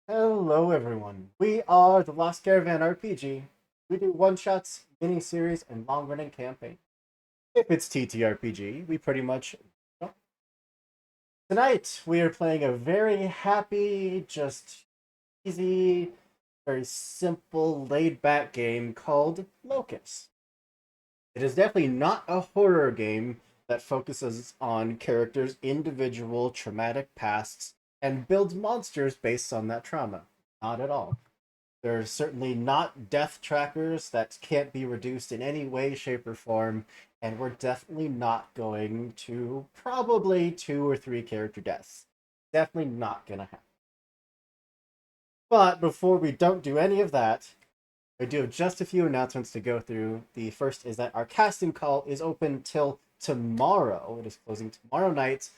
Hello, everyone. We are the Lost Caravan RPG. We do one-shots, mini-series, and long-running campaign. If it's TTRPG, we pretty much... well, tonight, we are playing a very happy, just easy, very simple, laid-back game called Locus. It is definitely not a horror game that focuses on characters' individual traumatic pasts and builds monsters based on that trauma. Not at all. There's certainly not death trackers that can't be reduced in any way, shape, or form, and we're definitely not going to probably 2 or 3 character deaths. Definitely not gonna happen. But before we don't do any of that, I do have just a few announcements to go through. The first is that our casting call is open till tomorrow. It is closing tomorrow night.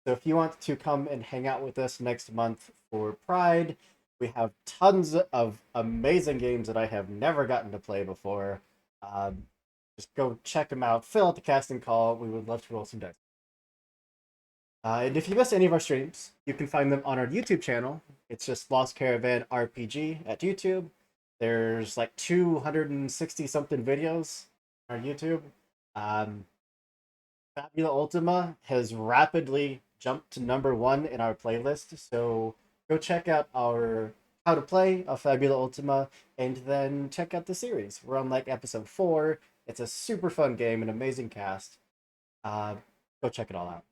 So if you want to come and hang out with us next month for Pride, we have tons of amazing games that I have never gotten to play before. Just go check them out. Fill out the casting call. We would love to roll some dice. And if you missed any of our streams, you can find them on our YouTube channel. It's just Lost Caravan RPG at YouTube. There's like 260 something videos on our YouTube. Um, Fabula Ultima has rapidly jumped to #1 in our playlist, so go check out our How to Play of Fabula Ultima and then check out the series. We're on like episode 4. It's a super fun game, an amazing cast. Go check it all out.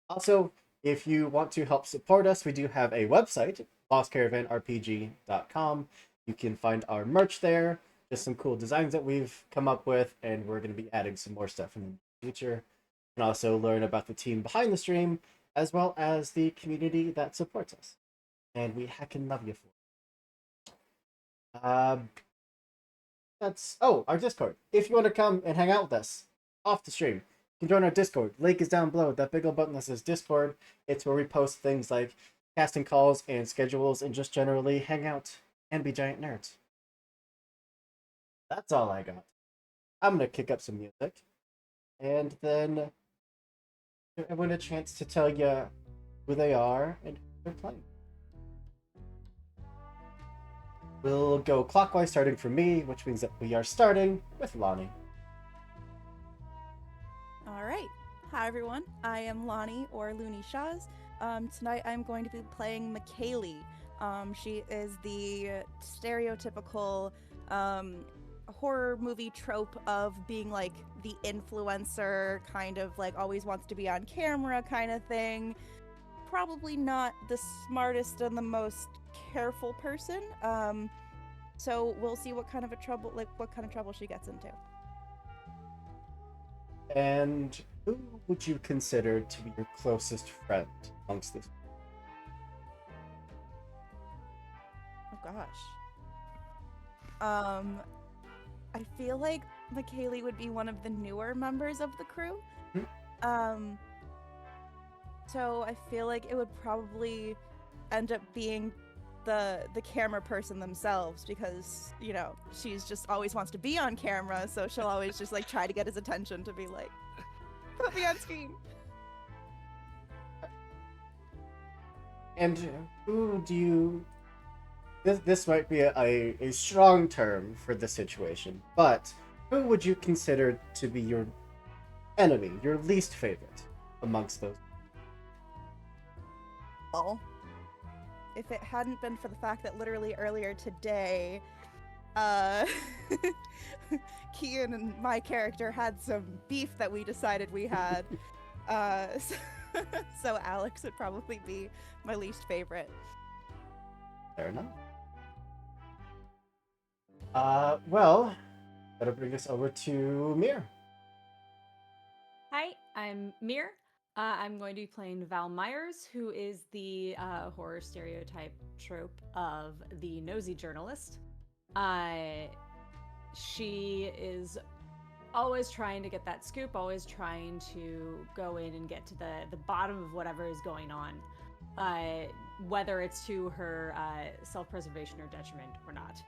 Also, if you want to help support us, we do have a website, lostcaravanrpg.com. You can find our merch there, just some cool designs that we've come up with, and we're going to be adding some more stuff in the future. You can also learn about the team behind the stream, as well as the community that supports us. And we heckin' love you for it. Our Discord. If you want to come and hang out with us off the stream, you can join our Discord. Link is down below. That big old button that says Discord. It's where we post things like casting calls and schedules and just generally hang out and be giant nerds. That's all I got. I'm gonna kick up some music and then give everyone a chance to tell you who they are and who they're playing. We'll go clockwise starting from me, which means that we are starting with Lonnie. All right. Hi, everyone. I am Lonnie, or Looney Shaz. Tonight I'm going to be playing McKaylee. She is the stereotypical horror movie trope of being like the influencer, kind of like always wants to be on camera kind of thing. Probably not the smartest and the most careful person. So we'll see what kind of trouble she gets into. And who would you consider to be your closest friend amongst this? Oh gosh. I feel like McKaylee would be one of the newer members of the crew. Hmm? Um, so I feel like it would probably end up being the camera person themselves because, you know, she's just always wants to be on camera, so she'll always just like try to get his attention to be like, put me on screen. And who do you... This might be a strong term for the situation, but who would you consider to be your enemy, your least favorite amongst those? Well, if it hadn't been for the fact that literally earlier today, uh, Kian and my character had some beef that we decided we had. So, so Alex would probably be my least favorite. Fair enough. Well, that'll bring us over to Mir. Hi, I'm Mir. I'm going to be playing Val Myers, who is the horror stereotype trope of the nosy journalist. She is always trying to get that scoop, always trying to go in and get to the bottom of whatever is going on, whether it's to her self-preservation or detriment or not.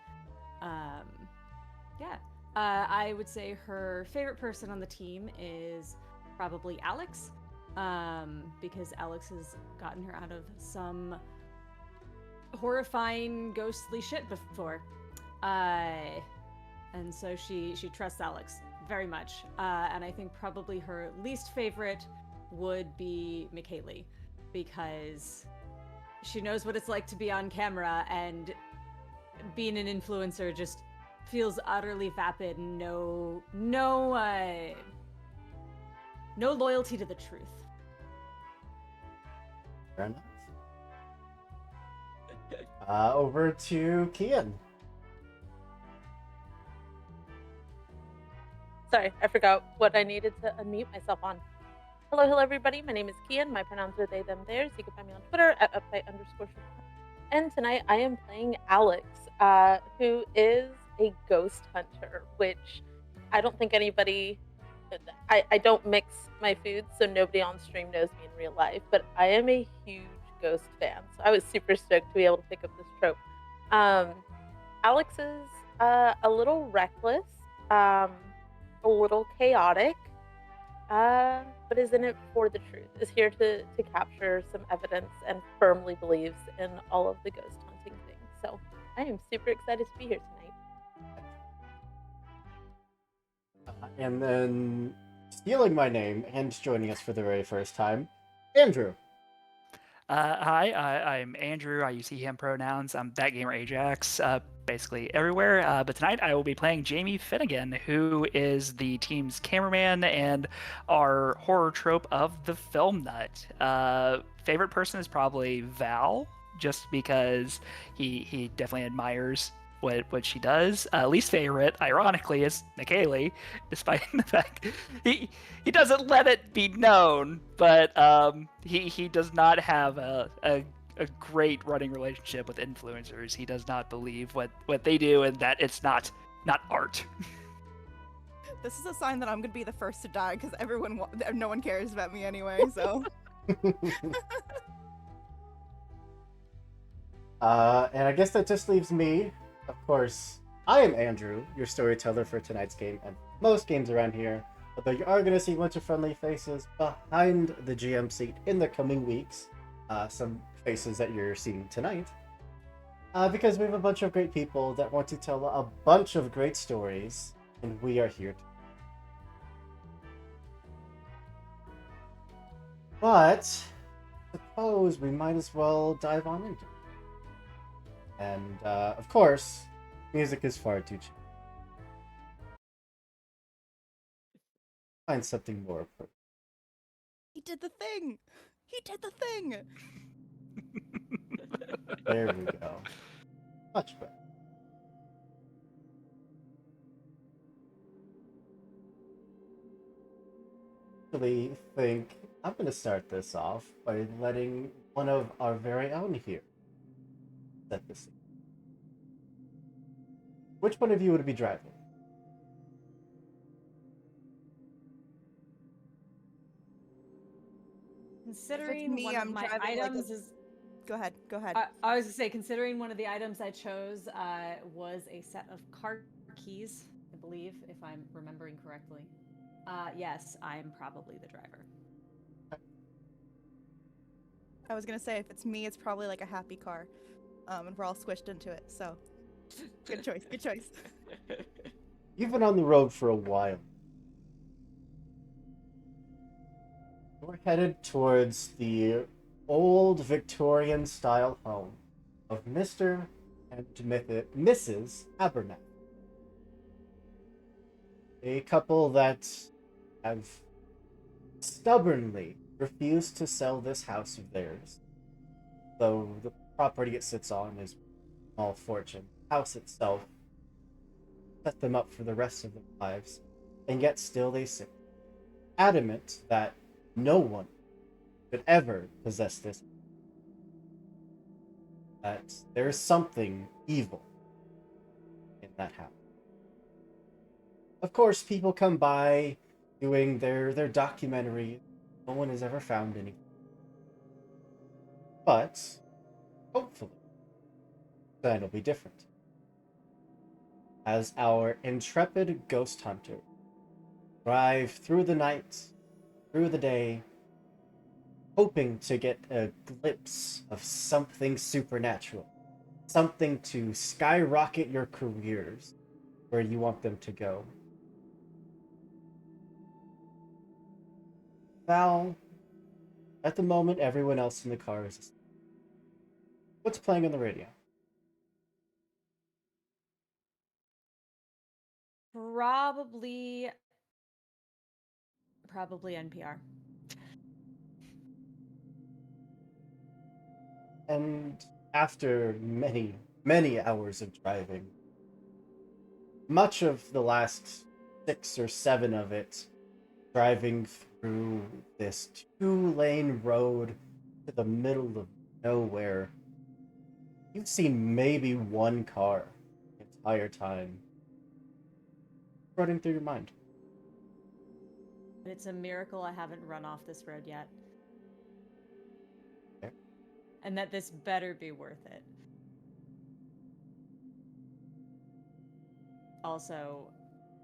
I would say her favorite person on the team is probably Alex, because Alex has gotten her out of some horrifying ghostly shit before. And so she trusts Alex very much. And I think probably her least favorite would be McKaylee, because she knows what it's like to be on camera, and being an influencer just feels utterly vapid. No loyalty to the truth. Fair enough. Over to Kian. Sorry, I forgot what I needed to unmute myself on. Hello, everybody. My name is Kian. My pronouns are they, them, theirs. You can find me on Twitter at uptight_. And tonight I am playing Alex, who is a ghost hunter, which I don't think anybody... I don't mix my foods, so nobody on stream knows me in real life, but I am a huge ghost fan, so I was super stoked to be able to pick up this trope. Alex is a little reckless, a little chaotic, but is in it for the truth, is here to capture some evidence, and firmly believes in all of the ghost hunting things. So I am super excited to be here tonight. And then stealing my name and joining us for the very first time, Andrew. Hi, I'm Andrew. I use he, him pronouns. I'm that gamer Ajax, basically everywhere. But tonight I will be playing Jamie Finnegan, who is the team's cameraman and our horror trope of the film nut. Favorite person is probably Val, just because he definitely admires what she does. Least favorite, ironically, is McKaylee, despite the fact he doesn't let it be known, but he does not have a great running relationship with influencers. He does not believe what they do, and that it's not art. This is a sign that I'm gonna be the first to die because no one cares about me anyway. So. And I guess that just leaves me. Of course, I am Andrew, your storyteller for tonight's game and most games around here. Although you are going to see a bunch of friendly faces behind the GM seat in the coming weeks. Some faces that you're seeing tonight. Because we have a bunch of great people that want to tell a bunch of great stories, and we are here to. But suppose we might as well dive on into it. And, of course, music is far too cheap. Find something more appropriate. He did the thing! He did the thing! There we go. Much better. I actually think I'm going to start this off by letting one of our very own here set the scene. Which one of you would be driving? Considering me, one of I'm my driving like items a- is... Go ahead. I was gonna say, considering one of the items I chose was a set of car keys, I believe, if I'm remembering correctly. Yes, I'm probably the driver. I was gonna say, if it's me, it's probably like a happy car. And we're all squished into it, so. Good choice, good choice. You've been on the road for a while. We're headed towards the old Victorian style home of Mr. and Mrs. Abernathy. A couple that have stubbornly refused to sell this house of theirs, though the property it sits on is a small fortune. The house itself set them up for the rest of their lives, and yet still they sit adamant that no one could ever possess this. That there is something evil in that house. Of course, people come by doing their documentary. No one has ever found anything. But hopefully, then it'll be different. As our intrepid ghost hunter drive through the night, through the day, hoping to get a glimpse of something supernatural, something to skyrocket your careers where you want them to go. Val, at the moment, everyone else in the car is asleep. What's playing on the radio? Probably NPR. And after many, many hours of driving, much of the last 6 or 7 of it, driving through this 2-lane road to the middle of nowhere, you've seen maybe one car the entire time running through your mind. It's a miracle I haven't run off this road yet. Okay. And that this better be worth it. Also,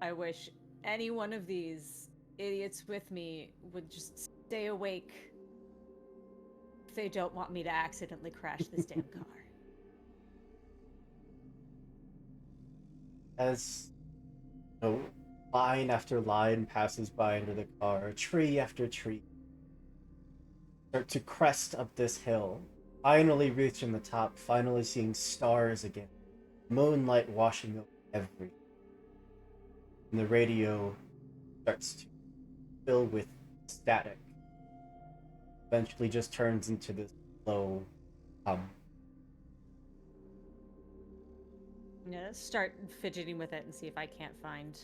I wish any one of these idiots with me would just stay awake if they don't want me to accidentally crash this damn car. As line after line passes by under the car, tree after tree start to crest up this hill, finally reaching the top, finally seeing stars again, moonlight washing over everything. And the radio starts to fill with static. Eventually just turns into this low hum. I'm gonna start fidgeting with it and see if I can't find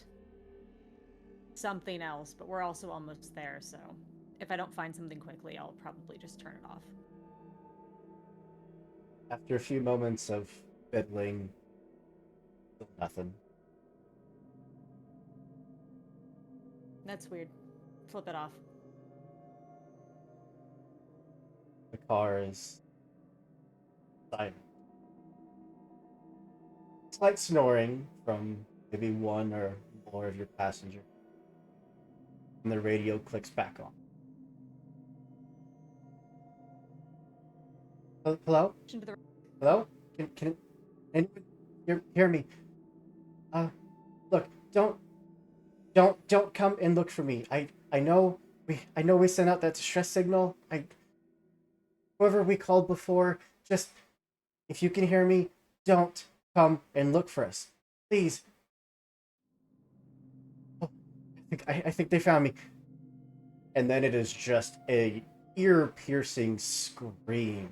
something else, but we're also almost there, so if I don't find something quickly, I'll probably just turn it off. After a few moments of fiddling, still nothing. That's weird. Flip it off. The car is silent. Slight snoring from maybe one or more of your passengers. And the radio clicks back on. Hello? Hello? Can anyone hear me? Look, don't come and look for me. I know we sent out that distress signal. Whoever we called before, just if you can hear me, don't come and look for us, please. Oh, I think they found me. And then it is just a ear-piercing scream.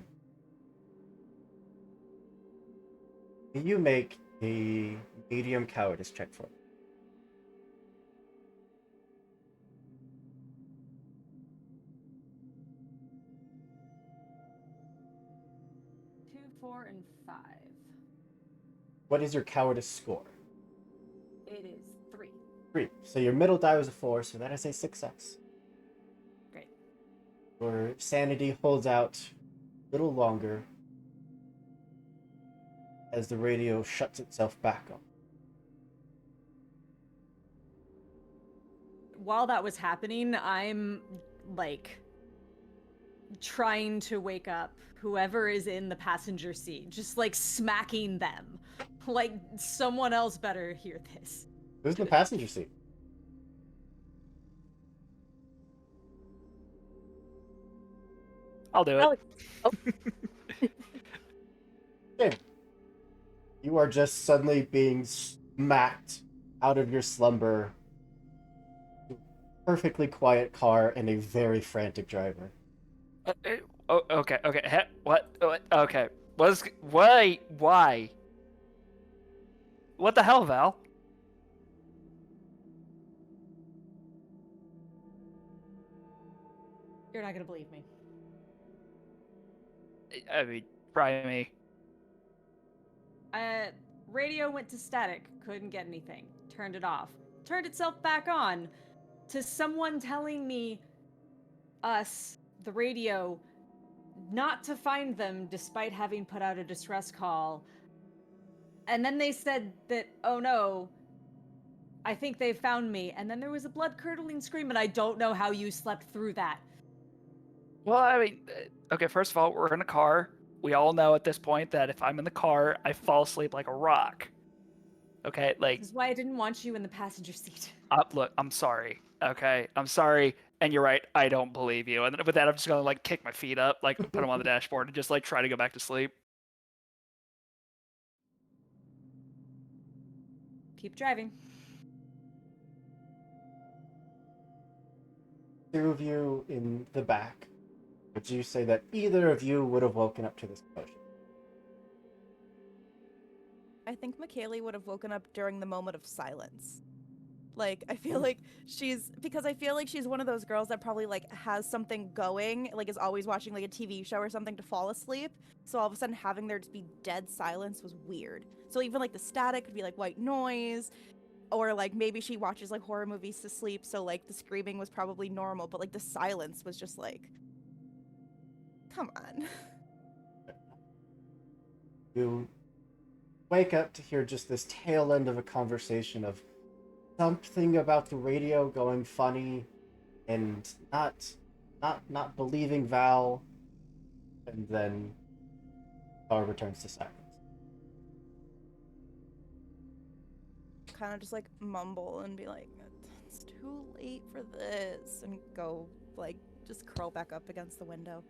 Can you make a medium cowardice check for me? 2, 4, and 5. What is your cowardice score? It is 3. 3. So your middle die was a 4, so that is a success. Great. Your sanity holds out a little longer as the radio shuts itself back on. While that was happening, I'm like trying to wake up whoever is in the passenger seat, just like smacking them. Like someone else better hear this. Who's in the passenger seat? I'll do it. Alex. Oh, Okay. You are just suddenly being smacked out of your slumber. Perfectly quiet car and a very frantic driver. Oh, okay. What? Okay. Why? What the hell, Val? You're not gonna believe me. I mean, try me. Radio went to static, couldn't get anything. Turned it off. Turned itself back on to someone telling me, us, the radio, not to find them despite having put out a distress call. And then they said that, oh no, I think they found me. And then there was a blood-curdling scream, and I don't know how you slept through that. Well, I mean, okay, first of all, we're in a car. we all know at this point that if I'm in the car, I fall asleep like a rock. Okay, like, This is why I didn't want you in the passenger seat. look, I'm sorry. Okay, I'm sorry, and you're right. I don't believe you. And with that, I'm just gonna like kick my feet up, like put them on the dashboard, and just like try to go back to sleep. Keep driving. Two of you in the back. Would you say that either of you would have woken up to this commotion? I think McKaylee would have woken up during the moment of silence. Like, I feel like she's one of those girls that probably like has something going, like is always watching like a TV show or something to fall asleep. So all of a sudden having there just be dead silence was weird. So even like the static could be like white noise, or like maybe she watches like horror movies to sleep, so like the screaming was probably normal, but like the silence was just like, come on. You wake up to hear just this tail end of a conversation of something about the radio going funny and not believing Val, and then car returns to silence. Kind of just like mumble and be like, it's too late for this, and go like just curl back up against the window.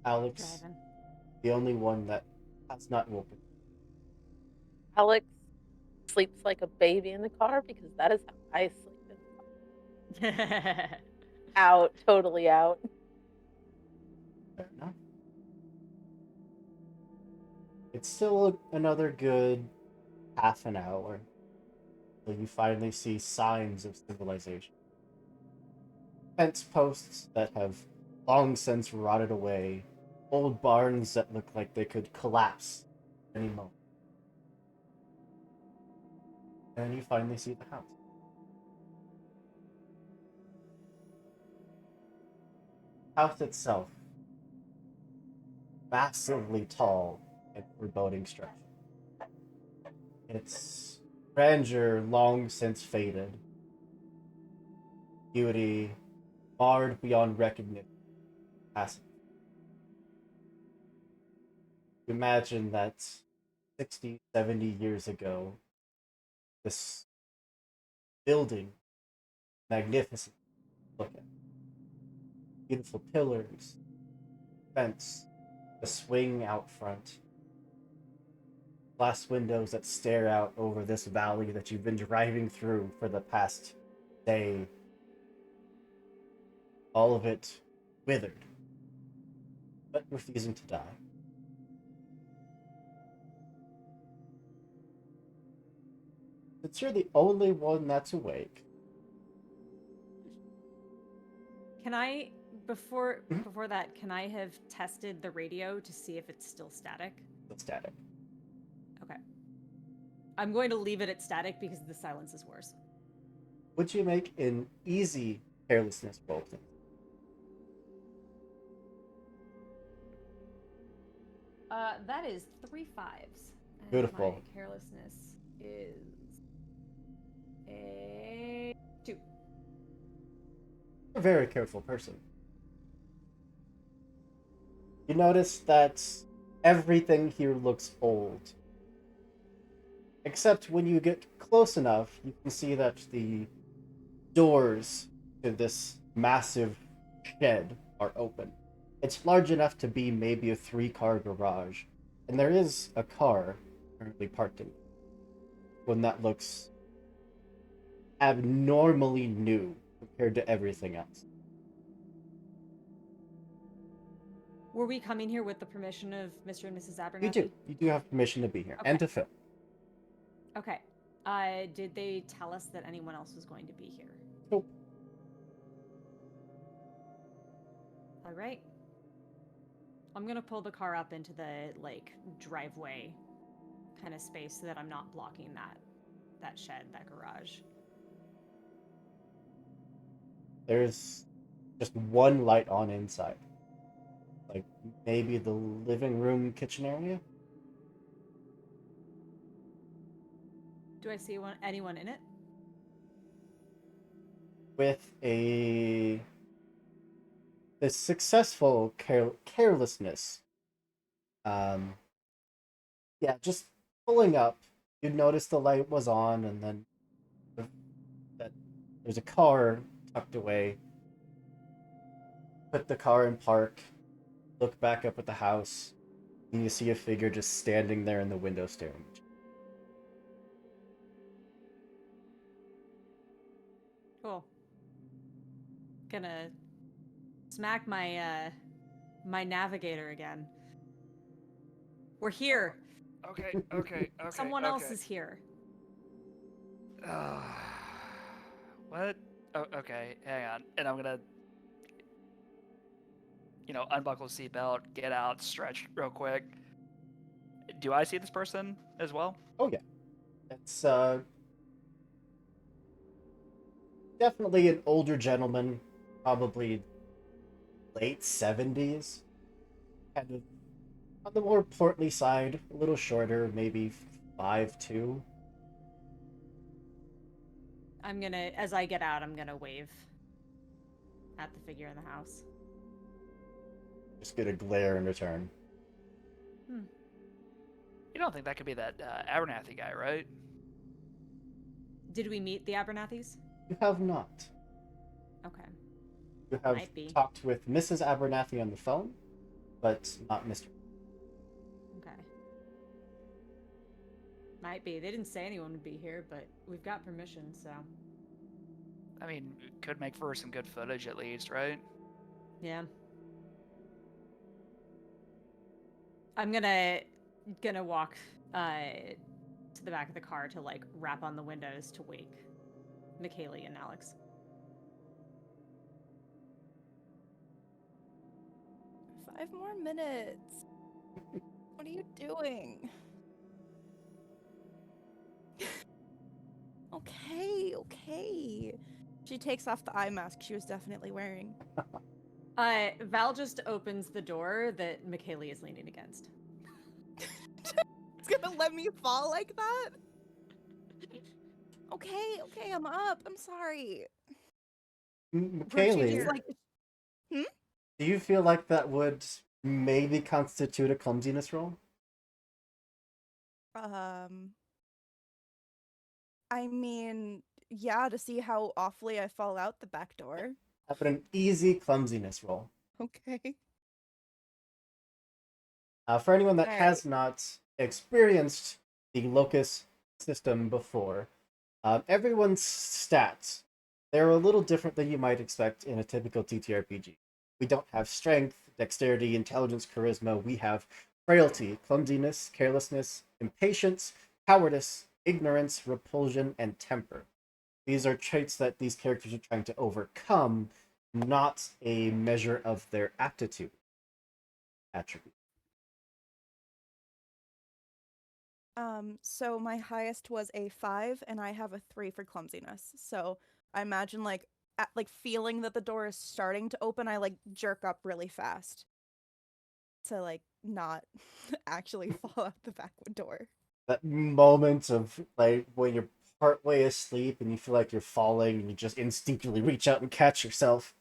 Alex, Driving. the only one that has not woken. Alex sleeps like a baby in the car because that is how I sleep in the car. Out, totally out. Fair enough. It's still another good half an hour until you finally see signs of civilization. Fence posts that have long since rotted away, old barns that look like they could collapse any moment. And you finally see the house. House itself, massively tall and foreboding structure. Its grandeur long since faded, beauty marred beyond recognition. Passive. Imagine that 60, 70 years ago, this building, magnificent, look at beautiful pillars, fence, a swing out front, glass windows that stare out over this valley that you've been driving through for the past day. All of it withered, but refusing to die. Since you're the only one that's awake, Can I before Mhm. before that, can I have tested the radio to see if it's still static? the static. Okay. I'm going to leave it at static because the silence is worse. Would you make an easy carelessness roll, please? That is 3 5s. And Beautiful. my carelessness is a 2. You're a very careful person. You notice that everything here looks old. Except when you get close enough, you can see that the doors to this massive shed are open. It's large enough to be maybe a 3-car garage, and there is a car currently parked in it. One that looks abnormally new compared to everything else. Were we coming here with the permission of Mr. and Mrs. Abernathy? You do. You do have permission to be here and to film. Okay. Did they tell us that anyone else was going to be here? Nope. All right. I'm gonna pull the car up into the like driveway kind of space so that I'm not blocking that shed, that garage. There's just one light on inside. Like maybe the living room kitchen area? Do I see anyone in it? with a successful carelessness. Um, yeah, just pulling up, you'd notice the light was on, and then that there's a car tucked away. Put the car in park, look back up at the house, and you see a figure just standing there in the window staring at you. Cool. Gonna smack my navigator again. We're here. Okay. Someone else is here. Uh, what? Oh, okay, hang on. And I'm gonna, unbuckle the seatbelt, get out, stretch real quick. Do I see this person as well? Oh yeah, it's definitely an older gentleman, probably late 70s, kind of on the more portly side, a little shorter, maybe 5'2". As I get out, I'm gonna wave at the figure in the house. Just get a glare in return. You don't think that could be that Abernathy guy, right? Did we meet the Abernathys? You have not. Okay. You have Might be. talked with Mrs. Abernathy on the phone, but not Mr. Okay. Might be. They didn't say anyone would be here, but we've got permission, so. I mean, it could make for some good footage at least, right? Yeah. I'm gonna walk to the back of the car to like rap on the windows to wake McKaylee and Alex. 5 more minutes. What are you doing? Okay. She takes off the eye mask she was definitely wearing. Val just opens the door that McKaylee is leaning against. It's gonna let me fall like that? Okay, I'm up. I'm sorry. McKaylee, She's like, do you feel like that would maybe constitute a clumsiness roll? I mean, yeah, to see how awfully I fall out the back door. How about an easy clumsiness roll? Okay. For anyone that All has right. not experienced the Locus system before, everyone's stats, they're a little different than you might expect in a typical TTRPG. We don't have strength, dexterity, intelligence, charisma. We have frailty, clumsiness, carelessness, impatience, cowardice, ignorance, repulsion, and temper. These are traits that these characters are trying to overcome, not a measure of their aptitude attribute. So my highest was a 5 and I have a 3 for clumsiness. So I imagine like feeling that the door is starting to open, I like jerk up really fast to like not actually fall out the back door. That moment of like when you're partway asleep and you feel like you're falling and you just instinctively reach out and catch yourself.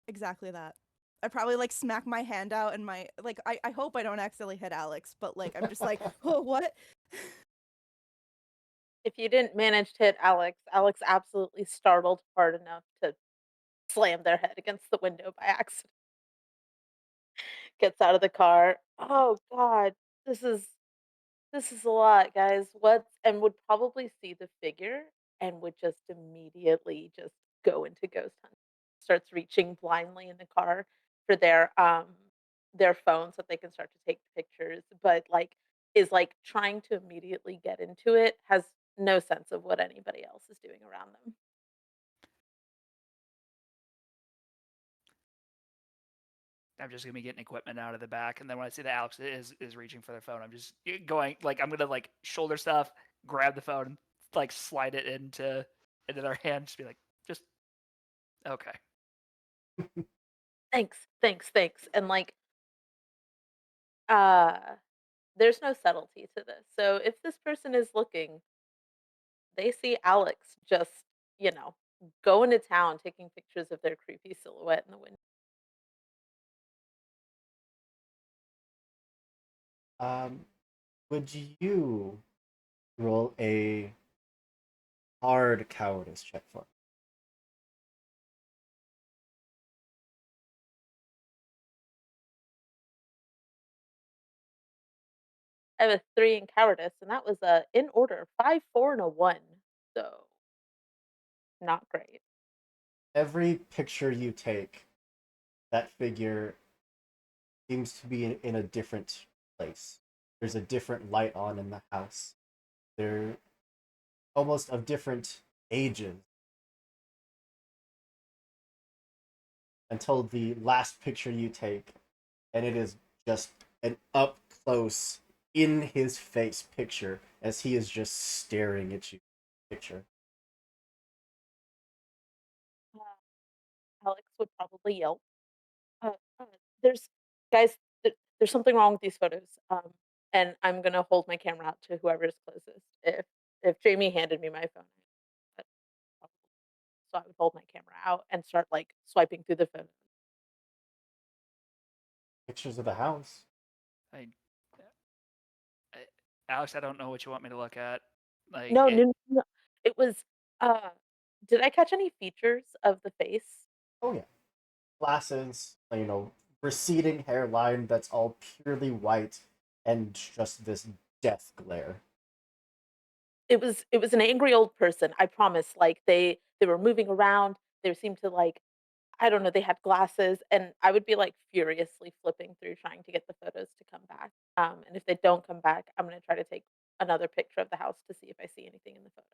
Exactly that. I probably like smack my hand out and my like I hope I don't accidentally hit Alex, but like I'm just like, oh what? If you didn't manage to hit Alex, Alex absolutely startled hard enough to slam their head against the window by accident. Gets out of the car. Oh god, this is this is a lot, guys. What and would probably see the figure and would just immediately just go into ghost hunt. Starts reaching blindly in the car for their phone so they can start to take pictures, but like is like trying to immediately get into it, has no sense of what anybody else is doing around them. I'm just gonna be getting equipment out of the back, and then when I see that Alex is reaching for their phone, I'm just going like I'm gonna like shoulder stuff, grab the phone, like slide it into their hand, just be like, just okay. Thanks. And like uh there's no subtlety to this. So if this person is looking, they see Alex just, you know, going to town taking pictures of their creepy silhouette in the window. Um, would you roll a hard cowardice check for me? I have a 3 in cowardice, and that was, in order, 5, 4, and a 1, so not great. Every picture you take, that figure seems to be in a different place. There's a different light on in the house. They're almost of different ages until the last picture you take, and it is just an up close, in his face picture as he is just staring at you. Picture. Uh, Alex would probably yell, uh, uh, "There's guys, there's something wrong with these photos," and I'm gonna hold my camera out to whoever is closest. If Jamie handed me my phone, I'd probably so I would hold my camera out and start, like, swiping through the photos. Pictures of the house. I, I, Alex, I don't know what you want me to look at. Like No, it. no, no, no. It was, uh did I catch any features of the face? Oh yeah, glasses. Receding hairline that's all purely white, and just this death glare. It was an angry old person, I promise, like, they were moving around, they seemed to, like, I don't know, they had glasses, and I would be, like, furiously flipping through trying to get the photos to come back, and if they don't come back, I'm gonna try to take another picture of the house to see if I see anything in the photo.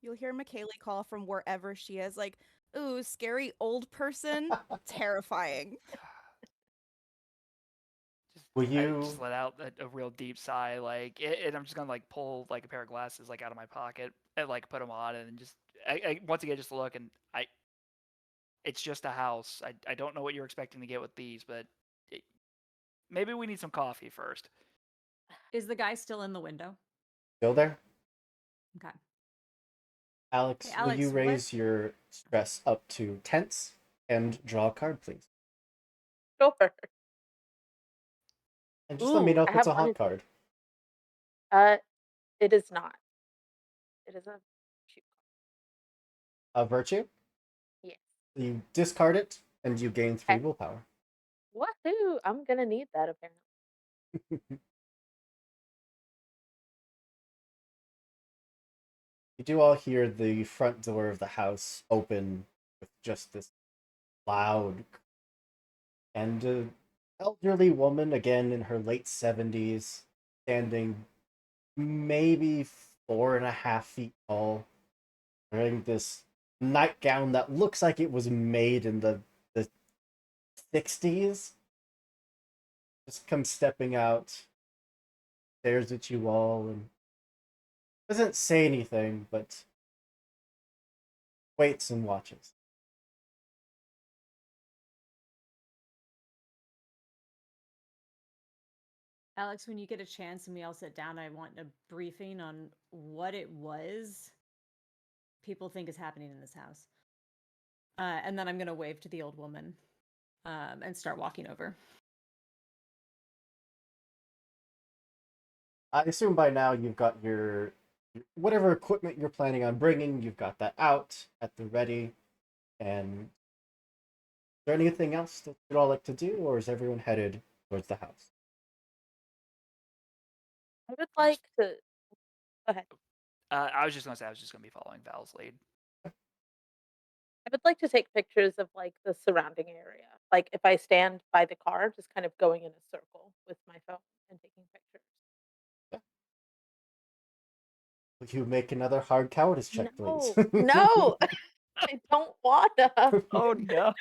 You'll hear McKaylee call from wherever she is, like, "Ooh, scary old person, terrifying." Just Will I just you let out a real deep sigh, like, and I'm just gonna like pull like a pair of glasses like out of my pocket and like put them on, and just once again just look, and it's just a house. I don't know what you're expecting to get with these, but it, maybe we need some coffee first. Is the guy still in the window? go there? Okay. Hey, Alex, will you Alex, what? raise your stress up to tense and draw a card, please? Sure. And just let me Ooh, know I if it's have a one hot in card. uh, it is not. It is a shoot. A virtue. Yes. You discard it, and you gain 3 Okay. willpower. Woohoo! I'm gonna need that apparently. You do all hear the front door of the house open with just this loud, and an elderly woman, again in her late 70s, standing maybe 4.5 feet tall, wearing this nightgown that looks like it was made in the 60s, just comes stepping out, stares at you all, and doesn't say anything, but waits and watches. Alex, when you get a chance and we all sit down, I want a briefing on what it was people think is happening in this house. And then I'm going to wave to the old woman and start walking over. I assume by now you've got your whatever equipment you're planning on bringing, you've got that out at the ready. And is there anything else that you'd all like to do, or is everyone headed towards the house? I would I'm just. like to go ahead. I was just gonna say I was just gonna be following Val's lead. I would like to take pictures of, like, the surrounding area. Like, if I stand by the car, just kind of going in a circle with my phone and taking pictures. Yeah. Will you make another hard cowardice check, please? No, no, I don't wanna. Oh no!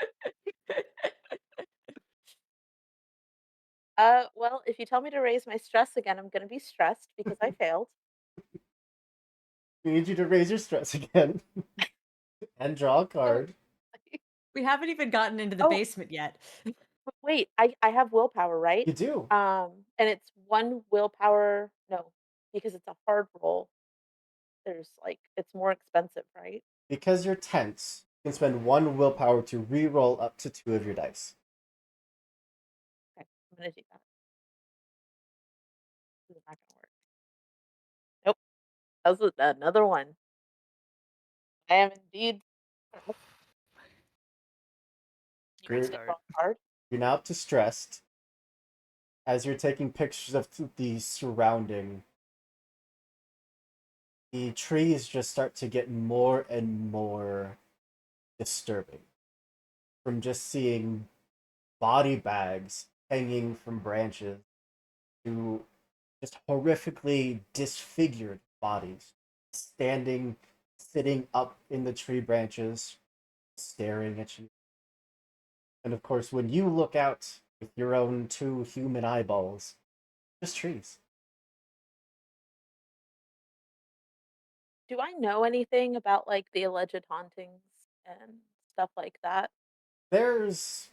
Well, if you tell me to raise my stress again, I'm gonna be stressed because I failed. We need you to raise your stress again and draw a So, card. We haven't even gotten into the oh, basement yet. but wait, I have willpower, right? You do. And it's 1 willpower no, because it's a hard roll. There's, like it's more expensive, right? Because you're tense, you can spend 1 willpower to re-roll up to 2 of your dice. Okay, I'm gonna do that. This is not gonna work. Nope, that was another one. I am indeed. You Great read the start. wrong card. You're now up to stressed as you're taking pictures of the surrounding. The trees just start to get more and more disturbing from just seeing body bags hanging from branches to just horrifically disfigured bodies standing, sitting up in the tree branches, staring at you. And of course, when you look out with your own 2 human eyeballs, just trees. Do I know anything about like the alleged hauntings and stuff like that? There's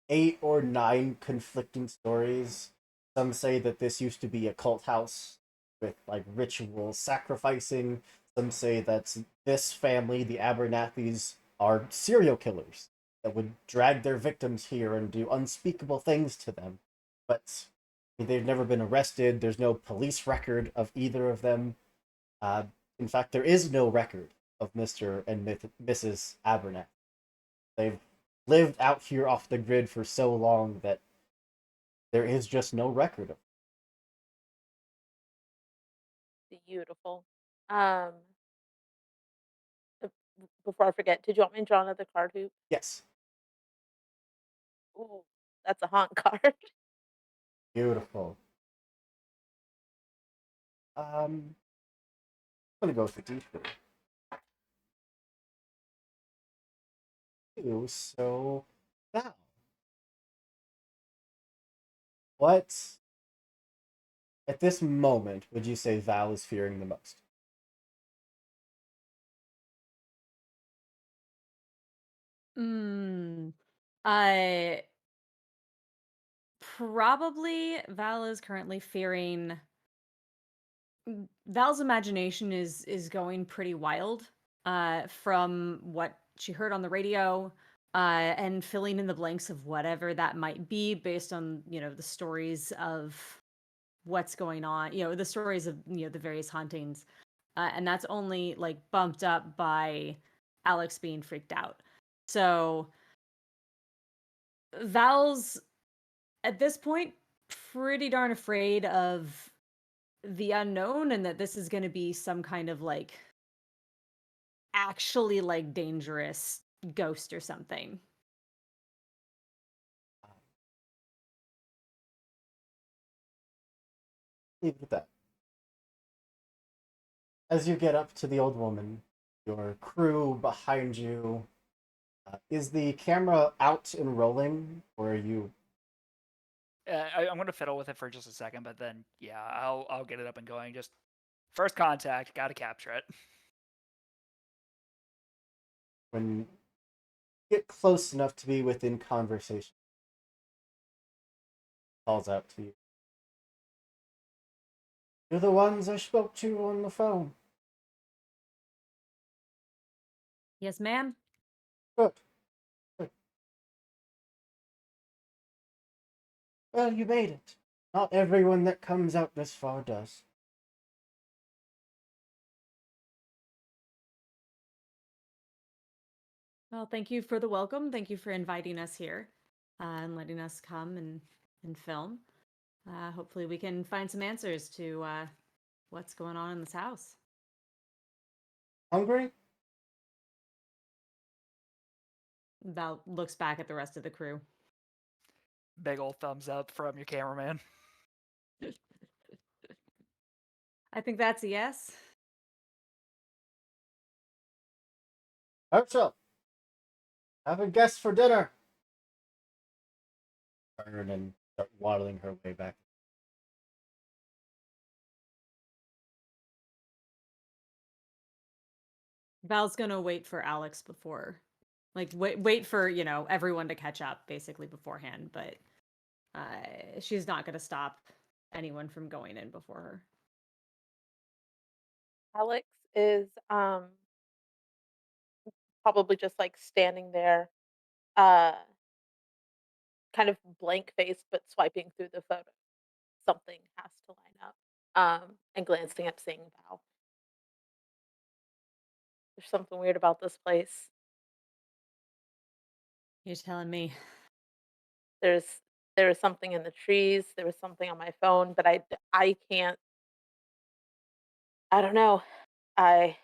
8 or 9 conflicting stories. Some say that this used to be a cult house with like ritual sacrificing. Some say that this family, the Abernathy's, are serial killers that would drag their victims here and do unspeakable things to them. But they've never been arrested. There's no police record of either of them. Uh, in fact, there is no record of Mr. and Mrs. Abernathy. They've lived out here off the grid for so long that there is just no record of it. Beautiful. Um, uh, before I forget, did you want me to draw another card? Who? Yes, Ooh, that's a haunt card. beautiful. I'm gonna go for D3. So now, what at this moment would you say Val is fearing the most? Mm. I probably Val is currently fearing. Val's imagination is going pretty wild from what she heard on the radio and filling in the blanks of whatever that might be based on, the stories of what's going on, the stories of, the various hauntings. And that's only like bumped up by Alex being freaked out. So Val's at this point pretty darn afraid of the unknown and that this is going to be some kind of like actually like dangerous ghost or something. Leave it at that. As you get up to the old woman, your crew behind you, is the camera out and rolling, or are you? I'm gonna fiddle with it for just a second, but then yeah, I'll get it up and going. Just first contact, gotta capture it. When you get close enough to be within conversation, calls out to you. You're the ones I spoke to on the phone. Yes, ma'am. Good. Good. Well, you made it. Not everyone that comes out this far does. Well, thank you for the welcome. Thank you for inviting us here and letting us come and film. Hopefully, we can find some answers to what's going on in this house. Hungry? Val looks back at the rest of the crew. Big old thumbs up from your cameraman. I think that's a yes. Herschel, have a guest for dinner. Turn and start waddling her way back. Val's gonna wait for Alex before, like, wait for everyone to catch up basically beforehand, but she's not gonna stop anyone from going in before her. Alex is probably just like standing there, uh, kind of blank faced, but swiping through the photo. Something has to line up. And glancing up, seeing Val. There's something weird about this place. You're telling me. There's there was something in the trees. There was something on my phone, but I can't. I don't know. I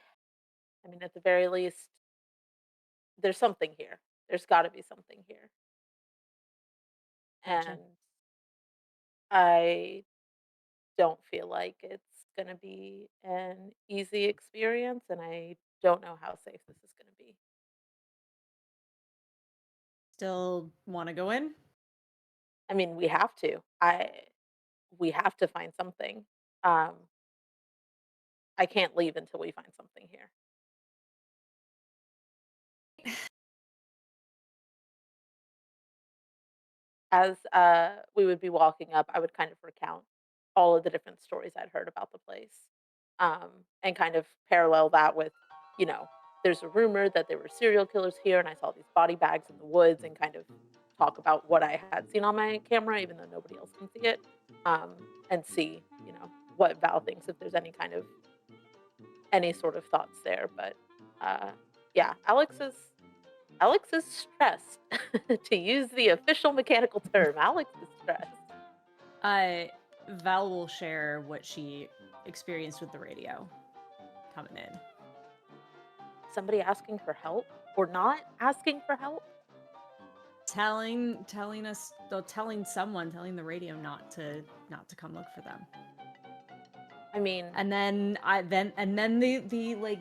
I mean, at the very least, there's something here. There's got to be something here, Gotcha. and I don't feel like it's gonna be an easy experience, and I don't know how safe this is gonna be. Still want to go in? I mean, we have to. We have to find something. Um, I can't leave until we find something here. As we would be walking up, I would kind of recount all of the different stories I'd heard about the place, and kind of parallel that with, you know, there's a rumor that there were serial killers here, and I saw these body bags in the woods, and kind of talk about what I had seen on my camera, even though nobody else can see it, and see, what Val thinks if there's any sort of thoughts there. But uh, yeah, Alex is stressed. To use the official mechanical term, Alex is stressed. Uh, Val will share what she experienced with the radio coming in. Somebody asking for help or not asking for help? Telling us, though, telling the radio not to come look for them. I mean, And then the like,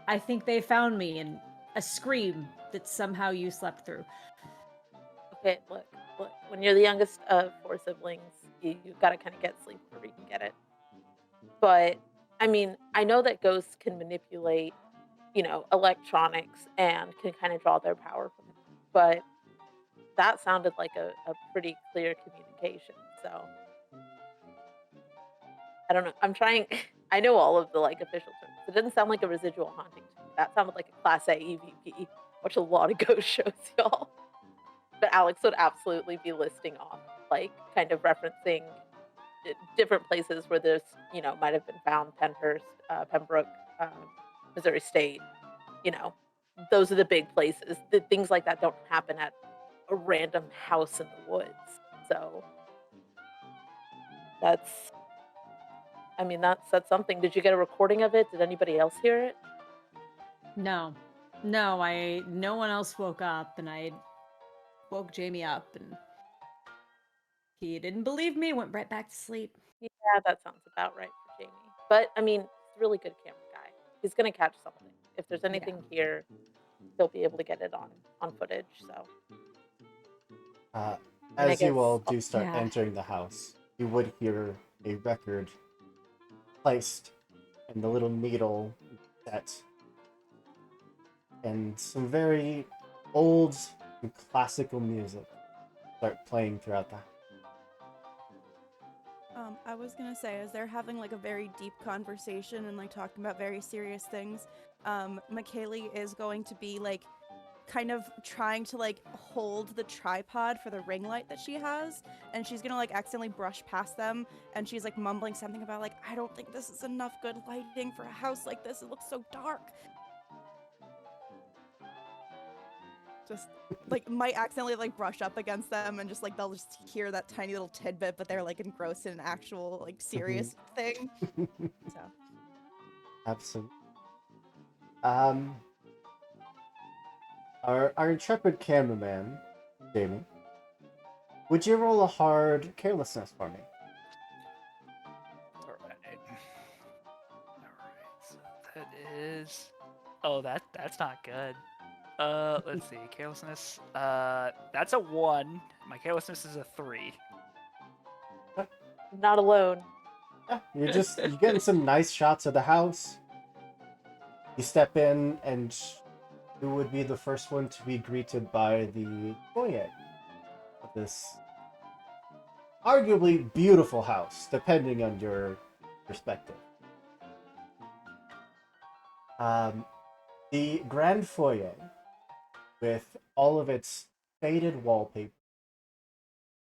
I think they found me, and a scream that somehow you slept through. okay, look. When you're the youngest of four siblings, you've got to kind of get sleep wherever you can get it. But I mean, I know that ghosts can manipulate, electronics and can kind of draw their power from it. But that sounded like a pretty clear communication. So I don't know. I'm trying. I know all of the like official terms. It didn't sound like a residual haunting to me. That sounded like a Class A EVP. Watch a lot of ghost shows, y'all. But Alex would absolutely be listing off, like, kind of referencing different places where this, might have been found. Penhurst, Pembroke, Missouri State. You know, those are the big places. The things like that don't happen at a random house in the woods. So that's I mean, that's something. Did you get a recording of it? Did anybody else hear it? No, no one else woke up, and I woke Jamie up, and he didn't believe me. Went right back to sleep. Yeah, that sounds about right for Jamie. But I mean, he's a really good camera guy. He's gonna catch something. If there's anything here, he'll be able to get it on footage. So Uh, I mean, I as you all guess do start Yeah. entering the house, you would hear a record placed in the little needle set, and some very old and classical music start playing throughout the house. I was gonna say, as they're having like a very deep conversation and like talking about very serious things, McKaylee is going to be like kind of trying to like hold the tripod for the ring light that she has, and she's gonna like accidentally brush past them, and she's like mumbling something about like, I don't think this is enough good lighting for a house like this. It looks so dark. Just like might accidentally like brush up against them, and just like they'll just hear that tiny little tidbit, but they're like engrossed in an actual like serious thing. So Absolutely. Um, our intrepid cameraman, Jamie, would you roll a hard carelessness for me? All right. So that is. Oh, that's not good. Let's see. Carelessness. That's a 1. My carelessness is a 3. I'm not alone. Yeah, you're getting some nice shots of the house. You step in, and who would be the first one to be greeted by the foyer of this arguably beautiful house, depending on your perspective. Um, The grand foyer, with all of its faded wallpaper,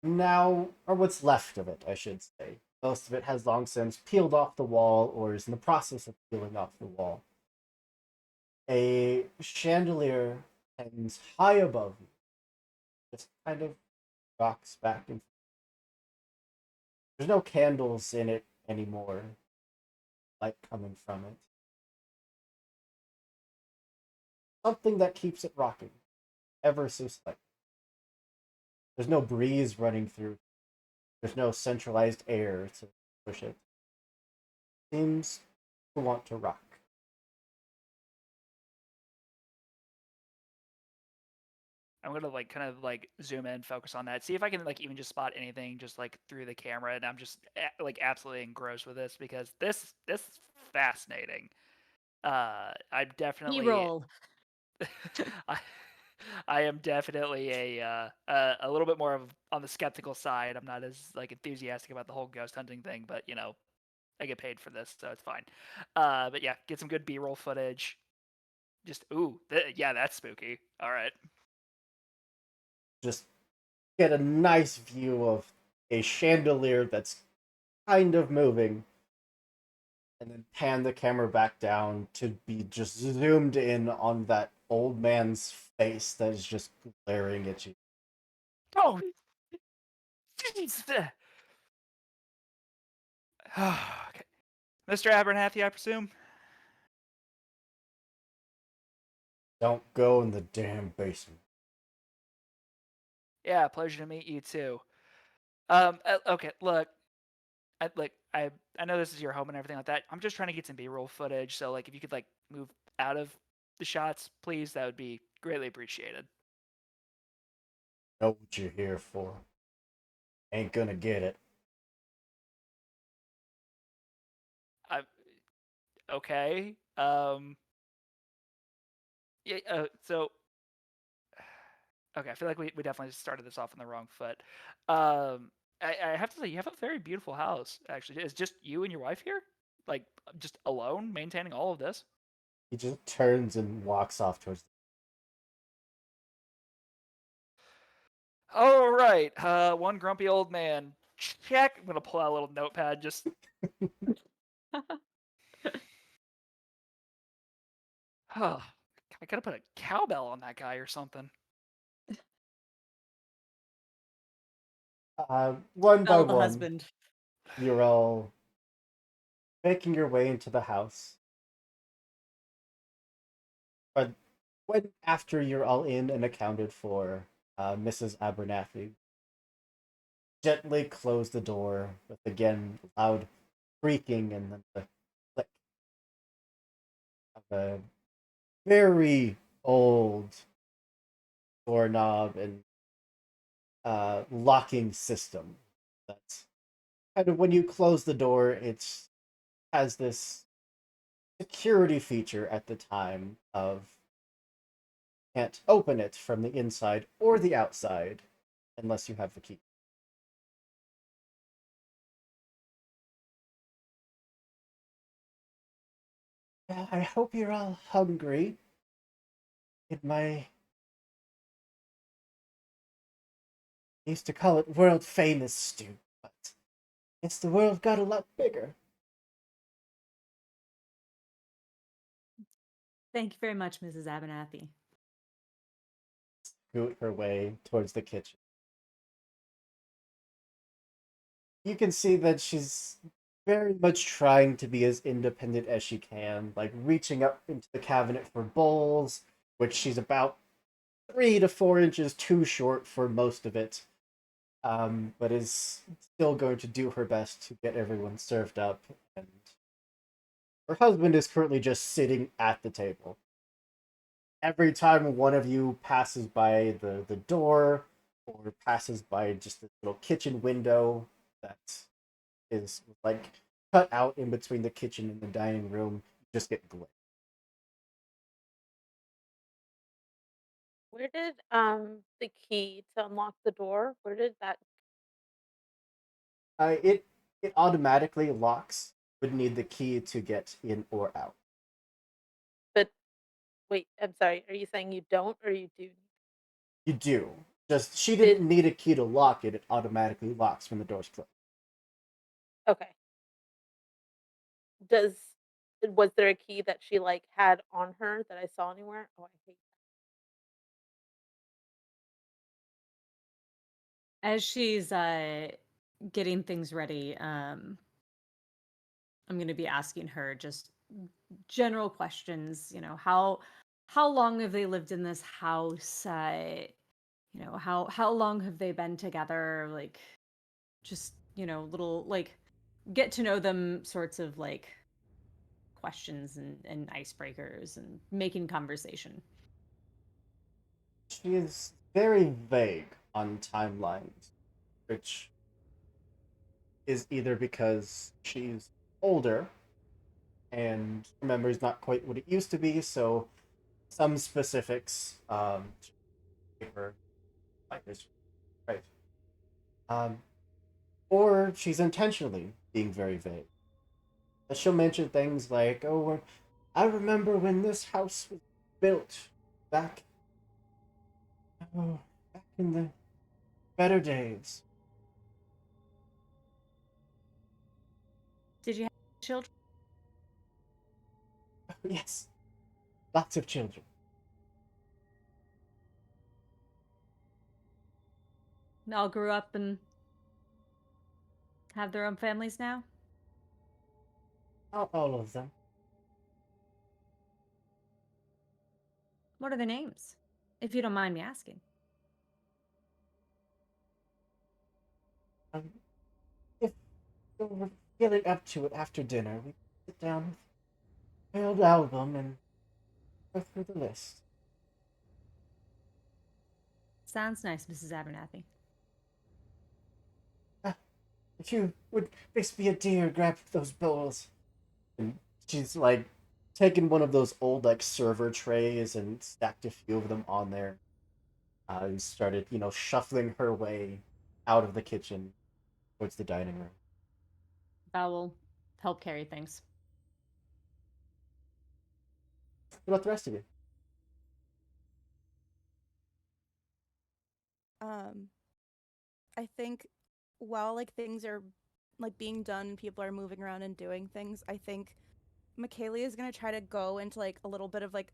now, or what's left of it, I should say. Most of it has long since peeled off the wall or is in the process of peeling off the wall. A chandelier hangs high above you, just kind of rocks back and forth. There's no candles in it anymore, light coming from it. Something that keeps it rocking, ever so slightly. There's no breeze running through. There's no centralized air to push it. Seems to want to rock. I'm gonna like kind of like zoom in, focus on that, see if I can like even just spot anything just like through the camera, and I'm just like absolutely engrossed with this because this is fascinating. I'm definitely B-roll. I, I am definitely a little bit more of on the skeptical side. I'm not as like enthusiastic about the whole ghost hunting thing, but you know, I get paid for this, so it's fine. But yeah, get some good B-roll footage. Just yeah, that's spooky. All right. Just get a nice view of a chandelier that's kind of moving, and then pan the camera back down to be just zoomed in on that old man's face that is just glaring at you. Oh, jeez. Okay. Mr. Abernathy, I presume. Don't go in the damn basement. Yeah, pleasure to meet you too. Okay, look, I know this is your home and everything like that. I'm just trying to get some B-roll footage, so like if you could like move out of the shots, please, that would be greatly appreciated. Know what you're here for. Ain't gonna get it. I okay. Yeah. So okay, I feel like we definitely started this off on the wrong foot. I have to say you have a very beautiful house. Actually, is just you and your wife here, like just alone, maintaining all of this? He just turns and walks off towards. All right. One grumpy old man. Check. I'm gonna pull out a little notepad. Just I gotta put a cowbell on that guy or something. One by Bell the one, husband. you're all making your way into the house. But when after you're all in and accounted for, Mrs. Abernathy gently close the door with again loud creaking and then the click of a very old doorknob and locking system. That's kind of when you close the door, it has this security feature at the time of can't open it from the inside or the outside unless you have the key. I hope you're all hungry. In my I used to call it world famous stew, but guess the world got a lot bigger. Thank you very much, Mrs. Abernathy. Scoot her way towards the kitchen. You can see that she's very much trying to be as independent as she can, like reaching up into the cabinet for bowls, which she's about 3 to 4 inches too short for most of it, but is still going to do her best to get everyone served up. And her husband is currently just sitting at the table. Every time one of you passes by the door or passes by just this little kitchen window that is like cut out in between the kitchen and the dining room, you just get glare. Where did the key to unlock the door? Where did that? It automatically locks. Would need the key to get in or out. But Wait, I'm sorry. Are you saying you don't or you do? You do. Just she Did didn't need a key to lock it. It automatically locks when the door's closed. Okay. Does was there a key that she like had on her that I saw anywhere? Oh, I hate As she's getting things ready, I'm going to be asking her just general questions. How long have they lived in this house? How long have they been together? Like, just little like get to know them sorts of like questions and icebreakers and making conversation. She is very vague on timelines, which is either because she's older and her memory's not quite what it used to be, so some specifics paper like this, right? Um, or she's intentionally being very vague. She'll mention things like, "Oh, I remember when this house was built back, oh, back in the better days." Did you have children? Yes, lots of children. They all grew up and have their own families now? Not all of them. What are their names? If you don't mind me asking. Um, if you're feeling up to it after dinner, we can sit down with my old album and go through the list. Sounds nice, Mrs. Abernathy. Ah, if you would please be a dear, grab those bowls. And she's like taken one of those old like server trays and stacked a few of them on there. And started, shuffling her way out of the kitchen towards the dining room. That will help carry things. What about the rest of you? Um, I think while like things are like being done, people are moving around and doing things. I think McKaylee is gonna try to go into like a little bit of like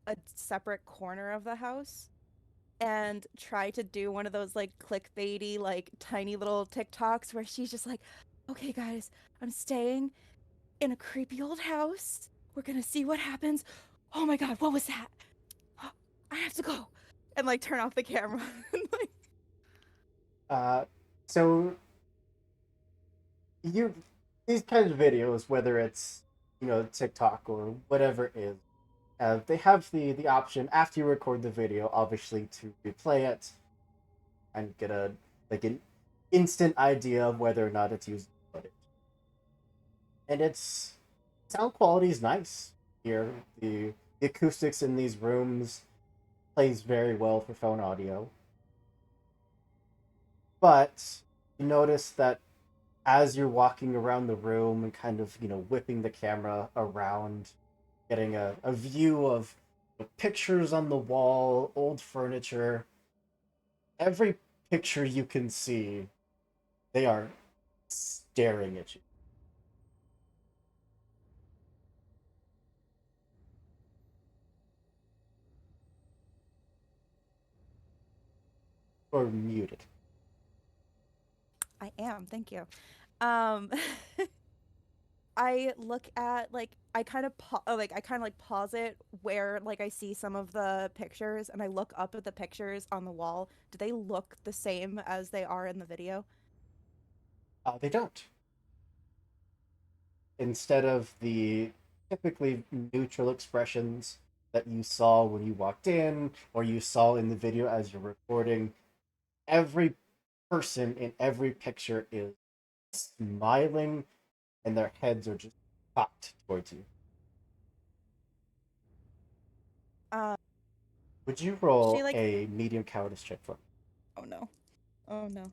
a separate corner of the house and try to do one of those like clickbaity like tiny little TikToks where she's just like, "Okay, guys, I'm staying in a creepy old house. We're gonna see what happens. Oh my god, what was that? I have to go," and like turn off the camera. Like, Uh, so you these kinds of videos, whether it's TikTok or whatever it is, they have the option after you record the video, obviously, to replay it and get a like an instant idea of whether or not it's used footage. And its sound quality is nice here. The acoustics in these rooms plays very well for phone audio. But you notice that as you're walking around the room and kind of, whipping the camera around, getting a view of the pictures on the wall, old furniture, every picture you can see, they are staring at you. Or muted. I am, thank you. Um, I look at like I kind of like pause it where like I see some of the pictures and I look up at the pictures on the wall. Do they look the same as they are in the video? They don't. Instead of the typically neutral expressions that you saw when you walked in or you saw in the video as you're recording, every person in every picture is smiling and their heads are just cocked towards you. Um, Would you she roll like a medium cowardice check for me? oh no. Oh no.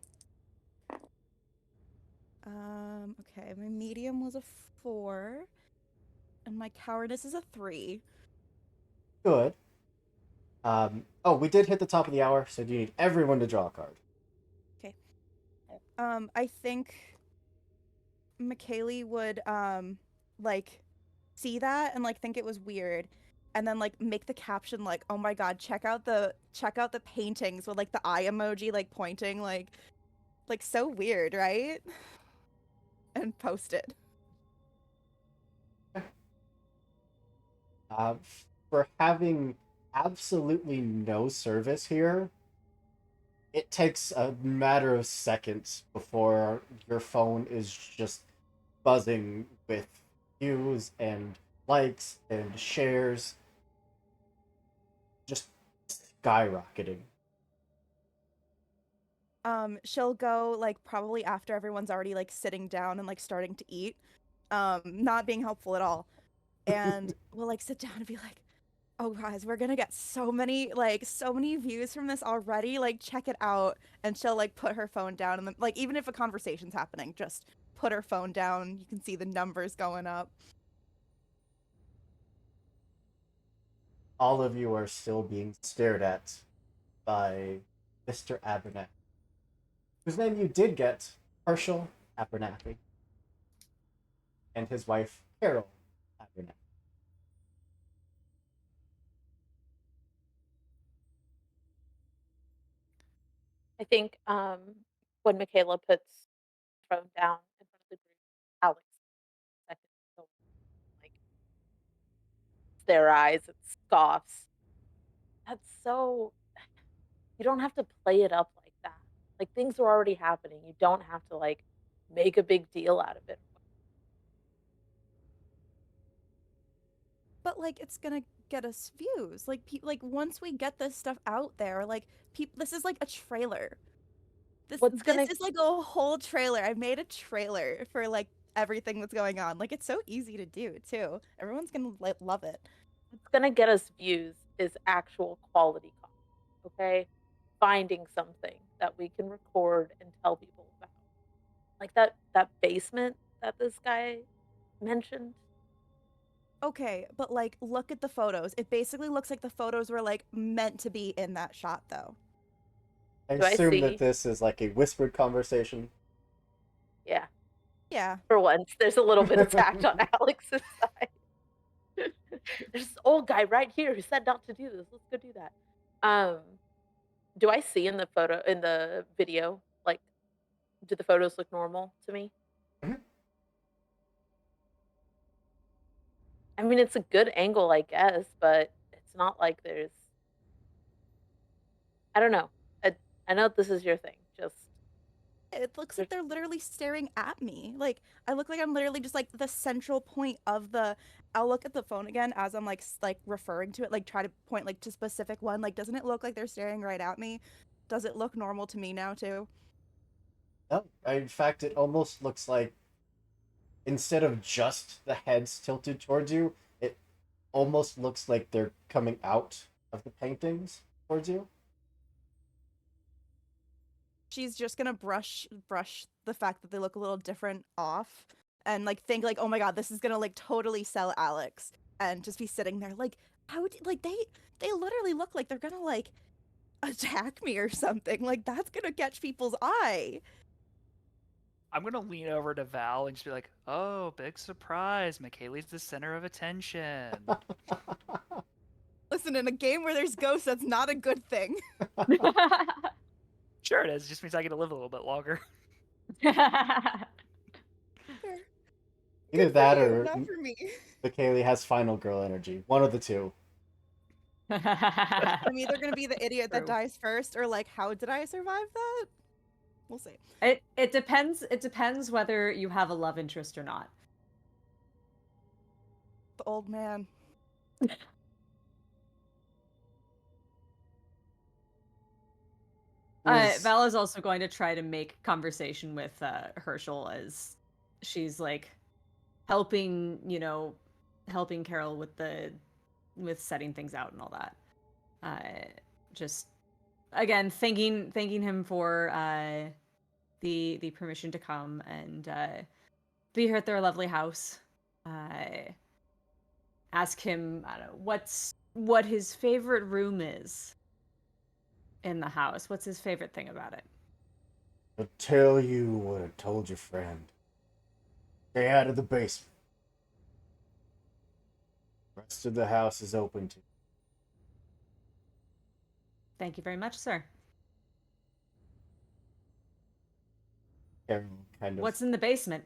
Okay, my medium was a 4 and my cowardice is a 3. Good. Oh, we did hit the top of the hour, so do you need everyone to draw a card? Okay. I think McKaylee would like see that and like think it was weird and then like make the caption like, "Oh my god, check out the paintings with like the eye emoji like pointing like so weird, right?" And post it. Uh, for having absolutely no service here, it takes a matter of seconds before your phone is just buzzing with views and likes and shares, just skyrocketing. She'll go like probably after everyone's already like sitting down and like starting to eat. Not being helpful at all. And we'll like sit down and be like, "Oh guys, we're gonna get so many views from this already. Like check it out." And she'll like put her phone down and then like even if a conversation's happening, just put her phone down. You can see the numbers going up. All of you are still being stared at by Mr. Abernathy, whose name you did get, Herschel Abernathy, and his wife, Carol Abernathy. I think when Michaela puts the phone down in front of the group, Alex second so, like their eyes and scoffs. That's so you don't have to play it up like that. Like things are already happening. You don't have to like make a big deal out of it. But like it's gonna get us views. Like once we get this stuff out there, like people this is like a trailer. What's This gonna is like a whole trailer. I made a trailer for like everything that's going on. Like it's so easy to do too. Everyone's gonna like love it. what's gonna get us views is actual quality content. Okay, finding something that we can record and tell people about, like that basement that this guy mentioned. Okay, but like look at the photos. It basically looks like the photos were like meant to be in that shot though. I Do I assume that see? this is like a whispered conversation. Yeah, Yeah. for once, there's a little bit of tact on Alex's side. There's this old guy right here who said not to do this. Let's go do that. Um, do I see in the photo in the video, like, do the photos look normal to me? Mhm. I mean, it's a good angle, I guess, but it's not like there's I don't know. I know this is your thing. Just It looks like there's they're literally staring at me. Like I look like I'm literally just like the central point of the I'll look at the phone again as I'm like referring to it, like try to point like to specific one. Like doesn't it look like they're staring right at me? Does it look normal to me now too? No, in fact, it almost looks like instead of just the heads tilted towards you, it almost looks like they're coming out of the paintings towards you. She's just gonna brush the fact that they look a little different off and like think like, oh my god, this is gonna like totally sell Alex and just be sitting there like like they literally look like they're gonna like attack me or something. Like that's gonna catch people's eye. I'm gonna lean over to Val and just be like, "Oh, big surprise! McKaylee's the center of attention." Listen, in a game where there's ghosts, that's not a good thing. Sure, it is. It just means I get to live a little bit longer. Fair. Either Good for that you, or not for me. Kaylee has final girl energy. One of the two. I'm either gonna be the idiot that True. dies first, or like, how did I survive that? We'll see. It depends. It depends whether you have a love interest or not. The old man. Is Val is also going to try to make conversation with Herschel as she's like helping, helping Carol with setting things out and all that. Just again, thanking him for the permission to come and be here at their lovely house. Ask him, I don't know, what his favorite room is in the house. What's his favorite thing about it? I'll tell you what I told your friend. Stay out of the basement. The rest of the house is open to you. Thank you very much, sir. Carol kind of What's in the basement?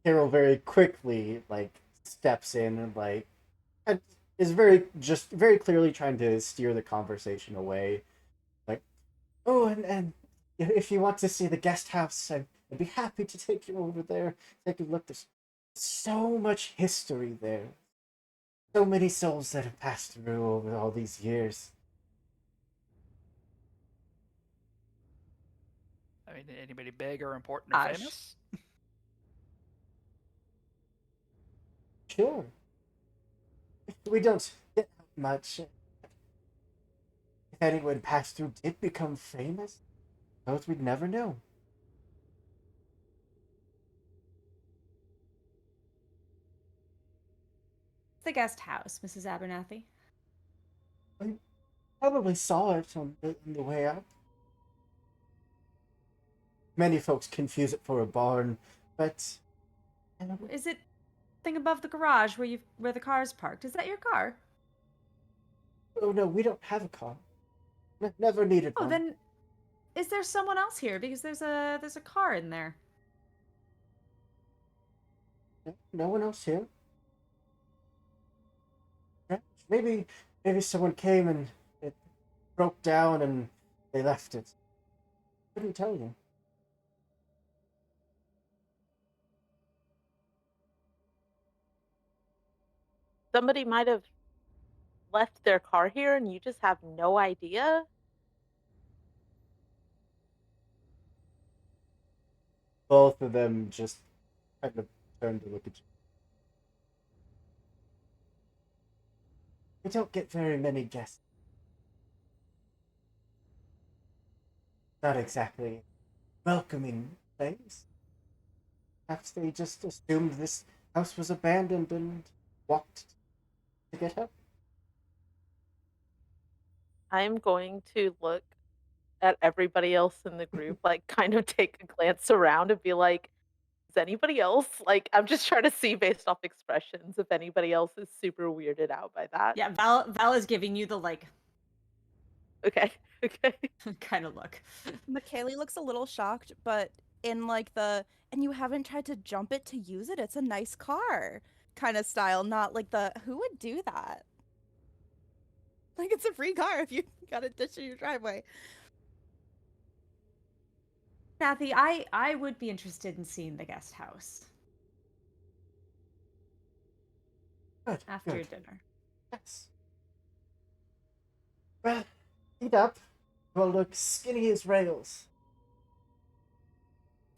Carol very quickly steps in and is very clearly trying to steer the conversation away. Like, oh, and if you want to see the guest house, I'd be happy to take you over there. Take a look. There's so much history there. So many souls that have passed through over all these years. I mean, anybody big or important or Gosh. famous? Sure. We don't get much. If anyone passed through did become famous, those we'd never know. The guest house, Mrs. Abernathy. I probably saw it on the way up. Many folks confuse it for a barn, but Is it thing above the garage where the car's parked? Is that your car? oh no, we don't have a car. Never needed Oh, one. then is there someone else here? Because there's a car in there. No one else here. Maybe someone came and it broke down and they left it. Couldn't tell you. Somebody might have left their car here and you just have no idea. Both of them just kind of turned to look at you. We don't get very many guests. Not exactly welcoming things. Perhaps they just assumed this house was abandoned and walked to get help. I'm going to look at everybody else in the group, like kind of take a glance around and be like, is anybody else like I'm just trying to see based off expressions if anybody else is super weirded out by that. Yeah, Val is giving you the like Okay. Okay. kind of look. McKaylee looks a little shocked, but in like and you haven't tried to jump it to use it. It's a nice car kind of style, not like who would do that? Like it's a free car if you got it ditched in your driveway. Nathy, I would be interested in seeing the guest house Good. after Good. dinner. Yes. Well, eat up. We'll look skinny as rails.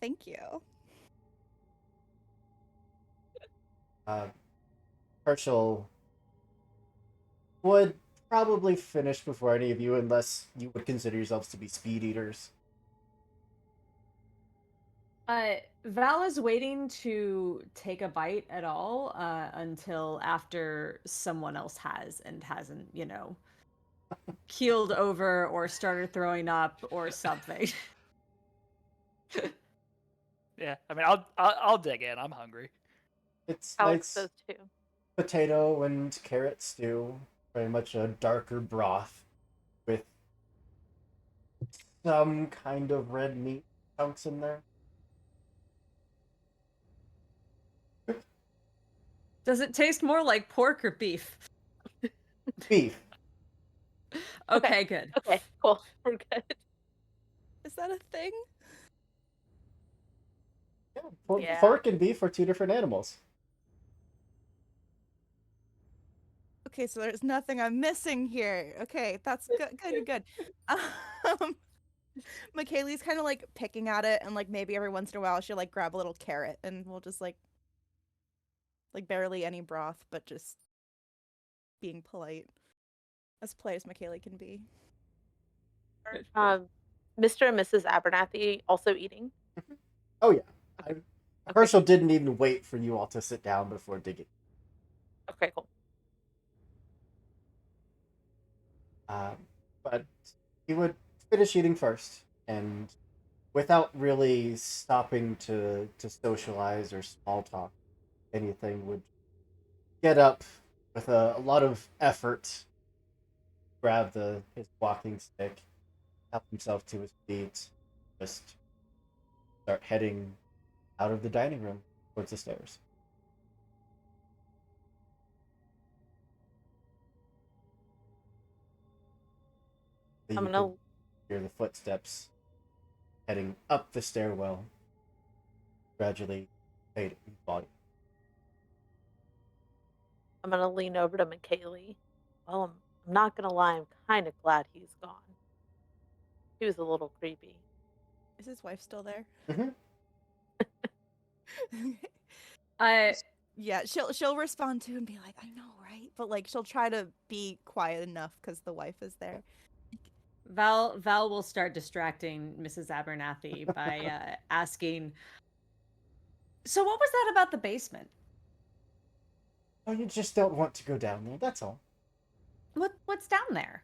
Thank you. Herschel would probably finish before any of you, unless you would consider yourselves to be speed eaters. Val is waiting to take a bite at all until after someone else has and hasn't, keeled over or started throwing up or something. Yeah, I mean, I'll dig in. I'm hungry. It's Alex nice does too. potato and carrot stew, very much a darker broth with some kind of red meat chunks in there. Does it taste more like pork or beef? Beef. Okay, good. Okay, cool. We're good. Is that a thing? Yeah, Yeah. pork and beef are two different animals. Okay, so there's nothing I'm missing here. Okay, that's good. McKaylee's kind of like picking at it, and like maybe every once in a while she'll like grab a little carrot, and we'll just like barely any broth, but just being polite, as polite as McKaylee can be. Mr. and Mrs. Abernathy also eating. Oh yeah. Herschel didn't even wait for you all to sit down before digging. Okay, cool. Um, but he would finish eating first, and without really stopping to socialize or small talk, anything, would get up with a lot of effort, grab his walking stick, help himself to his feet, just start heading out of the dining room towards the stairs. So I'm you could gonna hear the footsteps heading up the stairwell, gradually fade in volume. I'm gonna lean over to McKaylee. Well, I'm not gonna lie, I'm kind of glad he's gone. He was a little creepy. Is his wife still there? Mm-hmm. Uh, Yeah, she'll respond to and be like, "I know, right?" But like she'll try to be quiet enough because the wife is there. Val will start distracting Mrs. Abernathy by asking, "So what was that about the basement? Oh, you just don't want to go down there. That's all. What's down there?"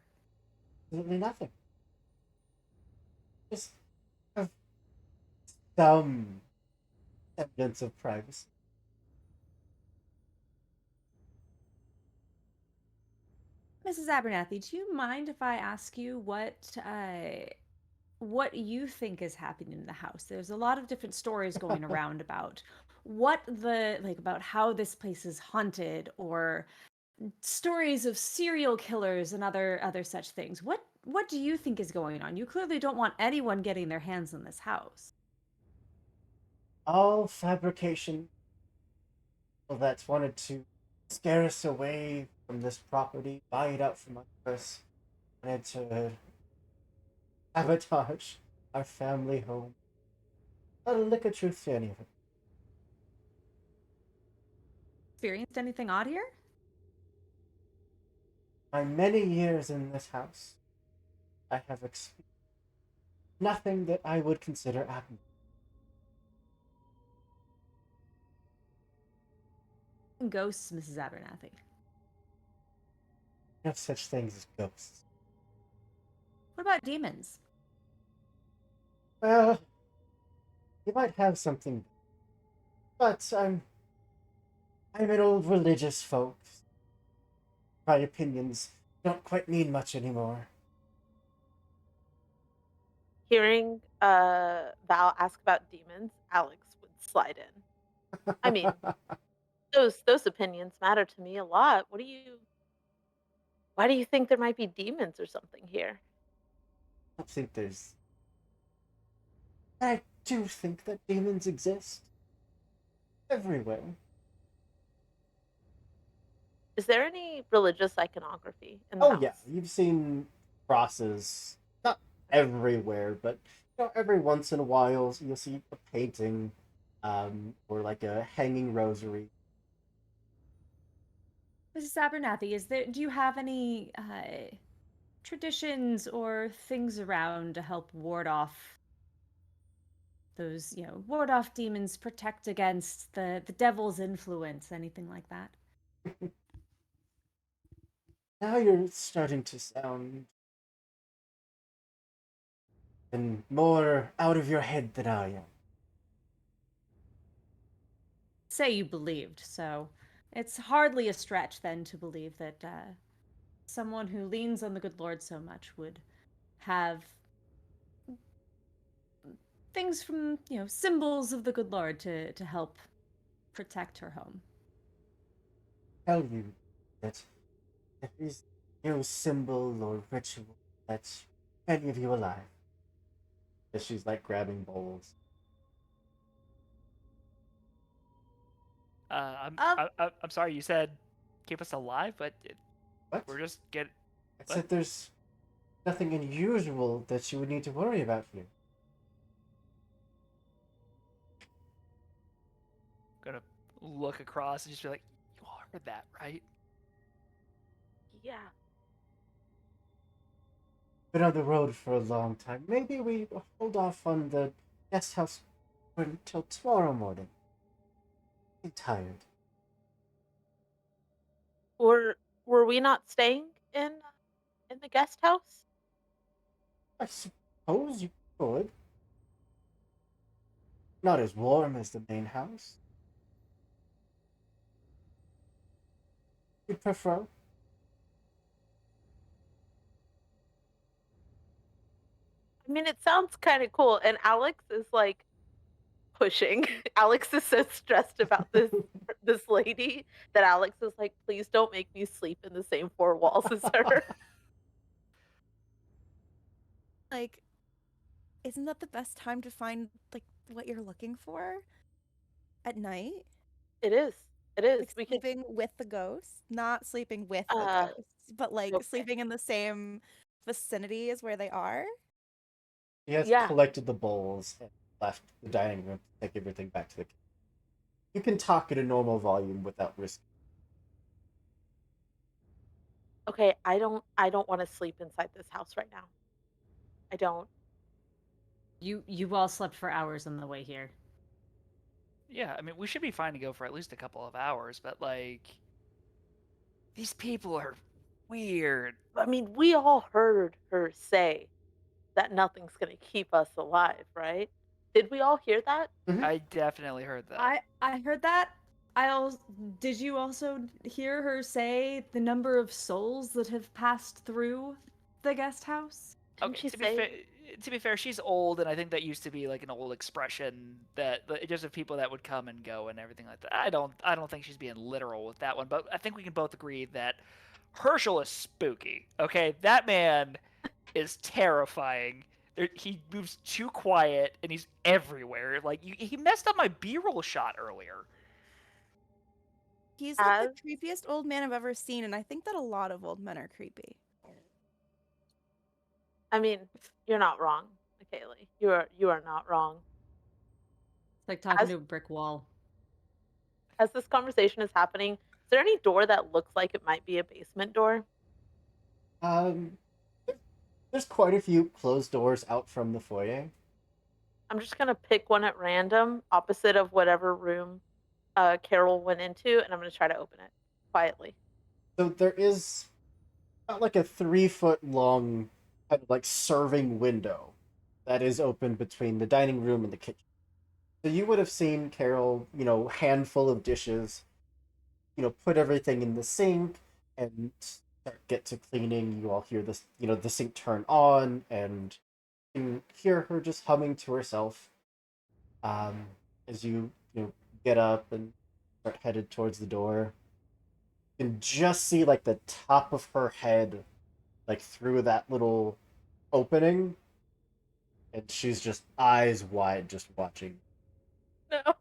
Absolutely nothing. Just have some semblance of privacy. Mrs. Abernathy, do you mind if I ask you what you think is happening in the house? There's a lot of different stories going around about what the like about how this place is haunted, or stories of serial killers and other such things. What do you think is going on? You clearly don't want anyone getting their hands on this house. All fabrication that's wanted to scare us away from this property, buy it out from us, wanted to sabotage our family home. Not a lick of truth to any of it. Experienced anything odd here? My many years in this house, I have experienced nothing that I would consider abnormal. Ghosts, Mrs. Abernathy. No such things as ghosts. What about demons? Well, you might have something, but I'm an old religious folk. My opinions don't quite mean much anymore. Hearing Val ask about demons, Alex would slide in. I mean, those opinions matter to me a lot. Why do you think there might be demons or something here? I don't think there's. I do think that demons exist everywhere. Is there any religious iconography in the Oh yeah, house? you've seen crosses, not everywhere, but every once in a while you'll see a painting, or like a hanging rosary. Mrs. Abernathy, do you have any traditions or things around to help ward off demons, protect against the devil's influence, anything like that? Now you're starting to sound and more out of your head than I am. Say you believed, so it's hardly a stretch then to believe that someone who leans on the good Lord so much would have things from, symbols of the good Lord to help protect her home. Tell you that there is no symbol or ritual that's any of you alive. As she's like grabbing bowls. Uh, I'm sorry. You said keep us alive, but What? we're just get. I What? said there's nothing unusual that you would need to worry about here. Gonna look across and just be like, "You all heard that, right?" Yeah. Been on the road for a long time. Maybe we hold off on the guest house until tomorrow morning. I'm tired. Or were we not staying in? in the guest house? I suppose you could. Not as warm as the main house. You'd prefer? I mean, it sounds kind of cool. And Alex is like pushing. Alex is so stressed about this lady that Alex is like, please don't make me sleep in the same four walls as her. Like, isn't that the best time to find like what you're looking for at night? It is. It is. Like We could sleeping with the ghosts, not sleeping with the uh ghosts, but like okay. sleeping in the same vicinity as where they are. He has Yeah. collected the bowls and left the dining room to take everything back to the kitchen. You can talk at a normal volume without risk. Okay, I don't want to sleep inside this house right now. I don't. You all slept for hours on the way here. Yeah, I mean, we should be fine to go for at least a couple of hours, but like, these people are weird. I mean, we all heard her say that nothing's going to keep us alive, right? Did we all hear that? Mhm. I definitely heard that. I heard that. I also did you also hear her say the number of souls that have passed through the guest house? Didn't Okay, she say? to be fair, she's old, and I think that used to be like an old expression that just of people that would come and go and everything like that. I don't think she's being literal with that one, but I think we can both agree that Herschel is spooky. Okay, that man is terrifying. He moves too quiet, and he's everywhere. Like he messed up my B-roll shot earlier. He's like the As creepiest old man I've ever seen, and I think that a lot of old men are creepy. I mean, you're not wrong, McKaylee. You are not wrong. It's like talking As to a brick wall. as this conversation is happening, is there any door that looks like it might be a basement door? Um, there's quite a few closed doors out from the foyer. I'm just gonna pick one at random, opposite of whatever room Carol went into, and I'm gonna try to open it quietly. So there is about like a 3 foot long kind of like serving window that is open between the dining room and the kitchen. So you would have seen Carol, handful of dishes, put everything in the sink and get to cleaning. You all hear this, the sink turn on, and you can hear her just humming to herself um, as you get up and start headed towards the door. You can just see like the top of her head, like through that little opening, and she's just eyes wide, just watching. No.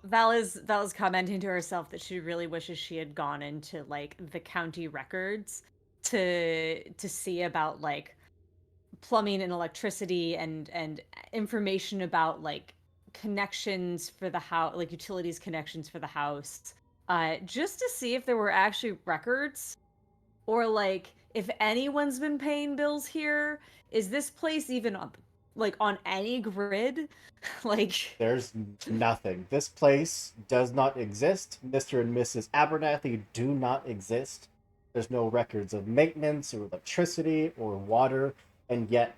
Val is commenting to herself that she really wishes she had gone into like the county records to see about like plumbing and electricity and information about like connections for the house, like utilities connections for the house, just to see if there were actually records or like if anyone's been paying bills here. Is this place even on like on any grid? Like There's nothing. This place does not exist. Mr. and Mrs. Abernathy do not exist. There's no records of maintenance or electricity or water, and yet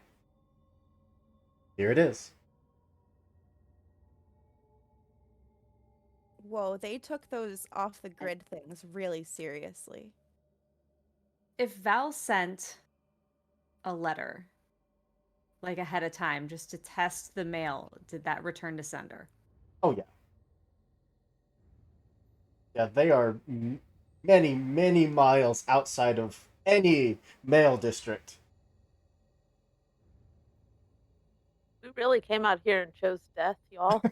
here it is. Whoa, they took those off the grid things really seriously. if Val sent a letter like ahead of time just to test the mail, did that return to sender? Oh yeah, yeah. They are many, many miles outside of any mail district. We really came out here and chose death, y'all.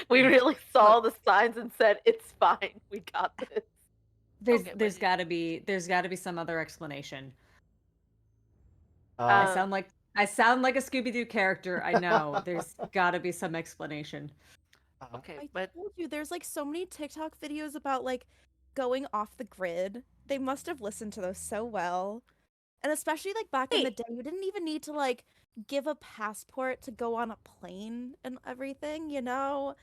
We really saw the signs and said, "It's fine. We got this." There's Okay, but there's got to be some other explanation. I uh, Um, sound like I sound like a Scooby Doo character. I know. There's got to be some explanation. okay, I but told you there's like so many TikTok videos about like going off the grid. They must have listened to those so well. And especially like back in the hey, day, you didn't even need to like give a passport to go on a plane and everything, you know?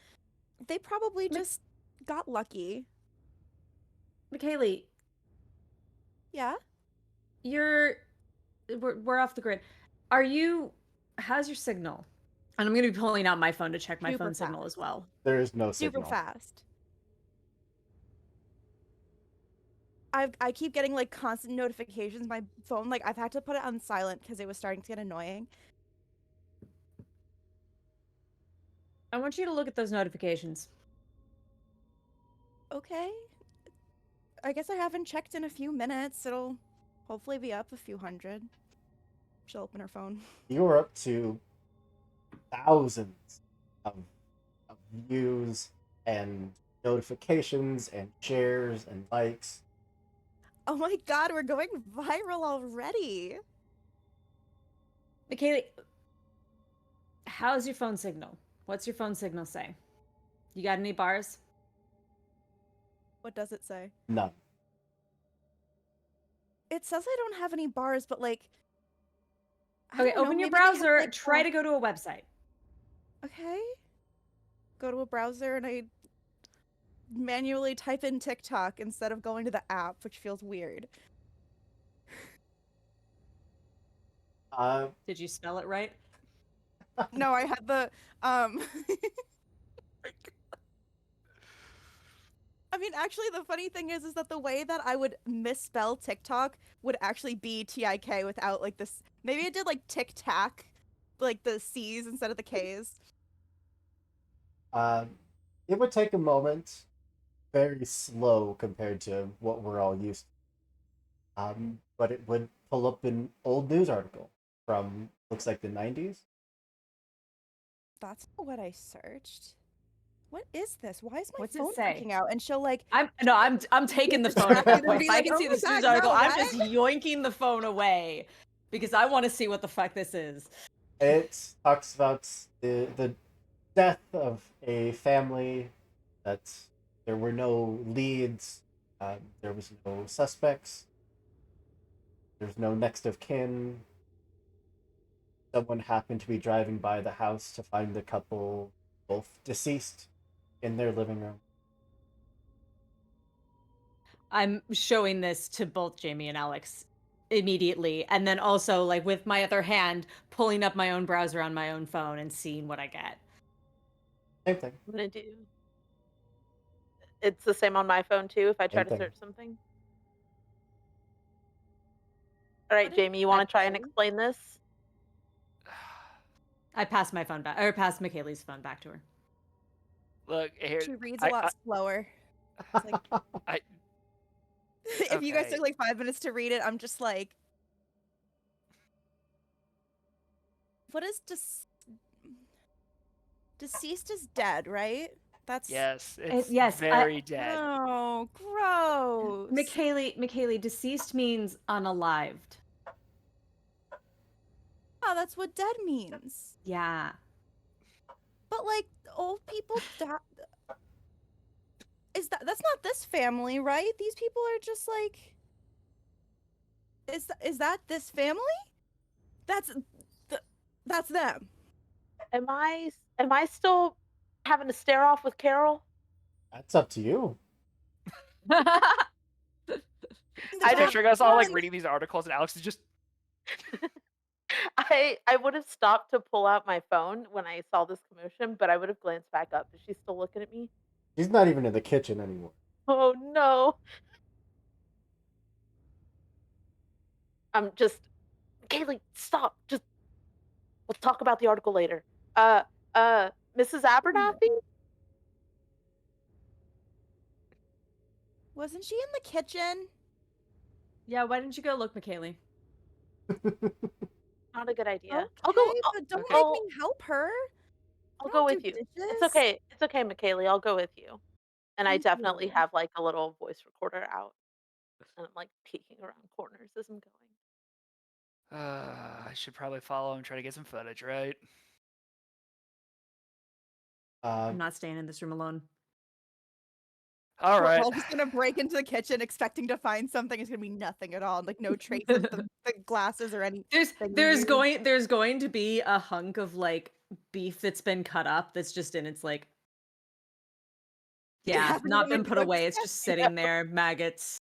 They probably Mc- just got lucky. McKaylee, Yeah. we're off the grid. How's your signal? And I'm gonna be pulling out my phone to check my Super phone signal fast. as well. There is no Super signal. fast. I keep getting like constant notifications. My phone, like I've had to put it on silent because it was starting to get annoying. I want you to look at those notifications. Okay. I guess I haven't checked in a few minutes. It'll hopefully be up a few hundred. She'll open her phone. You're up to thousands of, of views and notifications and shares and likes. Oh my god, we're going viral already. McKaylee, how's your phone signal? What's your phone signal say? You got any bars? What does it say? None. It says I don't have any bars, but like. I Okay, don't know, open your maybe they have, browser. like, Try to go to a website. Okay. Go to a browser and I manually type in TikTok instead of going to the app, which feels weird. Did you spell it right? No, I had the I mean, actually, the funny thing is that the way that I would misspell TikTok would actually be TIK without like this. Maybe I did like Tic Tac, like the C's instead of the K's. It would take a moment, very slow compared to what we're all used to. But it would pull up an old news article from looks like the 90s. That's not what I searched. What is this? Why is my What's it phone say? freaking out? And she'll like. I'm taking the phone at that point. Be If I like, can "Oh see my this news God, article, no, I'm what?" just yoinking the phone away because I want to see what the fuck this is. It talks about the death of a family, that there were no leads, there was no suspects, there's no next of kin. Someone happened to be driving by the house to find the couple both deceased in their living room. I'm showing this to both Jamie and Alex immediately, and then also like with my other hand pulling up my own browser on my own phone and seeing what I get. Same thing. I'm gonna do. It's the same on my phone too. If I try Same to thing. search something. All right, What did Jamie, you want that to try and say? explain this? I passed my phone back, or passed McKaylee's phone back to her. Look here. She reads a lot slower. It's like, I if you guys okay. took like 5 minutes to read it, I'm just like, what is deceased is dead, right? That's Yes, it's Yes, very dead. Oh, gross. McKaylee, deceased means unalived. Oh, that's what dead means. Yeah. But like old people die. That's not this family, right? These people are just like. Is that this family? That's that's them. Am I still having to stare off with Carol? That's up to you. I I don't- picture us all like reading these articles, and Alex is just I would have stopped to pull out my phone when I saw this commotion, but I would have glanced back up. Is she still looking at me? She's not even in the kitchen anymore. Oh no. I'm just Kaylee, stop. Just we'll talk about the article later. Mrs. Abernathy? Wasn't she in the kitchen? Yeah, why didn't you go look, McKaylee? Not a good idea. Okay, I'll go. but don't I'll, make me help her. I'll I go don't with do you. It's dishes. okay. It's okay, McKaylee. I'll go with you. And I Thank definitely you. have like a little voice recorder out, and I'm like peeking around corners as I'm going. I should probably follow him, try to get some footage, right? I'm not staying in this room alone. All We're right. all just gonna break into the kitchen expecting to find something. It's gonna be nothing at all. Like no trace of the glasses or anything. There's going to be a hunk of like beef that's been cut up that's just in its like Yeah, haven't not even been put cooked away. It's yet, just sitting there, maggots.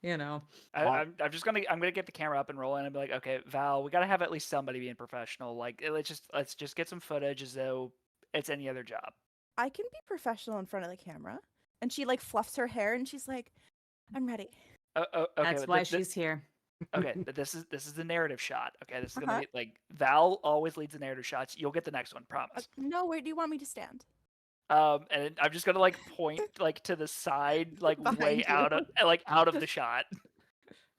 You know. I'm just gonna get the camera up and rolling and be like, okay, Val, we gotta have at least somebody being professional. Like, let's just get some footage as though it's any other job. I can be professional in front of the camera. And she like fluffs her hair and she's like, I'm ready. Okay, That's why she's here. okay. This is the narrative shot. Okay, this is gonna Uh-huh. be like Val always leads the narrative shots. You'll get the next one, promise. No, where do you want me to stand? And I'm just gonna like point like to the side, like way Behind you. out of the shot.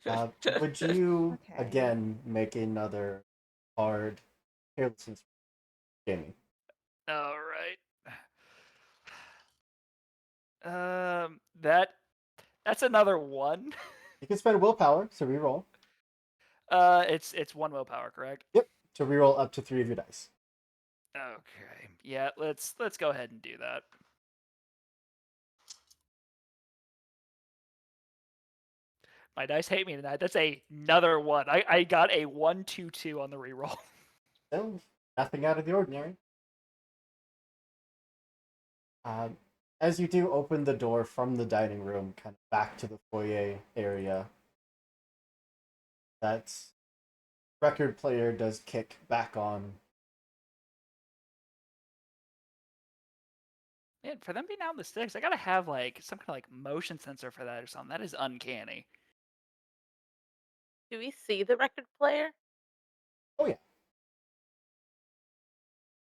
Would you Okay. again make another hard carelessness, Jamie? All right. That's another one. You can spend willpower to reroll. It's one willpower, correct? Yep, to reroll up to 3 of your dice. Okay. Yeah, let's go ahead and do that. My dice hate me tonight. That's another one. I got a 1-2-2 on the reroll. So, nothing out of the ordinary. As you do open the door from the dining room, kind of back to the foyer area, that record player does kick back on. Man, for them being out in the sticks, I gotta have like some kind of like motion sensor for that or something. That is uncanny. Do we see the record player? Oh yeah,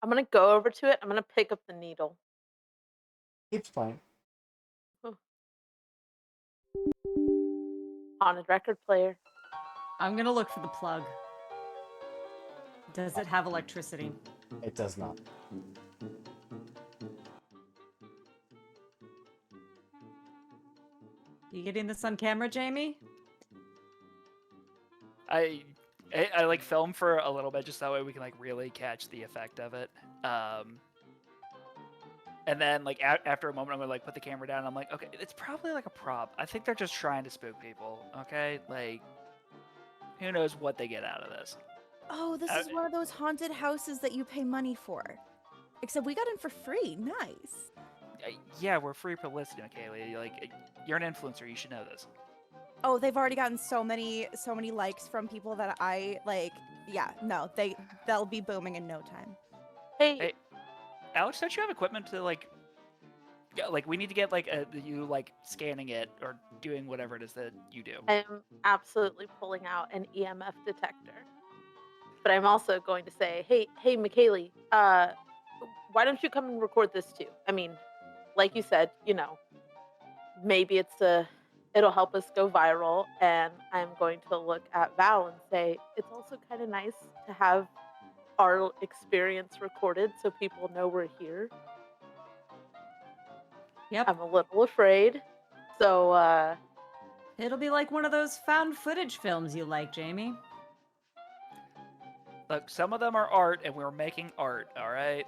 I'm gonna go over to it. I'm gonna pick up the needle. keeps playing. Haunted record player. I'm gonna look for the plug. Does it have electricity? It does not. You getting this on camera, Jamie? I like film for a little bit just that way we can like really catch the effect of it. And then like after a moment I'm gonna like put the camera down and I'm like, okay, it's probably like a prop. I think they're just trying to spook people. Okay, like who knows what they get out of this. Oh, this is one of those haunted houses that you pay money for. Except we got in for free. Nice. Yeah, we're free publicity, Kaylee. Like you're an influencer, you should know this. Oh, they've already gotten so many likes from people that I like. Yeah, no, they'll be booming in no time. Hey, Alex, don't you have equipment to like we need to get like you like scanning it or doing whatever it is that you do. I am absolutely pulling out an EMF detector. But I'm also going to say, hey, McKaylee, why don't you come and record this too? I mean, like you said, maybe it'll help us go viral. And I'm going to look at Val and say, it's also kind of nice to have our experience recorded so people know we're here. Yep. I'm a little afraid. So, It'll be like one of those found footage films you like, Jamie. Look, some of them are art, and we're making art. All right.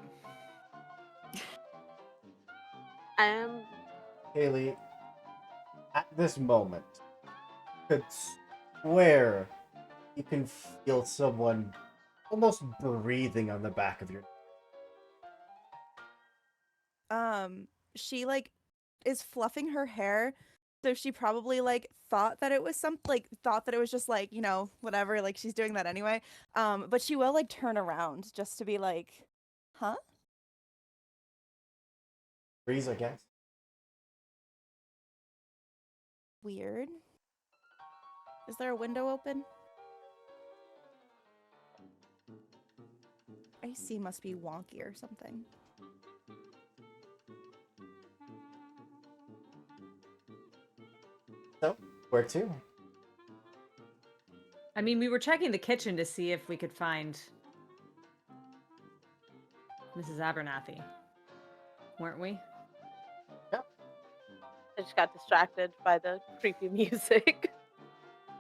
Haley, at this moment, could swear you can feel someone almost breathing on the back of your. She like is fluffing her hair, so she probably like thought that it was thought that it was just like, whatever, like she's doing that anyway. But she will like turn around just to be like, huh? Breeze, I guess. Weird. Is there a window open? AC must be wonky or something. So, where to? I mean, we were checking the kitchen to see if we could find Mrs. Abernathy. Weren't we? Yep. I just got distracted by the creepy music.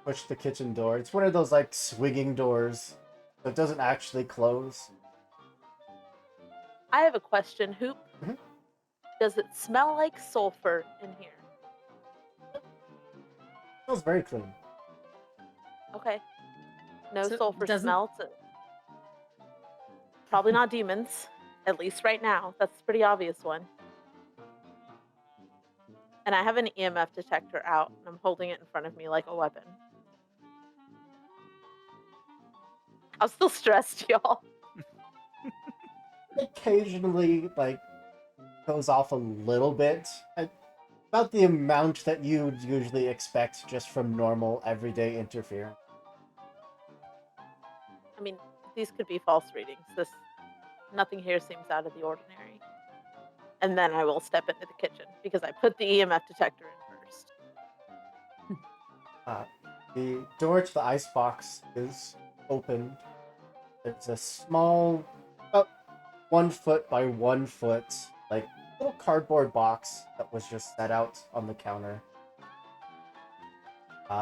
Push the kitchen door. It's one of those like swinging doors that doesn't actually close. I have a question, Hoop. Mhm. Does it smell like sulfur in here? Smells very clean. Okay. No So sulfur doesn't- smell. Probably not demons. At least right now. That's a pretty obvious one. And I have an EMF detector out, and I'm holding it in front of me like a weapon. I'm still stressed, y'all. Occasionally, like, goes off a little bit. About the amount that you'd usually expect just from normal, everyday interference. I mean, these could be false readings. Nothing here seems out of the ordinary. And then I will step into the kitchen because I put the EMF detector in first. The door to the icebox is open. There's a small, about 1 foot by 1 foot, like, little cardboard box that was just set out on the counter.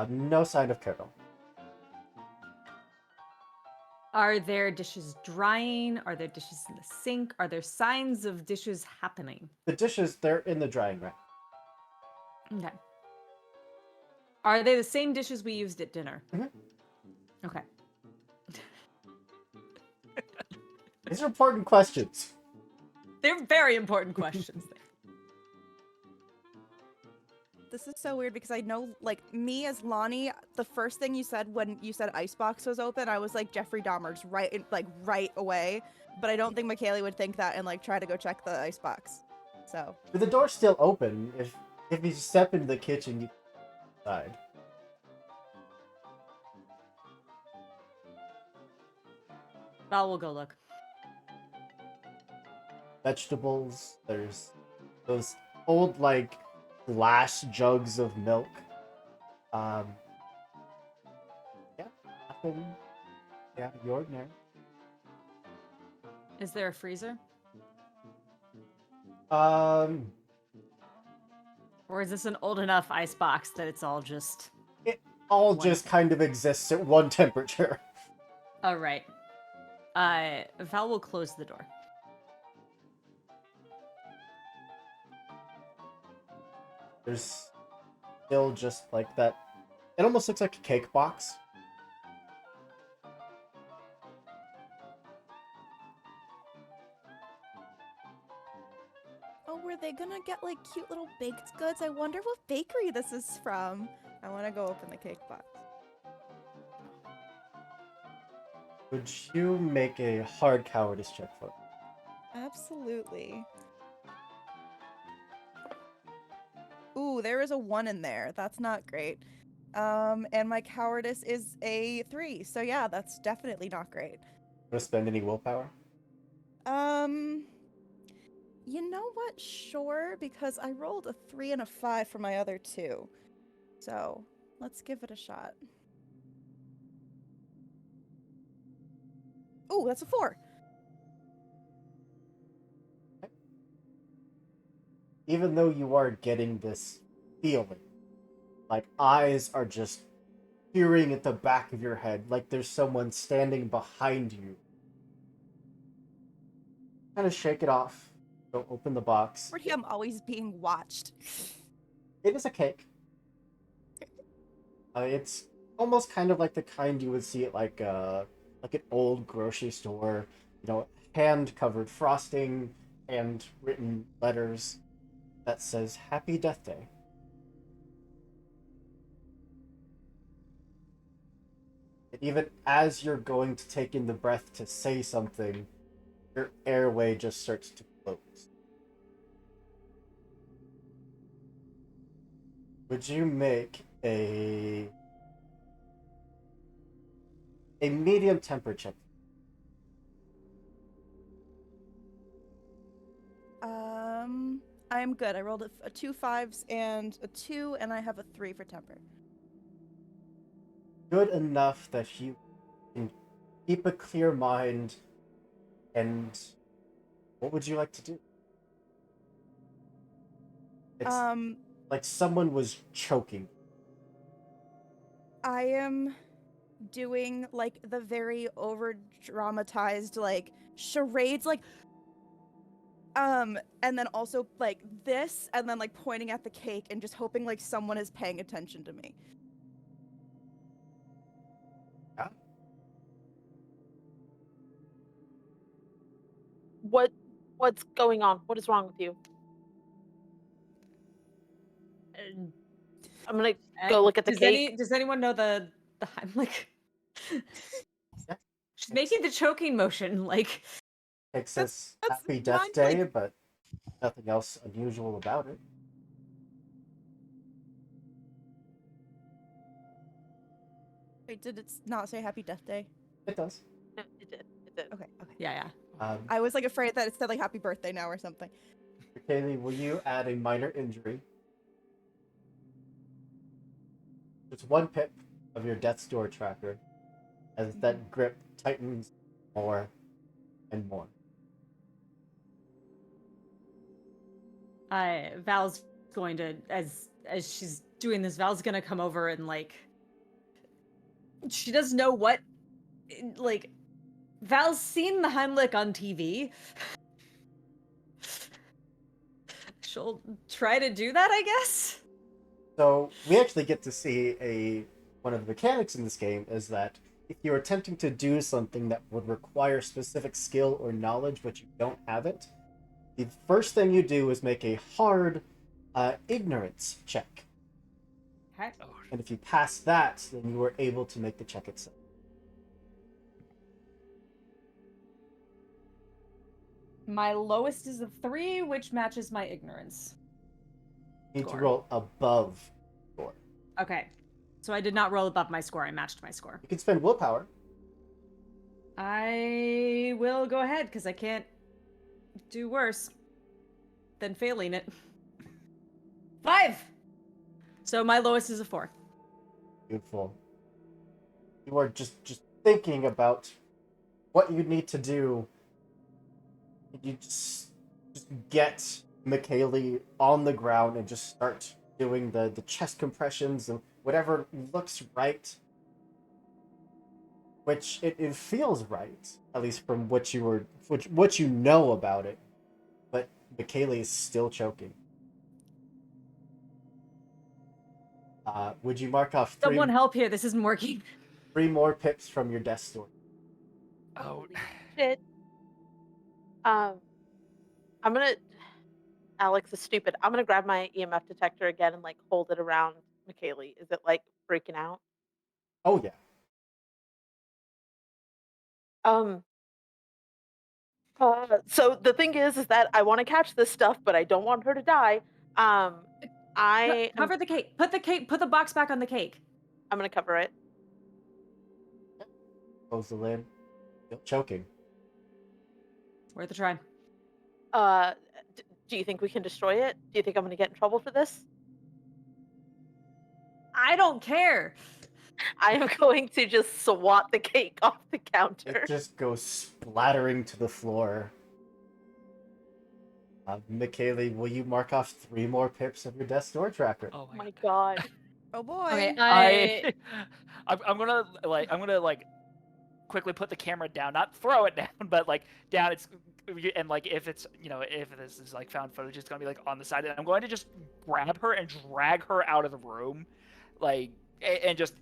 No sign of Carol. Are there dishes drying? Are there dishes in the sink? Are there signs of dishes happening? The dishes, they're in the drying rack. Okay. Are they the same dishes we used at dinner? Mhm. Okay. These are important questions. They're very important questions. This is so weird because I know, like, me as Lonnie, the first thing you said when you said icebox was open, I was like Jeffrey Dahmer's right away. But I don't think McKaylee would think that and like try to go check the icebox. So But the door's still open. If you step into the kitchen, you can inside. Val will go look. Vegetables. There's those old, like, glass jugs of milk. Yeah, nothing. Yeah, the ordinary. Is there a freezer? Um, Or is this an old enough icebox that it's all just... it all One just kind of exists at one temperature. Oh, right. Val will close the door. There's still just like that. It almost looks like a cake box. oh, were they gonna get like cute little baked goods? I wonder what bakery this is from. I want to go open the cake box. Would you make a hard cowardice check for me? Absolutely. Ooh, there is a 1 in there. That's not great. And my cowardice is a 3. So yeah, that's definitely not great. Want to spend any willpower? You know what? Sure, because I rolled a 3 and a 5 for my other 2. So, let's give it a shot. Ooh, that's a 4. Even though you are getting this feeling, like eyes are just peering at the back of your head, like there's someone standing behind you. Kind of shake it off. Don't open the box. Pretty, I'm always being watched. It is a cake. It's almost kind of like the kind you would see at like an old grocery store. You know, hand covered frosting, and written letters that says "Happy Death Day." And even as you're going to take in the breath to say something, your airway just starts to close. Would you make a medium temper check? I'm good. I rolled a 2 5s and a 2, and I have a 3 for temper. Good enough that you can keep a clear mind. And what would you like to do? It's like someone was choking. I am doing like the very over dramatized like charades, like and then also like this, and then like pointing at the cake and just hoping like someone is paying attention to me. Yeah. What's going on? What is wrong with you? I'm gonna go look at the cake. Does anyone know the Heimlich? Yeah. She's making the choking motion, like It says that's Happy Death mind Day, like- but nothing else unusual about it. Wait, did it not say Happy Death Day? It does. No, it did. It did. Okay. yeah. I was like afraid that it said like Happy Birthday now or something. Kaylee, will you add a minor injury? Just 1 pip of your death's door tracker as that grip tightens more and more. Val's going to, as she's doing this, Val's gonna come over and like, she doesn't know what, like, Val's seen the Heimlich on TV. She'll try to do that, I guess. So we actually get to see one of the mechanics in this game is that if you're attempting to do something that would require specific skill or knowledge, but you don't have it, the first thing you do is make a hard ignorance check. Okay. Oh, And if you pass that, then you are able to make the check itself. My lowest is a 3, which matches my ignorance. You need Score. to roll above score. Okay. So I did not roll above my score. I matched my score. You can spend willpower. I will go ahead because I can't do worse than failing it. 5. So my lowest is a 4. Beautiful. You are just thinking about what you need to do. You just get McKaylee on the ground and just start doing the chest compressions and whatever looks right. Which it feels right, at least from what you know about it. But McKaylee is still choking. Would you mark off Someone help here. This isn't working. 3 more pips from your death store? oh. Holy shit. I'm gonna. Alex is stupid. I'm gonna grab my EMF detector again and like hold it around McKaylee. Is it like freaking out? Oh yeah. So the thing is that I want to catch this stuff, but I don't want her to die. I am, Cover the cake. Put the box back on the cake. I'm gonna cover it. Close the lid. Still choking. Worth a try. Do you think we can destroy it? Do you think I'm gonna get in trouble for this? I don't care. I am going to just swat the cake off the counter. It just goes splattering to the floor. McKaylee, will you mark off 3 more pips of your death door tracker? Oh Oh my my god. god. Oh boy. Okay, I'm gonna quickly put the camera down, not throw it down, but like down. It's and like if it's if this is like found footage, it's gonna be like on the side, and I'm going to just grab her and drag her out of the room, like and just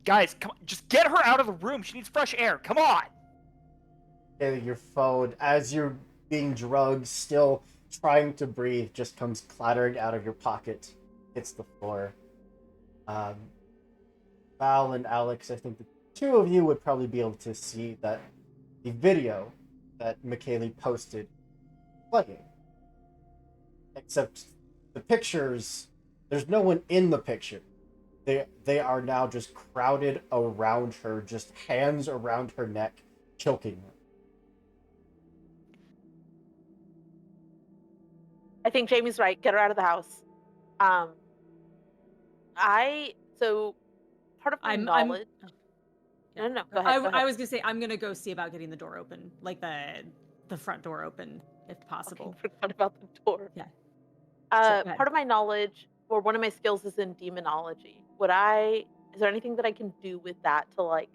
guys, come on, just get her out of the room. She needs fresh air. Come on. McKaylee, your phone, as you're being drugged, still trying to breathe, just comes clattering out of your pocket, hits the floor. Val and Alex, I think the 2 of you would probably be able to see that the video that McKaylee posted playing. Except the pictures, there's no one in the picture. They are now just crowded around her, just hands around her neck, choking her. I think Jamie's right. Get her out of the house. So part of my knowledge. No, go ahead. Go ahead. I was gonna say I'm gonna go see about getting the door open, like the front door open, if possible. Okay, forgot about the door. Yeah. So, Part of my knowledge, or one of my skills, is in demonology. Is there anything that I can do with that to like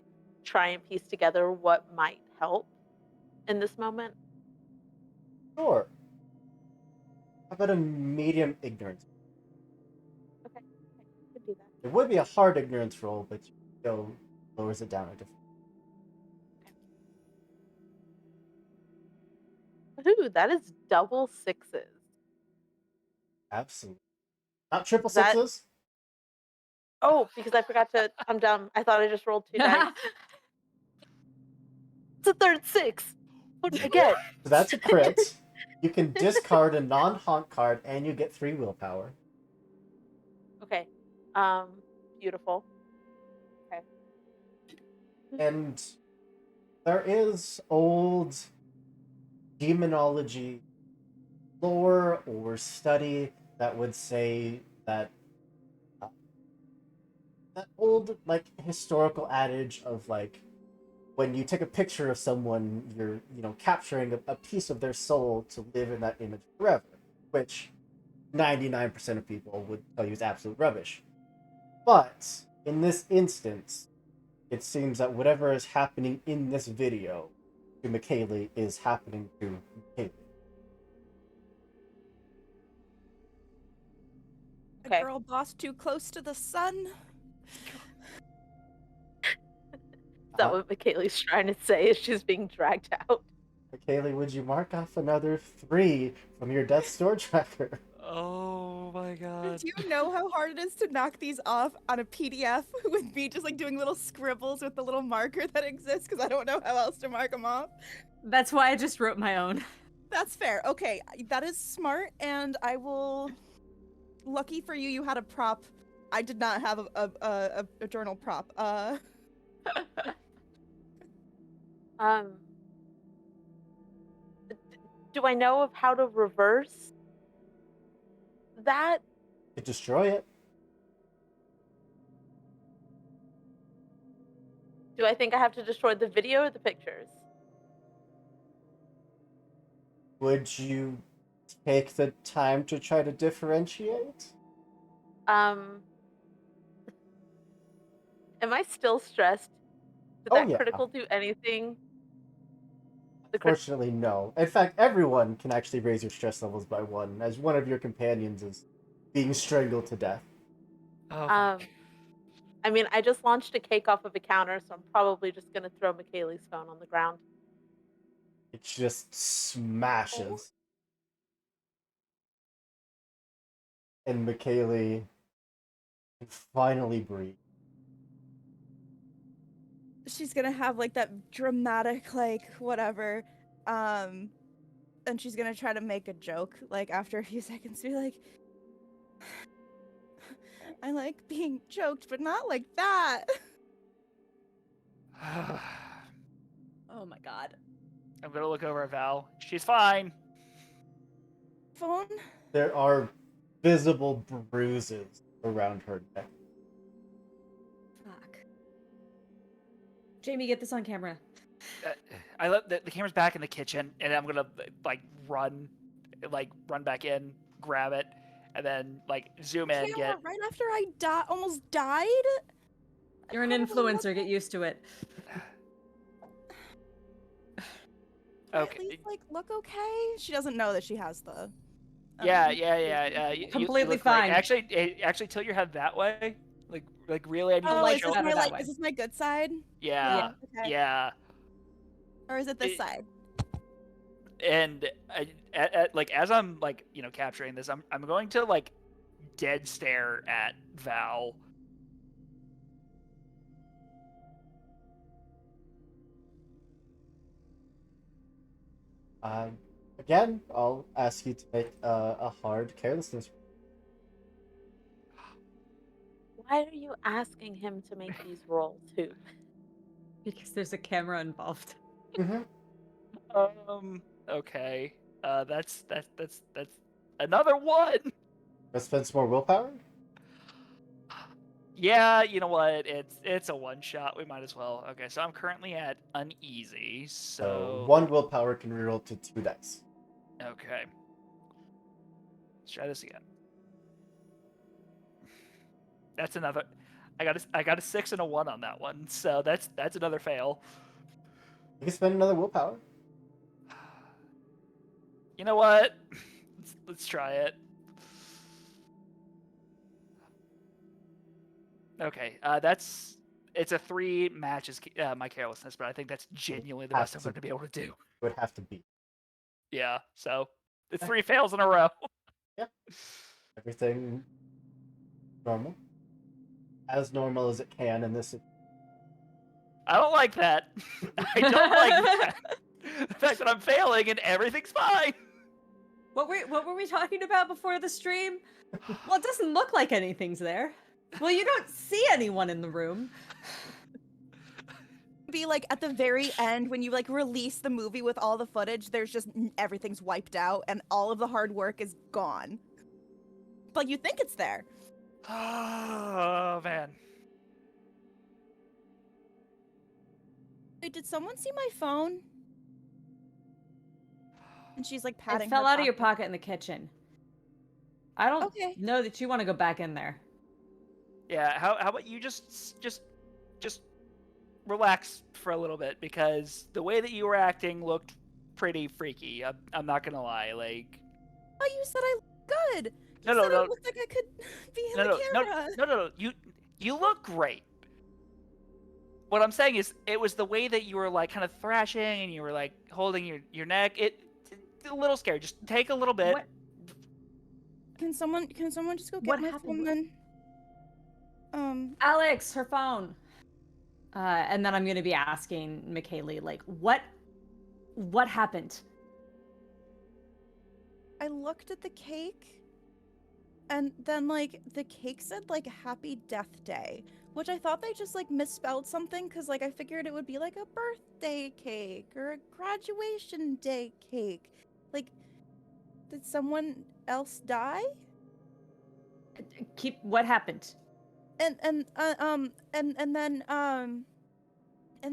try and piece together what might help in this moment? Sure. How about a medium ignorance? Okay, I could do that. It would be a hard ignorance roll, but still lowers it down a different. Ooh, that is double 6s. Absolutely. Not triple That- sixes? Oh, because I forgot to. I'm dumb. I thought I just rolled 2 dice. It's a third 6. What did I get? So that's a crit. You can discard a non-haunt card, and you get 3 willpower. Okay. Beautiful. Okay. And there is old demonology lore or study that would say that that old like historical adage of like when you take a picture of someone, you're capturing a piece of their soul to live in that image forever, which 99% of people would tell you is absolute rubbish. But in this instance, it seems that whatever is happening in this video to McKaylee is happening to McKaylee. A Okay. girl boss too close to the sun. Is that what Michaeli's trying to say? Is she's being dragged out? McKaylee, would you mark off another 3 from your death store tracker? Oh my god. Do you know how hard it is to knock these off on a PDF with me just like doing little scribbles with the little marker that exists because I don't know how else to mark them off? That's why I just wrote my own. That's fair. Okay, that is smart, and I will. Lucky for you, you had a prop. I did not have a journal prop. Um, do I know of how to reverse that? To destroy it. Do I think I have to destroy the video or the pictures? Would you take the time to try to differentiate? Um, am I still stressed? Did Oh that yeah. critical do anything? Unfortunately, no. In fact, everyone can actually raise your stress levels by 1, as one of your companions is being strangled to death. Oh, Um, I mean, I just launched a cake off of a counter, so I'm probably just gonna throw Michaeli's phone on the ground. It just smashes. And McKaylee can finally breathe. She's gonna have like that dramatic, like whatever, and she's gonna try to make a joke, like after a few seconds, be like, "I like being choked, but not like that." Oh my god. I'm gonna look over at Val. She's fine. Phone? There are visible bruises around her neck. Fuck. Jamie, get this on camera. I let the camera's back in the kitchen, and I'm gonna run back in, grab it, and then zoom in. Camera Get right after I almost died. You're an Probably influencer. look- Get used to it. okay. At least like look okay. She doesn't know that she has the. Yeah. Completely look great. fine. Actually, tilt your head that way. Like really, I need The Oh, to light's is show. this better my that way. is this my good side? Yeah. Okay. Yeah. Or is it this side? And as I'm capturing this, I'm going to dead stare at Val. Again, I'll ask you to make a hard carelessness. Why are you asking him to make these rolls, Hoop? Because there's a camera involved. Okay. That's another one. Let's spend some more willpower. Yeah, you know what? It's a one shot. We might as well. Okay, so I'm currently at uneasy. So So 1 willpower can reroll to 2 dice. okay. Let's try this again. That's another. I got a 6 and a 1 on that one. So that's another fail. You can spend another willpower. You know what? Let's try it. Okay, it's a 3 matches my carelessness, but I think that's genuinely the best I'm going to be able to do. Would have to be. Yeah, so it's 3 fails in a row. Yeah. Everything normal. as normal as it can in this. I don't like that. I don't like that. The fact that I'm failing and everything's fine. What were we talking about before the stream? Well, it doesn't look like anything's there. Well, you don't see anyone in the room. Be like at the very end when you like release the movie with all the footage, there's just everything's wiped out and all of the hard work is gone. But you think it's there. Oh, man. Wait, did someone see my phone? And she's like It patting. fell her out of your pocket in the kitchen. I don't Okay. know that you want to go back in there. Yeah, how about you just relax for a little bit, because the way that you were acting looked pretty freaky. I'm not gonna lie. Like, Oh, you said I looked good. No, You no, said no. I looked like I could be in no, the no, camera. no. You look great. What I'm saying is, it was the way that you were like kind of thrashing and you were like holding your neck. It's a little scary. Just take a little bit. What? Can someone just go get What my happened? phone then? Alex, her phone. And then I'm gonna be asking McKaylee, like, what happened? I looked at the cake, and then like the cake said like Happy Death Day, which I thought they just like misspelled something because like I figured it would be like a birthday cake or a graduation day cake. Like, did someone else die? What happened? And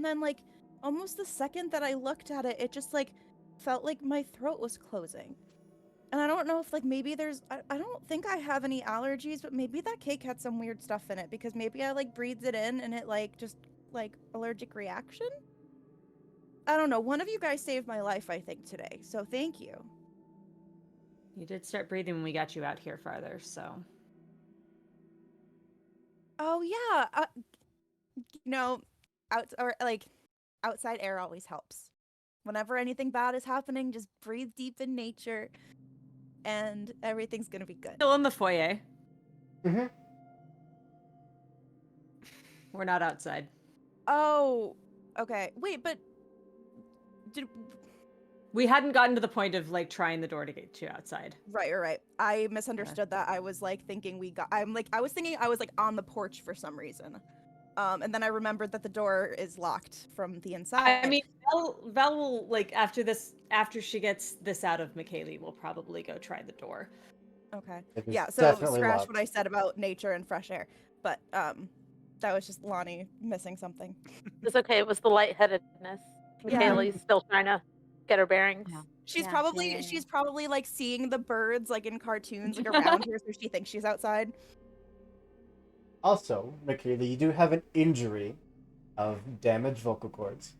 then like almost the second that I looked at it, it just like felt like my throat was closing. And I don't know if like maybe I don't think I have any allergies, but maybe that cake had some weird stuff in it because maybe I like breathed it in and it like just like allergic reaction. I don't know. One of you guys saved my life, I think, today. So thank you. You did start breathing when we got you out here farther, so. Oh yeah. You know, outside air always helps. Whenever anything bad is happening, just breathe deep in nature and everything's gonna be good. Still in the foyer. Mm-hmm. We're not outside. Oh, okay. Wait, but We hadn't gotten to the point of like trying the door to get you outside. right. I misunderstood that. I was like thinking I was thinking I was like on the porch for some reason. And then I remembered that the door is locked from the inside. I mean, Val will like after she gets this out of McKaylee, will probably go try the door. Okay. It was Yeah, so definitely scratch locked. what I said about nature and fresh air. But that was just Lonnie missing something. It's okay. It was the lightheadedness. Yeah. Kaylee's still trying to get her bearings. Yeah. She's Yeah. she's probably like seeing the birds like in cartoons like around her, so she thinks she's outside. Also, Michaela, you do have an injury of damaged vocal cords,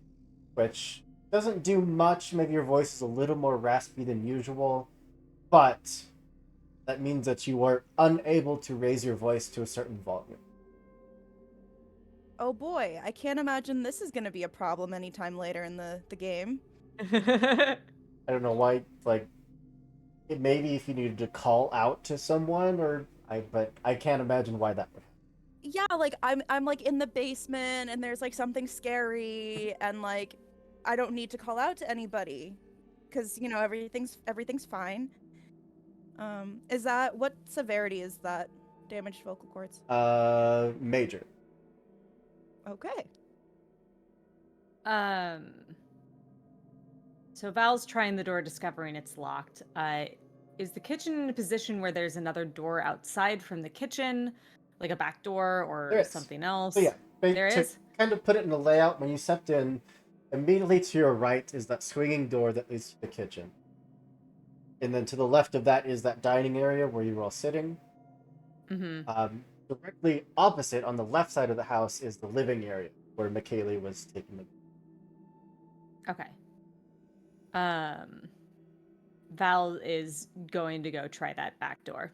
which doesn't do much. Maybe your voice is a little more raspy than usual, but that means that you are unable to raise your voice to a certain volume. Oh boy, I can't imagine this is gonna be a problem anytime later in the game. I don't know why, like, maybe if you needed to call out to someone, but I can't imagine why that would happen. Yeah, like I'm like in the basement and there's like something scary and like I don't need to call out to anybody because you know everything's fine. Is that what severity is that damaged vocal cords? Major. Okay. So Val's trying the door, discovering it's locked. Is the kitchen in a position where there's another door outside from the kitchen, like a back door or something else? So yeah, There to is? kind of put it in the layout, when you stepped in, immediately to your right is that swinging door that leads to the kitchen. And then to the left of that is that dining area where you were all sitting. Mm-hmm. Directly opposite on the left side of the house is the living area where McKaylee was taking the... Okay. Val is going to go try that back door.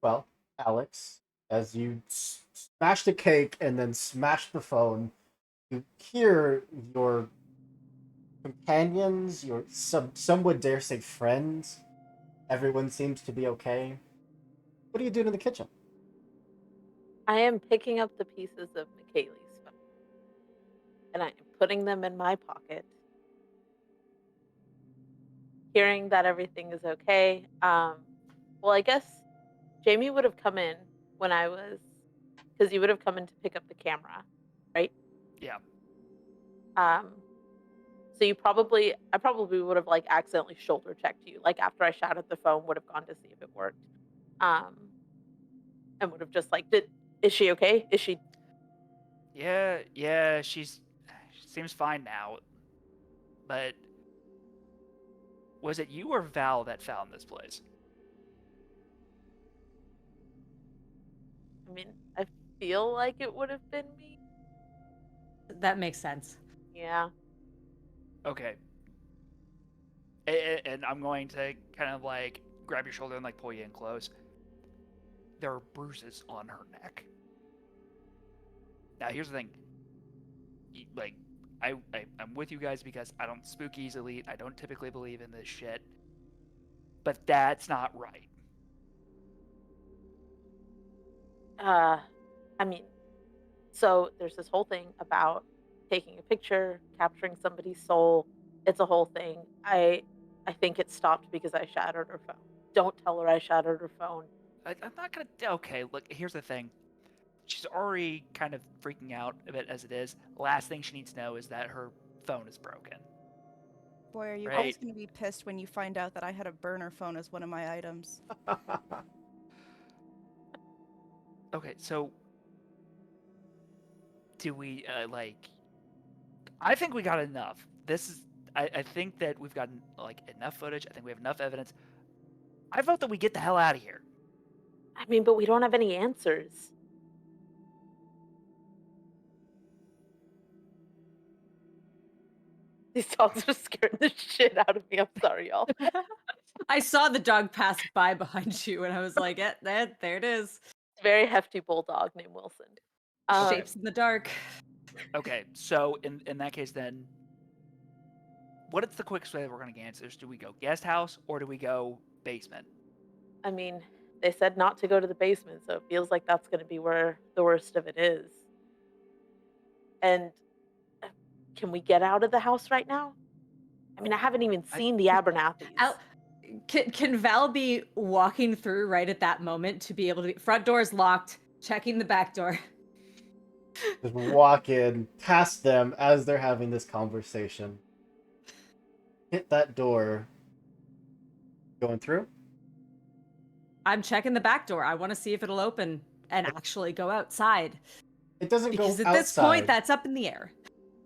Well, Alex, as you smash the cake and then smash the phone, you hear your companions, some would dare say friends. Everyone seems to be okay. What are you doing in the kitchen? I am picking up the pieces of McKaylee's phone and I am putting them in my pocket, hearing that everything is okay. Well, I guess Jamie would have come in when I was, because you would have come in to pick up the camera, right? Yeah. Um, so I probably would have like accidentally shoulder checked you, like after I shouted the phone, would have gone to see if it worked, um, and would have just like, is she okay? Is she? Yeah, she seems fine now. But was it you or Val that found this place? I mean, I feel like it would have been me. That makes sense. Yeah. Okay. And I'm going to kind of like grab your shoulder and like pull you in close. There are bruises on her neck. Now, here's the thing. Like, I'm with you guys because I don't spook easily. I don't typically believe in this shit. But that's not right. Uh, I mean, so there's this whole thing about taking a picture, capturing somebody's soul. It's a whole thing. I think it stopped because I shattered her phone. Don't tell her I shattered her phone. I'm not gonna. Okay, look. Here's the thing. She's already kind of freaking out a bit as it is. Last thing she needs to know is that her phone is broken. Boy, are you Right. guys gonna be pissed when you find out that I had a burner phone as one of my items. Okay, so do we like? I think we got enough. This is. I think that we've gotten like enough footage. I think we have enough evidence. I vote that we get the hell out of here. I mean, but we don't have any answers. These dogs are scaring the shit out of me. I'm sorry, y'all. I saw the dog pass by behind you, and I was like, there it is. Very hefty bulldog named Wilson. Shapes in the dark. Okay, so in that case, then, what is the quickest way that we're gonna get answers? Do we go guest house or do we go basement? I mean, they said not to go to the basement, so it feels like that's going to be where the worst of it is. And uh, can we get out of the house right now? I mean, I haven't even seen the Abernathy's. Can Val be walking through right at that moment to be able to be front door's locked, checking the back door? Just walk in past them as they're having this conversation. Hit that door. Going through? I'm checking the back door. I want to see if it'll open and actually go outside. It doesn't Because go at outside, this point, that's up in the air.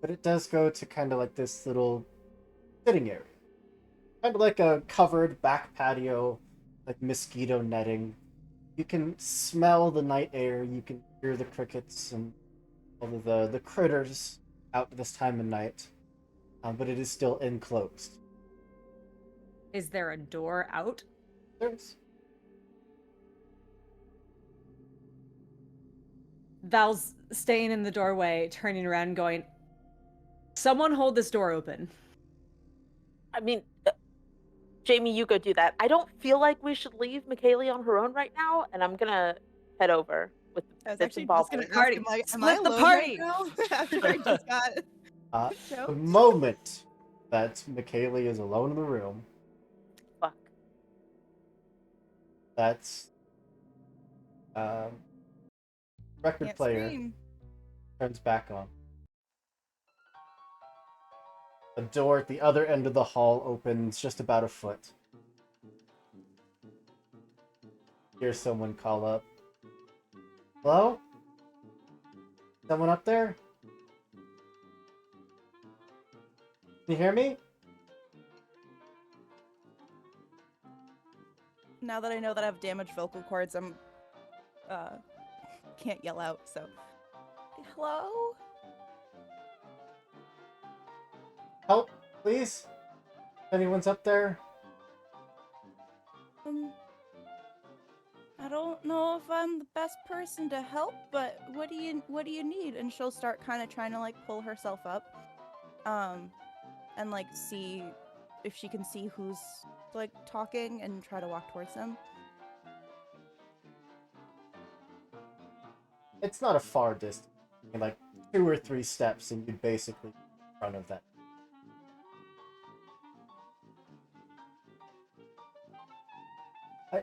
but it does go to kind of like this little sitting area. Kind of like a covered back patio, like mosquito netting. You can smell the night air, you can hear the crickets and all of the critters out this time of night, but it is still enclosed. Is there a door out? There's Val's staying in the doorway, turning around, going, "Someone hold this door open." I mean, Jamie, you go do that. I don't feel like we should leave McKaylee on her own right now, and I'm gonna head over with I was bits actually and just bobs. gonna ask, Party. am I Split the alone party. right now? After I just got the choked? moment that McKaylee is alone in the room, Fuck. that's record Can't player scream. turns back on. The door at the other end of the hall opens just about a foot. Hear someone call up. Hello? Someone up there? Can you hear me? Now that I know that I have damaged vocal cords, I'm can't yell out, so hello? Help, please? If anyone's up there? I don't know if I'm the best person to help, but what do you need? And she'll start kind of trying to like pull herself up, and like see if she can see who's like talking and try to walk towards them. it's not a far distance. I mean, like 2 or 3 steps, and you'd basically be in front of that.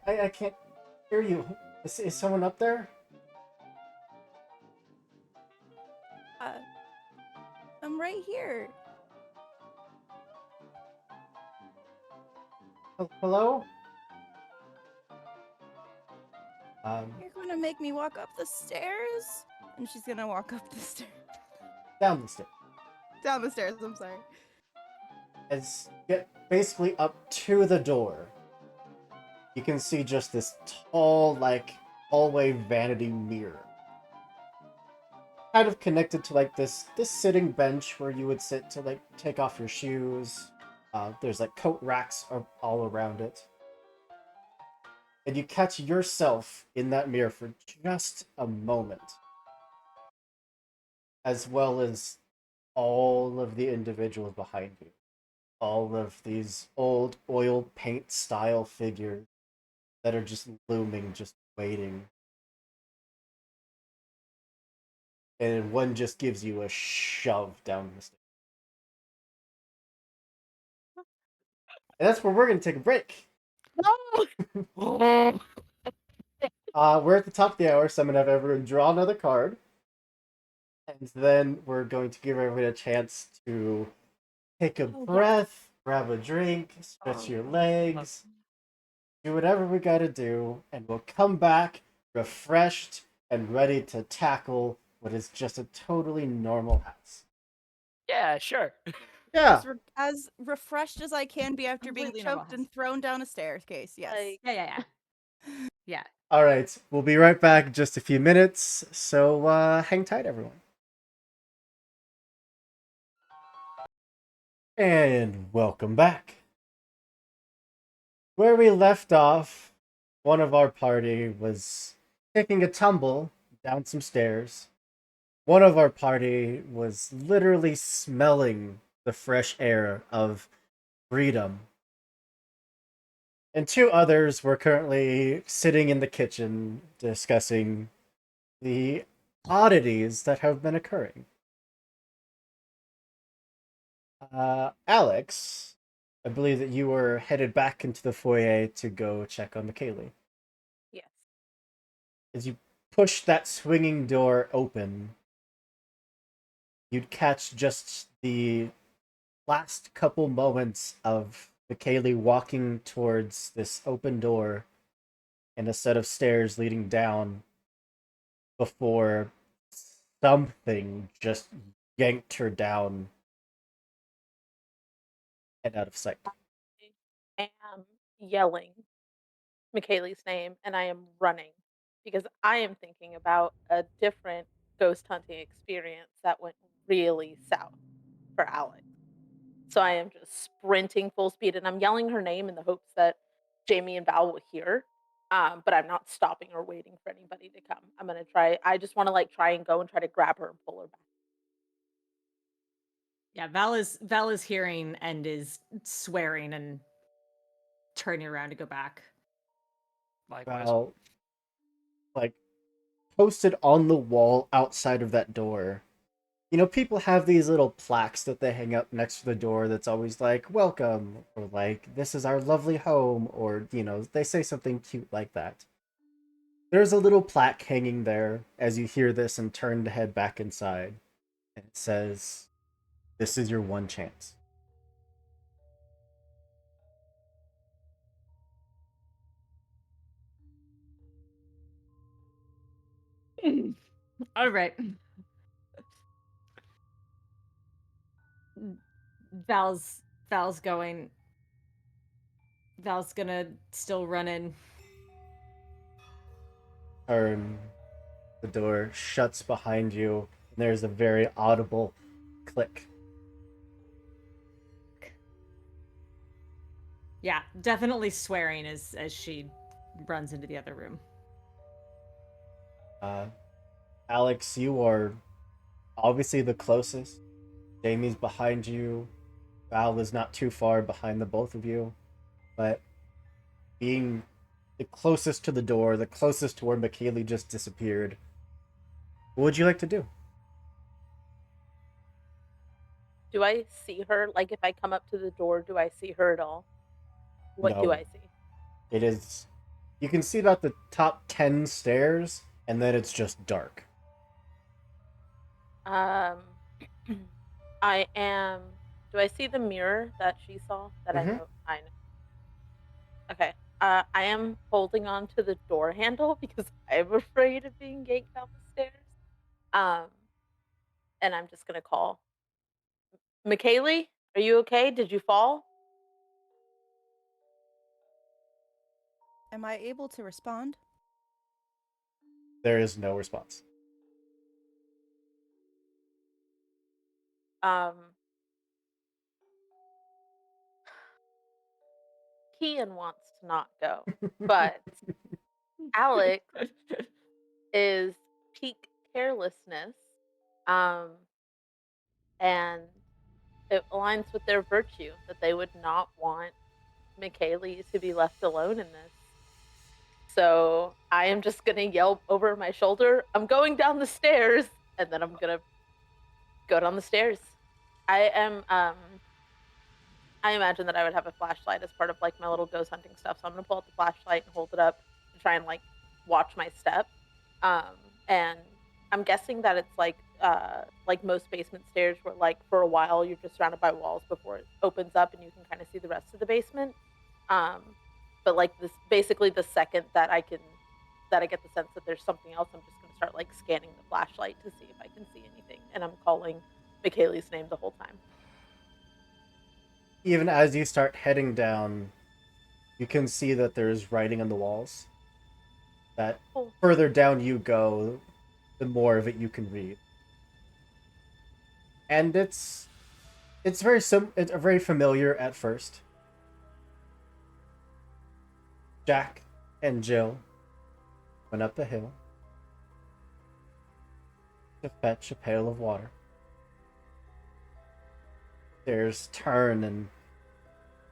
I can't hear you. Is someone up there? Uh, I'm right here. Hello? You're gonna make me walk up the stairs? And she's gonna walk up the stairs. Down the stairs. Down the stairs, I'm sorry. As you get basically up to the door, you can see just this tall, like, hallway vanity mirror. Kind of connected to, like, this sitting bench where you would sit to, like, take off your shoes. There's, like, coat racks all around it. And you catch yourself in that mirror for just a moment. As well as all of the individuals behind you. All of these old oil paint style figures that are just looming, just waiting. And one just gives you a shove down the stairs. And that's where we're going to take a break. No. We're at the top of the hour, so I'm going to have everyone draw another card. And then we're going to give everyone a chance to take a breath, grab a drink, stretch your legs, do whatever we gotta do, and we'll come back refreshed and ready to tackle what is just a totally normal house. Yeah, sure. Yeah. As refreshed as I can be after being Completely normal choked and thrown down a staircase. Yes. Like, Yeah. Yeah. All right. We'll be right back in just a few minutes. So hang tight, everyone. And welcome back. Where we left off, one of our party was taking a tumble down some stairs. One of our party was literally smelling the fresh air of freedom. And 2 others were currently sitting in the kitchen discussing the oddities that have been occurring. Alex, I believe that you were headed back into the foyer to go check on McKaylee. yes. As you push that swinging door open, you'd catch just the last couple moments of McKaylee walking towards this open door and a set of stairs leading down before something just yanked her down and out of sight. I am yelling Michaeli's name and I am running because I am thinking about a different ghost hunting experience that went really south for Alex. So I am just sprinting full speed and I'm yelling her name in the hopes that Jamie and Val will hear. But I'm not stopping or waiting for anybody to come. I'm gonna try. I just want to like try and go and try to grab her and pull her back. Yeah, Val is hearing and is swearing and turning around to go back. Likewise. Well, like, posted on the wall outside of that door. You know, people have these little plaques that they hang up next to the door that's always like, welcome, or like, this is our lovely home, or, you know, they say something cute like that. There's a little plaque hanging there as you hear this and turn to head back inside. And it says, this is your one chance. All right. Val's going. Val's gonna still run in. Turn. The door shuts behind you, and there's a very audible click. Yeah, definitely swearing as she runs into the other room. Uh, Alex, you are obviously the closest. Jamie's behind you. Val is not too far behind the both of you. But being the closest to the door, the closest to where McKaylee just disappeared, What would you like to do? Do I see her? Like, if I come up to the door, do I see her at all? What do No. I see? It is. You can see about the top 10 stairs, and then it's just dark. Um, I am. Do I see the mirror that she saw? That I Mm-hmm. know. I know. Okay. I am holding on to the door handle because I'm afraid of being yanked down the stairs. Um, and I'm just gonna call McKaylee. Are you okay? Did you fall? Am I able to respond? There is no response. Um, Kian wants to not go, but Alex is peak carelessness, um, and it aligns with their virtue that they would not want McKaylee to be left alone in this. So I am just gonna yell over my shoulder, "I'm going down the stairs," and then I'm gonna go down the stairs. I am I imagine that I would have a flashlight as part of like my little ghost hunting stuff. So I'm gonna pull out the flashlight and hold it up to try and like watch my step. Um, and I'm guessing that it's like most basement stairs where like for a while you're just surrounded by walls before it opens up and you can kind of see the rest of the basement. Um, but like this basically the second that I get the sense that there's something else, I'm just gonna start like scanning the flashlight to see if I can see anything. And I'm calling McKaylee's name the whole time. Even as you start heading down, you can see that there's writing on the walls. That Oh, further down you go, the more of it you can read. And it's it's very familiar at first. Jack and Jill went up the hill to fetch a pail of water. Stairs turn and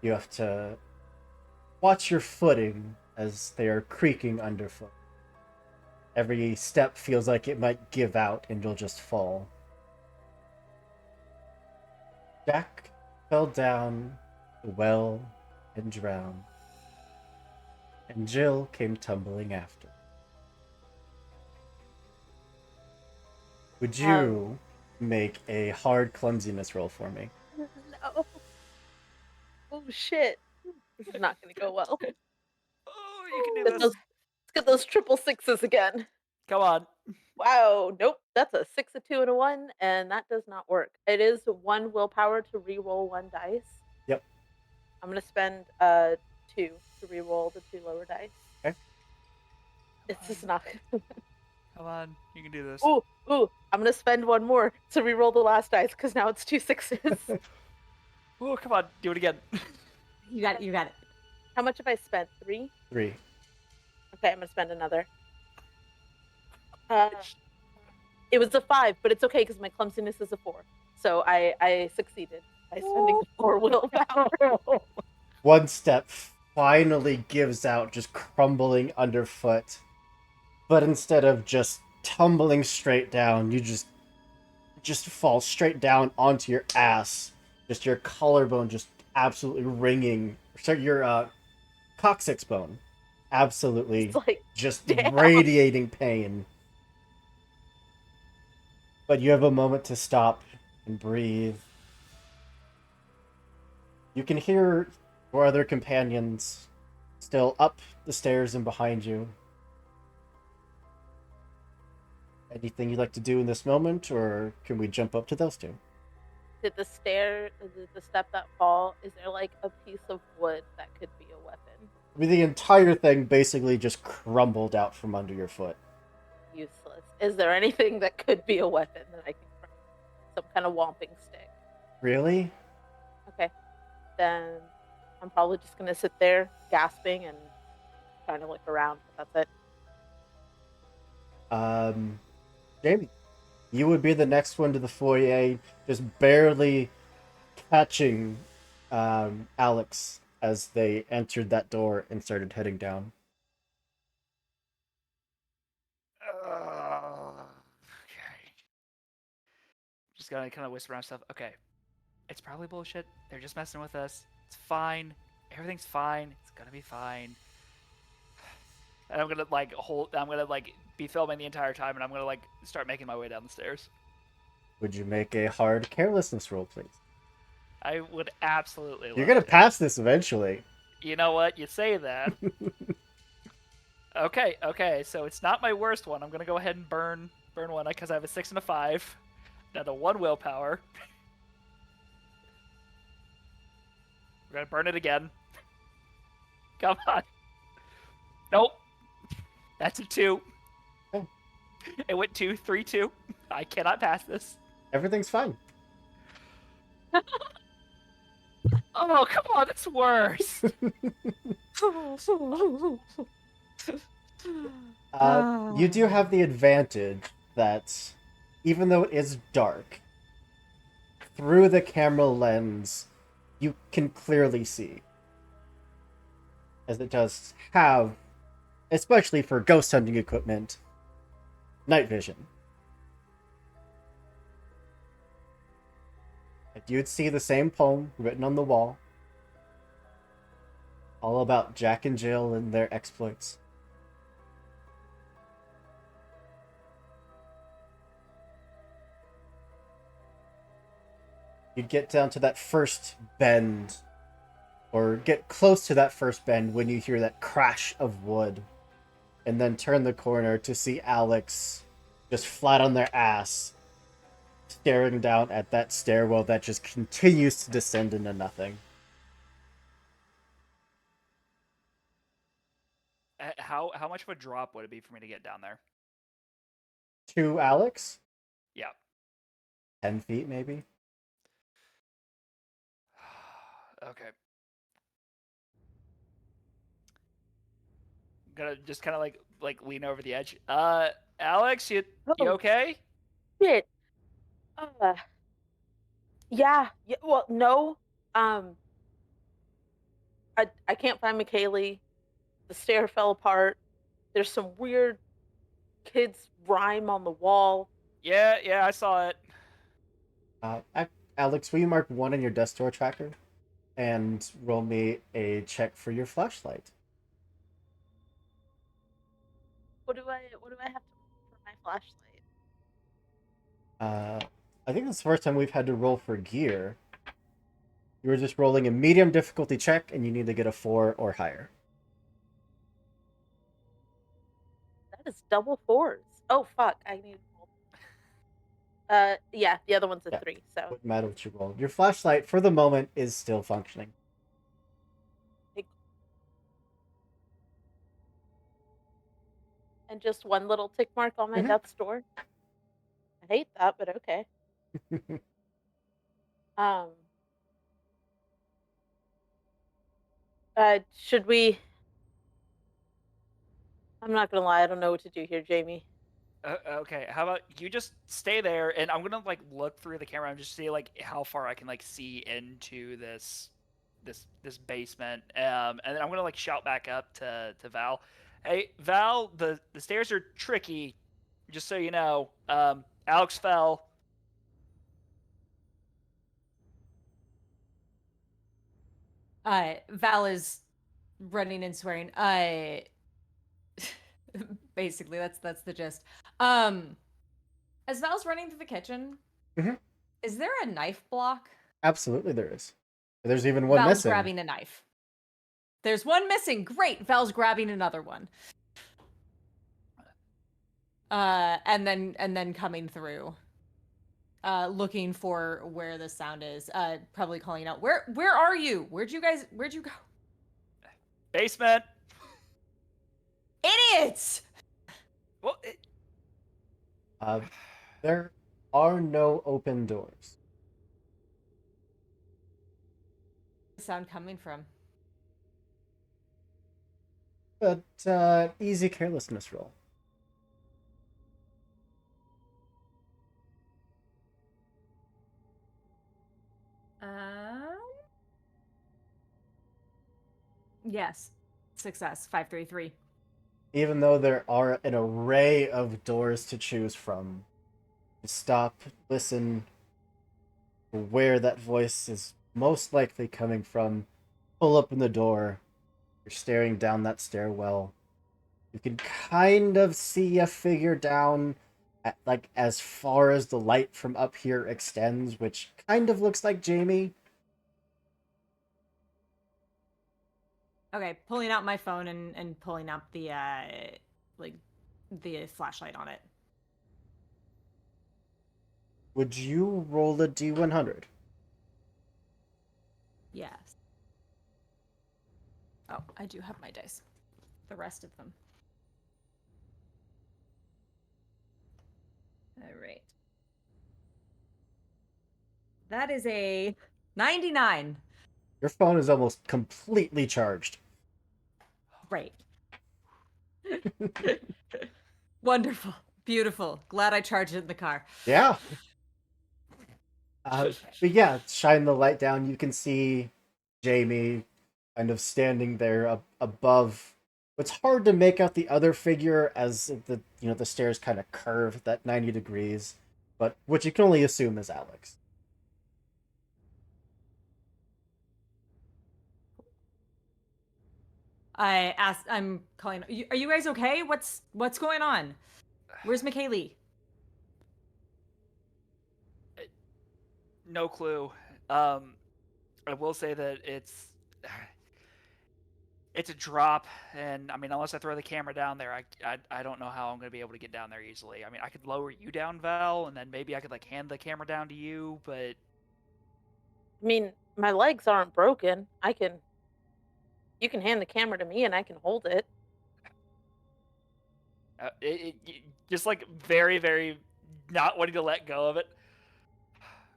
you have to watch your footing as they are creaking underfoot. Every step feels like it might give out and you'll just fall. Jack fell down the well and drowned, and Jill came tumbling after. Would um, you make a hard clumsiness roll for me? no. Oh shit. This is not gonna go well. Oh, you can do Get this. let's get those triple sixes again. Come on. Wow, nope. That's a 6, a 2, and a 1, and that does not work. It is 1 willpower to re-roll 1 dice. Yep. I'm gonna spend 2 to re-roll the 2 lower dice. Okay. It's just not. Come on. You can do this. Ooh, ooh. I'm gonna spend 1 more to re-roll the last dice because now it's 2 sixes. Oh, come on. Do it again. You got it. You got it. How much have I spent? 3? 3. Okay, I'm gonna spend another. It was a 5, but it's okay because my clumsiness is a 4. So I succeeded by spending 4 willpower. One step finally gives out, just crumbling underfoot. But instead of just tumbling straight down, you just fall straight down onto your ass. Just your collarbone just absolutely ringing. Sorry, your coccyx bone. It's Absolutely like, just damn. radiating pain. But you have a moment to stop and breathe. You can hear your other companions still up the stairs and behind you. Anything you'd like to do in this moment, or can we jump up to those two? Did the step that fall, is there like a piece of wood that could be a weapon? I mean, the entire thing basically just crumbled out from under your foot. Useless. Is there anything that could be a weapon that I can craft? Some kind of whomping stick. Really? Okay. Then I'm probably just gonna sit there gasping and trying to look around, but that's it. Jamie, you would be the next one to the foyer, just barely catching Alex as they entered that door and started heading down. just gonna kind of whisper around stuff. Okay, it's probably bullshit. They're just messing with us. It's fine. Everything's fine. It's gonna be fine. And I'm gonna like hold. I'm gonna like be filming the entire time, and I'm gonna like start making my way down the stairs. Would you make a hard carelessness roll, please? I would absolutely. You're Love gonna to. pass this eventually. You know what? You say that. Okay. So it's not my worst one. I'm gonna go ahead and burn one because I have a 6 and a 5. Now the 1 willpower. We're gonna burn it again. Come on. Nope. That's a 2. Oh. It went 2, 3, 2. I cannot pass this. Everything's fine. Oh, come on, that's worse. You do have the advantage that even though it is dark, through the camera lens, you can clearly see. As it does have, especially for ghost hunting equipment, night vision. Like you'd see the same poem written on the wall, all about Jack and Jill and their exploits. You'd get down to that first bend, or get close to that first bend when you hear that crash of wood, and then turn the corner to see Alex just flat on their ass, staring down at that stairwell that just continues to descend into nothing. How much of a drop would it be for me to get down there? To Alex? Yeah. 10 feet, maybe? Okay. Gonna just kind of like lean over the edge. Alex, you okay? Shit. Yeah. Well, no. I can't find McKaylee. The stair fell apart. There's some weird kids' rhyme on the wall. Yeah, I saw it. Alex, will you mark 1 on your desk door tracker? And roll me a check for your flashlight. What do I have to roll for my flashlight? I think that's the first time we've had to roll for gear. You were just rolling a medium difficulty check, and you need to get a 4 or higher. That is double 4s. Oh fuck! I need. Yeah, the other one's a 3. So Wouldn't matter what you roll. Your flashlight, for the moment, is still functioning. And just 1 little tick mark on my death's door. I hate that, but okay. Should we? I'm not gonna lie, I don't know what to do here, Jamie. Okay, how about you just stay there, and I'm gonna like look through the camera and just see like how far I can like see into this basement, and then I'm gonna like shout back up to Val. Hey, Val, the stairs are tricky, just so you know. Alex fell. Val is running and swearing. Basically, that's the gist. As Val's running through the kitchen, is there a knife block? Absolutely, there is. There's even one Val's missing. grabbing a knife. There's one missing. Great. Val's grabbing another one. And then coming through. Looking for where the sound is. Probably calling out, Where are you? Where'd you go? Basement. Idiots! Well, there are no open doors. The sound coming from? But easy carelessness roll. Yes. Success. 533. Even though there are an array of doors to choose from, stop, listen, where that voice is most likely coming from, pull open the door. You're staring down that stairwell. You can kind of see a figure down at, like, as far as the light from up here extends, which kind of looks like Jamie. Okay, pulling out my phone and pulling up the like the flashlight on it. Would you roll a D100? Yes. Oh, I do have my dice. The rest of them. All right. That is a 99. Your phone is almost completely charged. Great. Wonderful. Beautiful. Glad I charged it in the car. Yeah. But yeah, shine the light down. You can see Jamie kind of standing there above. It's hard to make out the other figure as the stairs kind of curve that 90 degrees, but what you can only assume is Alex. I'm calling. Are you guys okay? What's going on? Where's McKaylee? No clue. I will say that it's a drop, and I mean, unless I throw the camera down there, I don't know how I'm gonna be able to get down there easily. I mean, I could lower you down, Val, and then maybe I could like hand the camera down to you, but I mean, my legs aren't broken. You can hand the camera to me and I can hold it. just like very, very not wanting to let go of it.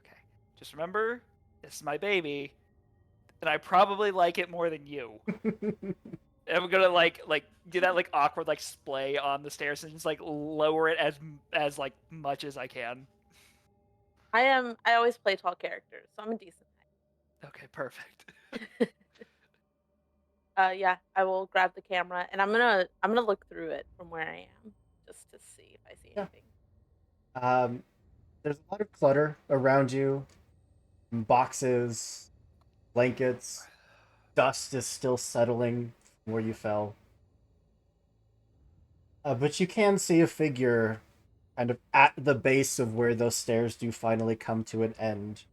Okay, just remember, this is my baby, and I probably like it more than you. I'm gonna like do that like awkward like splay on the stairs and just like lower it as like much as I can. I always play tall characters, so I'm a decent Okay, perfect. height. Yeah, I will grab the camera and I'm gonna look through it from where I am just to see if I see Yeah. anything. There's a lot of clutter around you. Boxes, blankets, dust is still settling from where you fell. But you can see a figure kind of at the base of where those stairs do finally come to an end.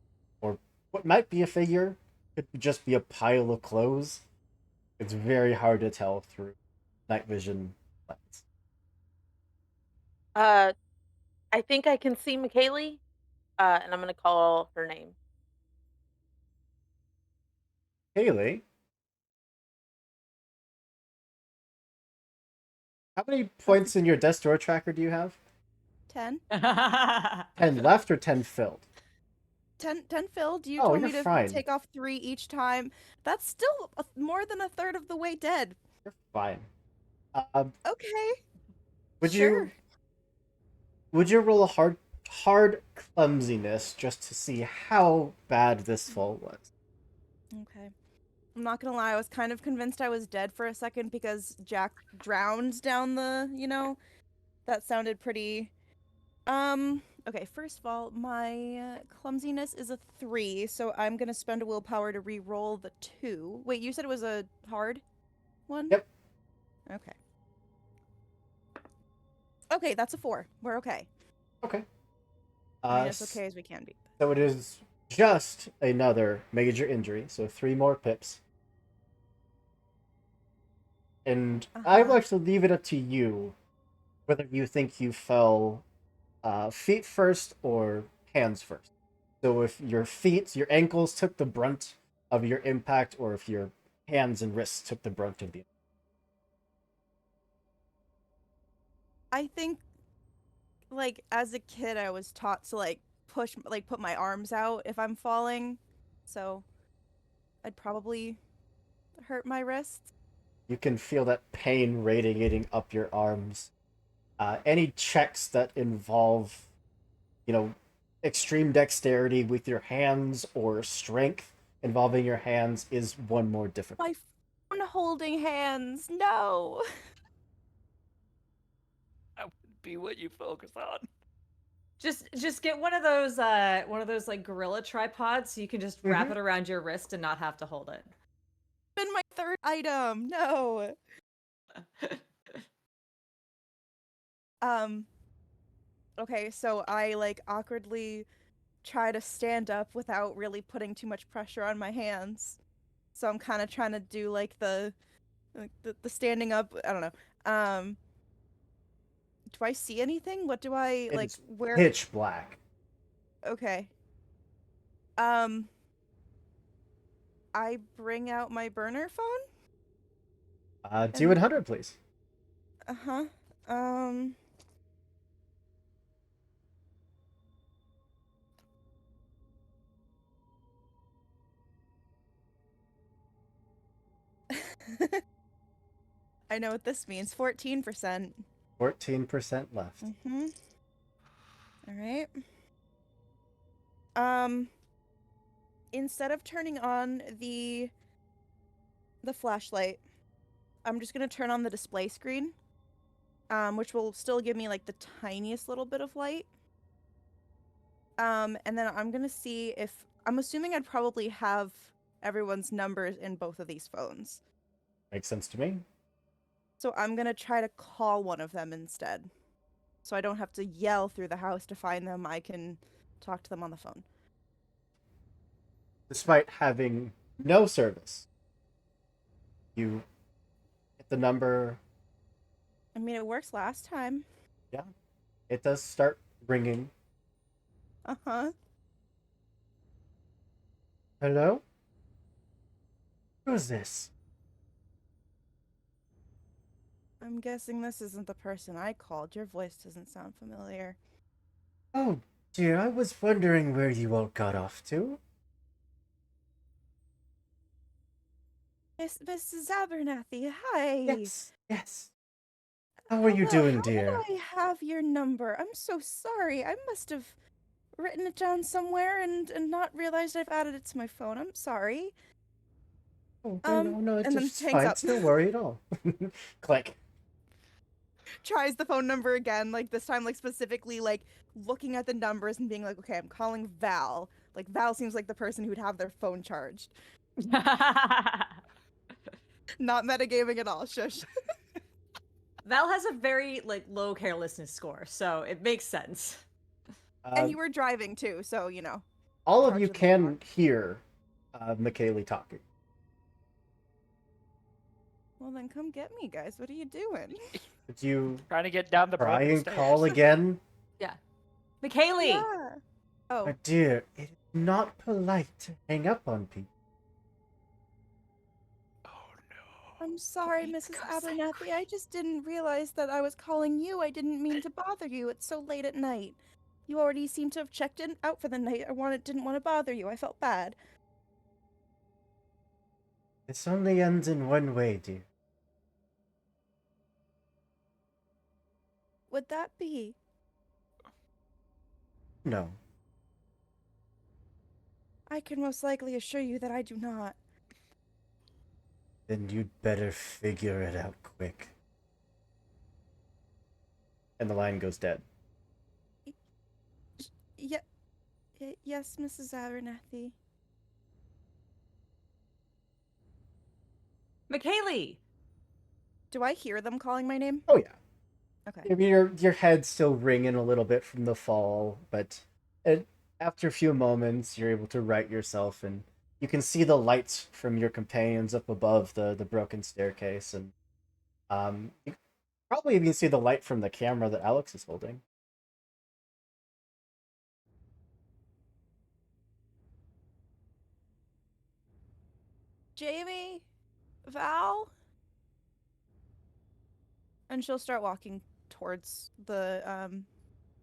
Or what might be a figure could just be a pile of clothes. It's very hard to tell through night vision lights. Uh, I think I can see McKaylee, and I'm gonna call her name. Haley, how many points in your death door tracker do you have? 10? 10 left or 10 filled? 10 filled. You Oh, told you're me to fine. take off 3 each time. That's still more than a third of the way dead. You're fine. Okay. Would Sure. you roll a hard clumsiness just to see how bad this fall was? Okay. I'm not gonna lie, I was kind of convinced I was dead for a second because Jack drowned down that sounded pretty. Okay, first of all, my clumsiness is a 3, so I'm gonna spend a willpower to re-roll the 2. Wait, you said it was a hard one? Yep. Okay. Okay, that's a 4. We're okay. Okay. I mean, as okay as we can be. So it is just another major injury, so 3 more pips. And I would like to leave it up to you whether you think you fell feet first or hands first. So if your ankles took the brunt of your impact, or if your hands and wrists took the brunt of the. I think, like, as a kid, I was taught to, like, put my arms out if I'm falling. So I'd probably hurt my wrists. You can feel that pain radiating up your arms. Any checks that involve, you know, extreme dexterity with your hands or strength involving your hands is one more difficult. My phone holding hands. No. That would be what you focus on. Just get one of those like gorilla tripods so you can just wrap it around your wrist and not have to hold it. Been my third item. No. Okay, so I like awkwardly try to stand up without really putting too much pressure on my hands. So I'm kind of trying to do like the standing up. I don't know. Do I see anything? What do I like? It's Where? pitch black. Okay. I bring out my burner phone. Do 100, please. Uh-huh. I know what this means. 14%. 14% left. Mm-hmm. All right. Instead of turning on the flashlight, I'm just gonna turn on the display screen, which will still give me like the tiniest little bit of light. And then I'm gonna see if I'm assuming I'd probably have everyone's numbers in both of these phones. Makes sense to me. So I'm gonna try to call one of them instead. So I don't have to yell through the house to find them. I can talk to them on the phone. Despite having no service, you hit the number. I mean, it works last time. Yeah, it does start ringing. Uh-huh. Hello? Who's this? I'm guessing this isn't the person I called. Your voice doesn't sound familiar. Oh, dear, I was wondering where you all got off to. Mrs. Abernathy, hi. Yes. How are you doing, dear? How do I have your number? I'm so sorry. I must have written it down somewhere and not realized I've added it to my phone. I'm sorry. Oh, no, it's and then just hangs fine. up. Don't worry at all. Click. Tries the phone number again, like this time, like specifically, like looking at the numbers and being like, okay, I'm calling Val. Like Val seems like the person who'd have their phone charged. Not metagaming at all. Shush. Val has a very like low carelessness score, so it makes sense. And you were driving too, so you know. All of you can hear McKaylee talking. Well, then come get me, guys. What are you doing? Did you Trying to get down the try broken and stairs. call again? Yeah. McKaylee! Yeah. Oh. Oh, dear, it is not polite to hang up on people. Oh no. I'm sorry, Mrs. Abernathy. I just didn't realize that I was calling you. I didn't mean to bother you. It's so late at night. You already seem to have checked out for the night. Didn't want to bother you. I felt bad. This only ends in one way, dear. Would that be? No. I can most likely assure you that I do not. Then you'd better figure it out quick. And the line goes dead. Yes, Mrs. Abernathy. McKaylee! Do I hear them calling my name? Oh, yeah. Okay. I mean, your head's still ringing a little bit from the fall, but after a few moments, you're able to right yourself, and you can see the lights from your companions up above the broken staircase, and you probably even see the light from the camera that Alex is holding. Jamie? Val? And she'll start walking towards the,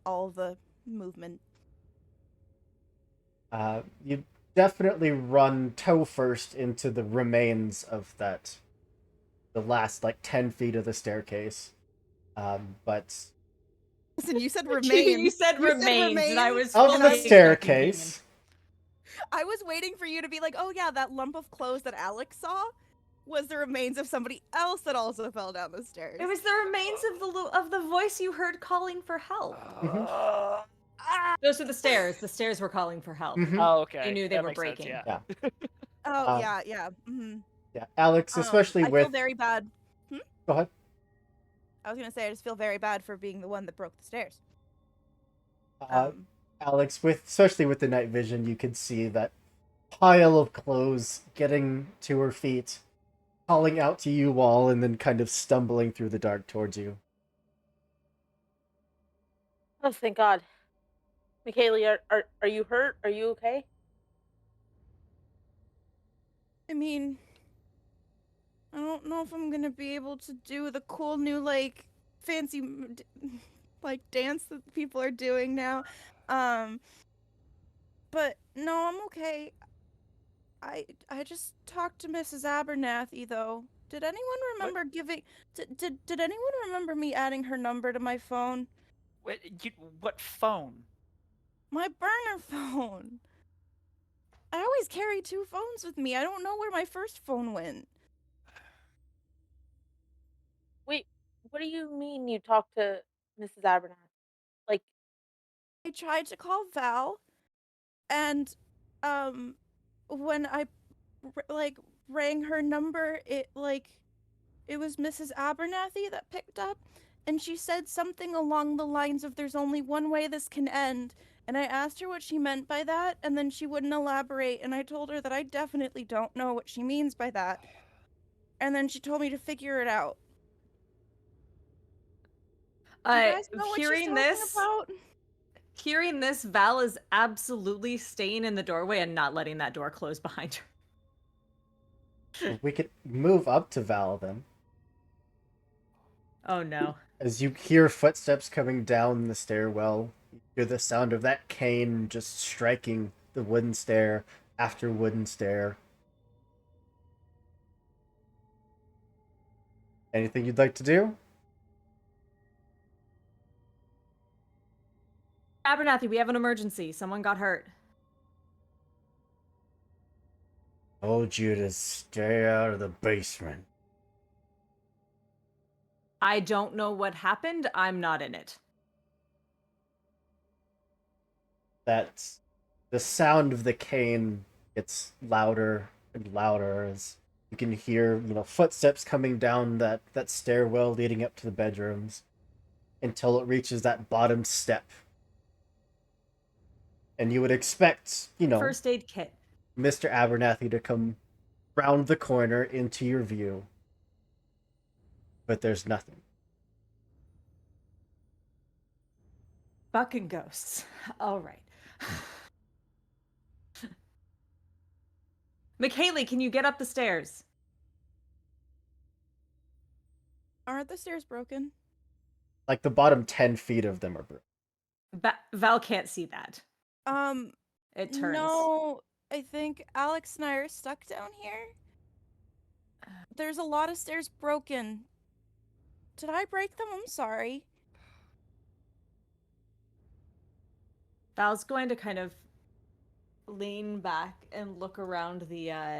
all of the movement. You definitely run toe first into the remains of the last, 10 feet of the staircase. But... Listen, you said remains. You said remains, and I was of the staircase. I was waiting for you to be like, oh yeah, that lump of clothes that Alex saw was the remains of somebody else that also fell down the stairs. It was the remains of the voice you heard calling for help. Those are the stairs. The stairs were calling for help. Mhm. Oh, okay. They knew they That were makes sense, breaking. yeah. Oh, Um, yeah. Yeah, Alex, especially I feel with. very bad. Go ahead. I was gonna say I just feel very bad for being the one that broke the stairs. Uh, Alex, with especially with the night vision, you could see that pile of clothes getting to her feet, calling out to you all, and then kind of stumbling through the dark towards you. Oh, thank God. McKaylee, are you hurt? Are you okay? I mean, I don't know if I'm gonna be able to do the cool new like fancy like dance that people are doing now. Um, but no, I'm okay. I just talked to Mrs. Abernathy though. Did anyone remember giving did anyone remember me adding her number to my phone? What phone? My burner phone. I always carry two phones with me. I don't know where my first phone went. Wait, what do you mean you talked to Mrs. Abernathy? Like, I tried to call Val and um when I like rang her number, it was Mrs. Abernathy that picked up, and she said something along the lines of "There's only one way this can end." And I asked her what she meant by that, and then she wouldn't elaborate, and I told her that I definitely don't know what she means by that. And then she told me to figure it out. Do you guys know what she's talking about? Hearing this, Val is absolutely staying in the doorway and not letting that door close behind her. We could move up to Val then. Oh no. As you hear footsteps coming down the stairwell, you hear the sound of that cane just striking the wooden stair after wooden stair. Anything you'd like to do? Abernathy, we have an emergency. Someone got hurt. Told you to stay out of the basement. I don't know what happened. I'm not in it. That's the sound of the cane gets louder and louder as you can hear, footsteps coming down that stairwell leading up to the bedrooms until it reaches that bottom step. And you would expect, First aid kit. Mr. Abernathy to come round the corner into your view. But there's nothing. Fucking ghosts. All right. McKaylee, can you get up the stairs? Aren't the stairs broken? Like the bottom 10 feet of them are broken. Val can't see that. It turns. No, I think Alex and I are stuck down here. There's a lot of stairs broken. Did I break them? I'm sorry. Val's going to kind of lean back and look around the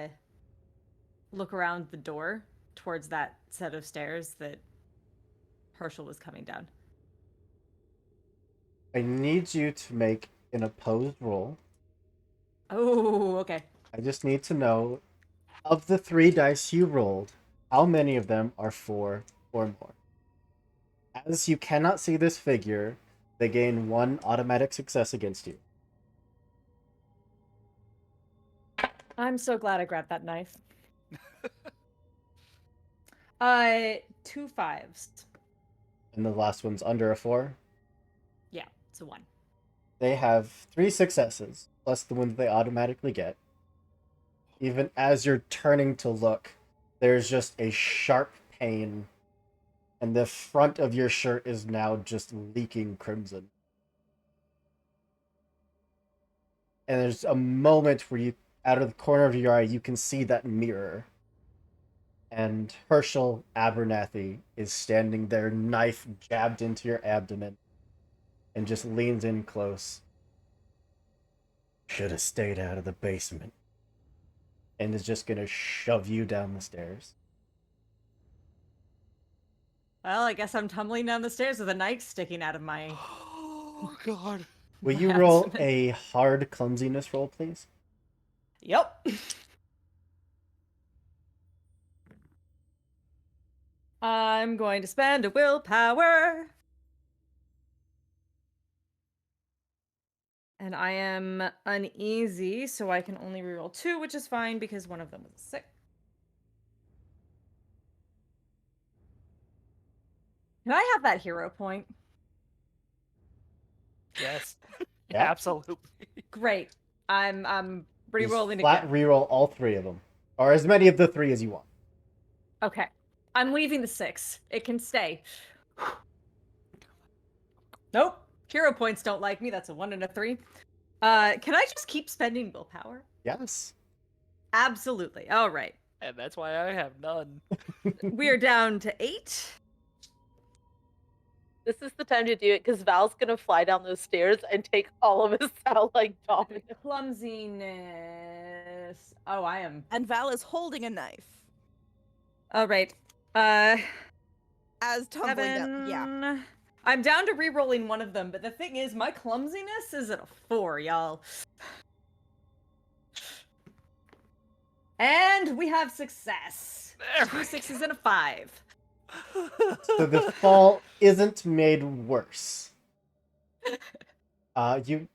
door towards that set of stairs that Herschel was coming down. I need you to make an opposed roll. Oh, okay. I just need to know, of the 3 dice you rolled, how many of them are 4 or more. As you cannot see this figure, they gain 1 automatic success against you. I'm so glad I grabbed that knife. 2 5s. And the last one's under a 4. Yeah, it's a 1. They have 3 successes, plus the one they automatically get. Even as you're turning to look, there's just a sharp pain, and the front of your shirt is now just leaking crimson. And there's a moment where you, out of the corner of your eye, you can see that mirror. And Herschel Abernathy is standing there, knife jabbed into your abdomen, and just leans in close. Should have stayed out of the basement. And is just gonna shove you down the stairs. Well, I guess I'm tumbling down the stairs with a knife sticking out of my... Oh, God. Will My you roll husband. a hard clumsiness roll, please? Yep. I'm going to spend a willpower. And I am uneasy, so I can only reroll 2, which is fine because one of them was a 6. Can I have that hero point? Yes. Yeah. Absolutely. Great. I'm Just re-rolling flat again. reroll all 3 of them, or as many of the 3 as you want. Okay. I'm leaving the 6. It can stay. Nope. Hero points don't like me. That's a 1 and a 3. Can I just keep spending willpower? Yes. Absolutely. All right. And that's why I have none. We are down to 8. This is the time to do it because Val's gonna fly down those stairs and take all of us out like dominant. Clumsiness. Oh, I am. And Val is holding a knife All right. as tumbling down. 7. Yeah. I'm down to re-rolling one of them, but the thing is, my clumsiness is at a 4, y'all. And we have success. There 2 we 6s and a 5. So the fall isn't made worse. You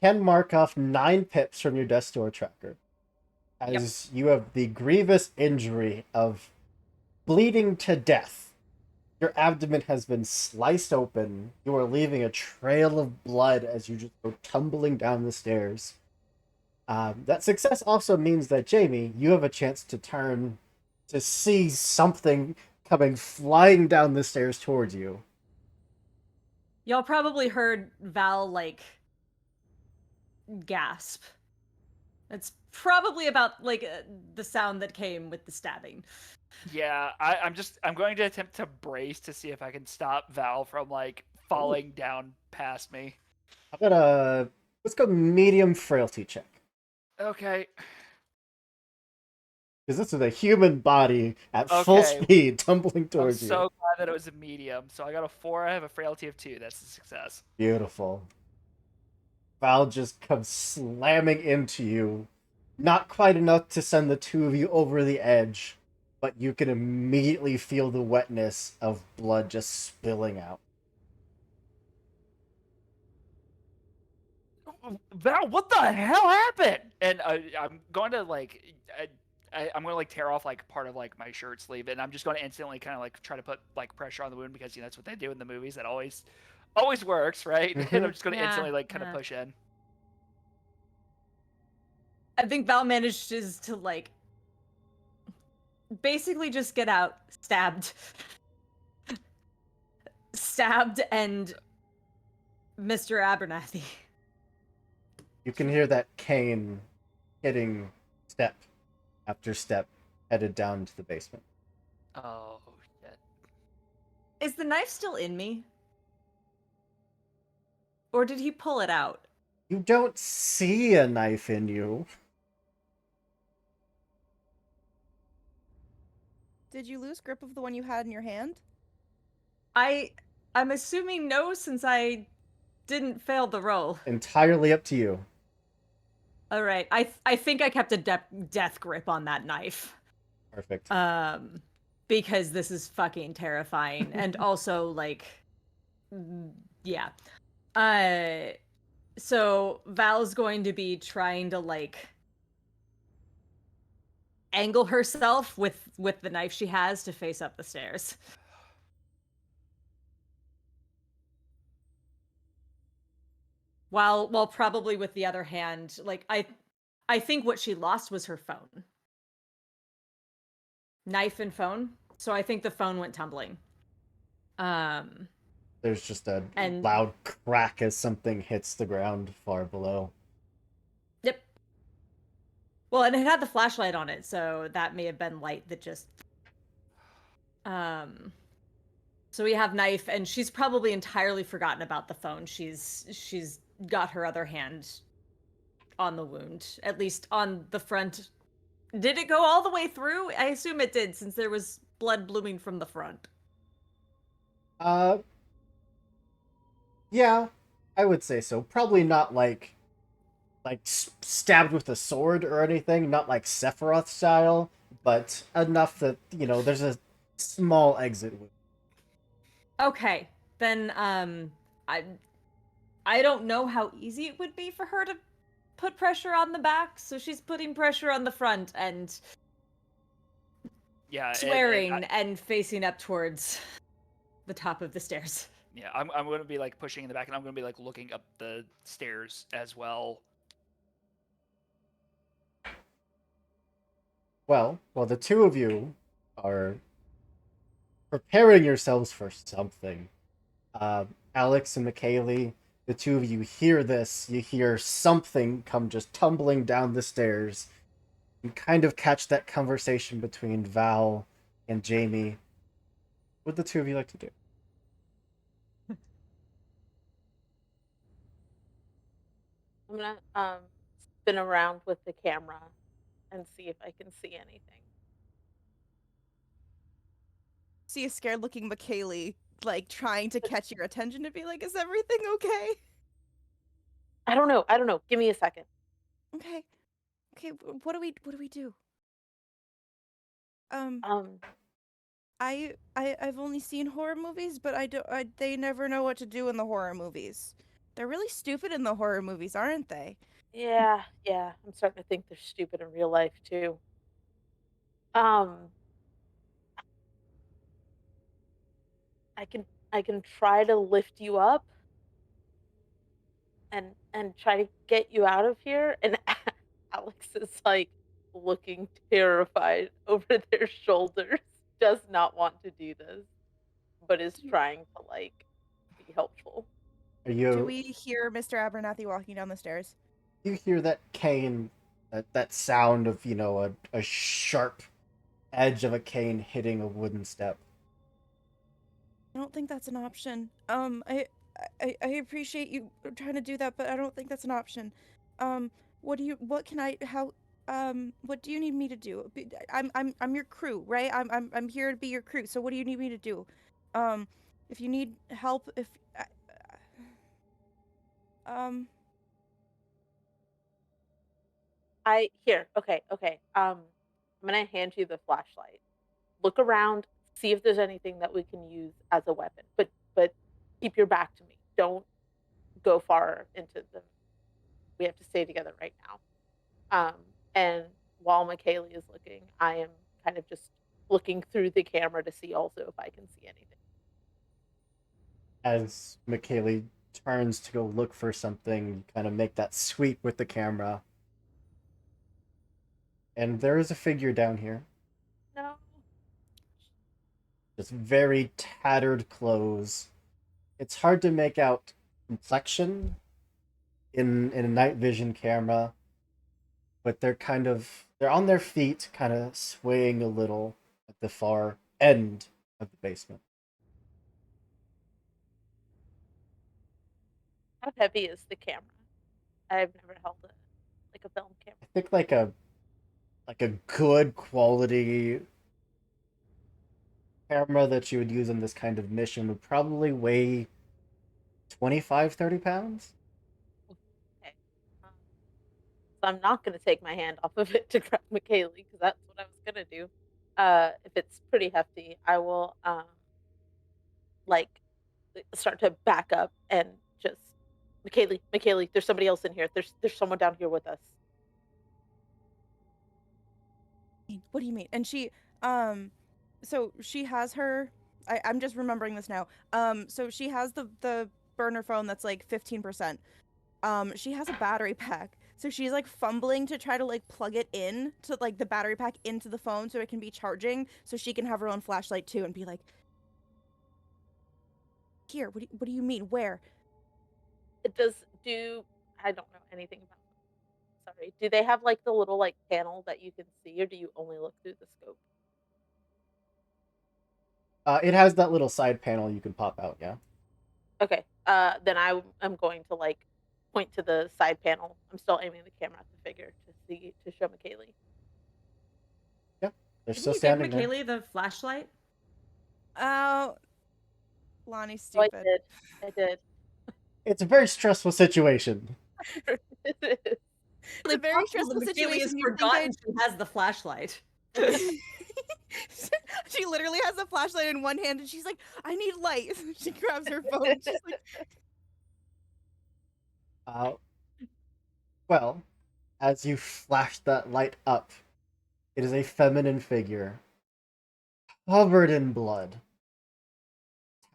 can mark off 9 pips from your death store tracker, as you have the grievous injury of bleeding to death. Your abdomen has been sliced open. You are leaving a trail of blood as you just go tumbling down the stairs. That success also means that, Jamie, you have a chance to turn to see something coming flying down the stairs towards you. Y'all probably heard Val, like, gasp. That's probably about, like, the sound that came with the stabbing. Yeah, I'm going to attempt to brace to see if I can stop Val from like falling down past me. How about let's go medium frailty check. Okay. Because this is a human body at full Okay. speed tumbling I'm towards you. so glad that it was a medium. So I got a 4, I have a frailty of 2. That's a success. Beautiful. Val just comes slamming into you. Not quite enough to send the 2 of you over the edge, but you can immediately feel the wetness of blood just spilling out. Val, what the hell happened? And I'm going to like, I'm going to like tear off like part of like my shirt sleeve, and I'm just going to instantly kind of like try to put like pressure on the wound because that's what they do in the movies. That always works, right? Mm-hmm. And I'm just going to Yeah, instantly like kind yeah. of push in. I think Val manages to, like, basically just get out, stabbed. Stabbed and Mr. Abernathy. You can hear that cane hitting step after step headed down to the basement. Oh shit! Is the knife still in me? Or did he pull it out? You don't see a knife in you. Did you lose grip of the one you had in your hand? I'm assuming no, since I didn't fail the roll. Entirely up to you. All right, I think I kept a death grip on that knife. Perfect. Because this is fucking terrifying, and also, like, yeah. So Val's going to be trying to, like, angle herself with the knife she has to face up the stairs. While probably with the other hand, like, I think what she lost was her phone. Knife and phone. So I think the phone went tumbling. There's just a and- loud crack as something hits the ground far below. Yep. Well, and it had the flashlight on it, so that may have been light that just so we have knife, and she's probably entirely forgotten about the phone. She's got her other hand on the wound, at least on the front. Did it go all the way through? I assume it did, since there was blood blooming from the front. Yeah. I would say so. Probably not like stabbed with a sword or anything, not like Sephiroth style, but enough that there's a small exit. Okay, then I don't know how easy it would be for her to put pressure on the back, so she's putting pressure on the front and Yeah, swearing and facing up towards the top of the stairs. yeah, I'm going to be like pushing in the back, and I'm going to be like looking up the stairs as well. Well, while the two of you are preparing yourselves for something, Alex and McKaylee, the two of you hear this. You hear something come just tumbling down the stairs, and kind of catch that conversation between Val and Jamie. What would the two of you like to do? I'm gonna spin around with the camera and see if I can see anything. See a scared looking McKaylee, like trying to catch your attention to be like, is everything okay? I don't know. I don't know. Give me a second. Okay. Okay, what do we do? Um, Um, I've only seen horror movies, but they never know what to do in the horror movies. They're really stupid in the horror movies, aren't they? yeah, yeah. I'm starting to think they're stupid in real life too. Um, I can try to lift you up and try to get you out of here. And Alex is like looking terrified over their shoulders. Does not want to do this, but is trying to like be helpful. Are Do you we hear Mr. Abernathy walking down the stairs? you hear that cane, that sound of a sharp edge of a cane hitting a wooden step? I don't think that's an option. I appreciate you trying to do that, but I don't think that's an option. What can I, how, what do you need me to do? I'm your crew, right? I'm here to be your crew. So what do you need me to do? If you need help, um, I here. Okay, okay. I'm gonna hand you the flashlight. Look around, see if there's anything that we can use as a weapon. But keep your back to me. Don't go far into the. We have to stay together right now. And while McKaylee is looking, I am kind of just looking through the camera to see also if I can see anything. As McKaylee turns to go look for something, you kind of make that sweep with the camera, and there is a figure down here. No. Just very tattered clothes. It's hard to make out complexion in a night vision camera, but they're on their feet, kind of swaying a little at the far end of the basement. How heavy is the camera? I've never held a film camera. I think like a good quality camera that you would use in this kind of mission would probably weigh 25-30 pounds. Okay. Um, so I'm not gonna take my hand off of it to grab McKaylee because that's what I was gonna do. If it's pretty hefty, I will like start to back up and just McKaylee, there's somebody else in here. There's someone down here with us. what do you mean? And um, so she has her. I'm just remembering this now. So she has the burner phone that's like 15%. She has a battery pack. So she's like fumbling to try to like plug it in to like the battery pack into the phone so it can be charging so she can have her own flashlight too and be like, "Here, what do you mean? Where?" It does do I don't know anything about them. Sorry. Do they have like the little like panel that you can see or do you only look through the scope? It has that little side panel you can pop out. Yeah. Okay. Then I'm going to like point to the side panel. I'm still aiming the camera at the figure to show McKaylee. Yep. They're Didn't still you give standing there. McKaylee the flashlight? Oh, Lonnie's Oh, I stupid. did. I did. It's a very stressful situation. Oh, It is. It's a very stressful Michaela has situation. You think forgotten she has the flashlight. She literally has a flashlight in one hand and she's like, I need light. She grabs her phone. She's like, Uh, well, as you flash that light up, it is a feminine figure, covered in blood,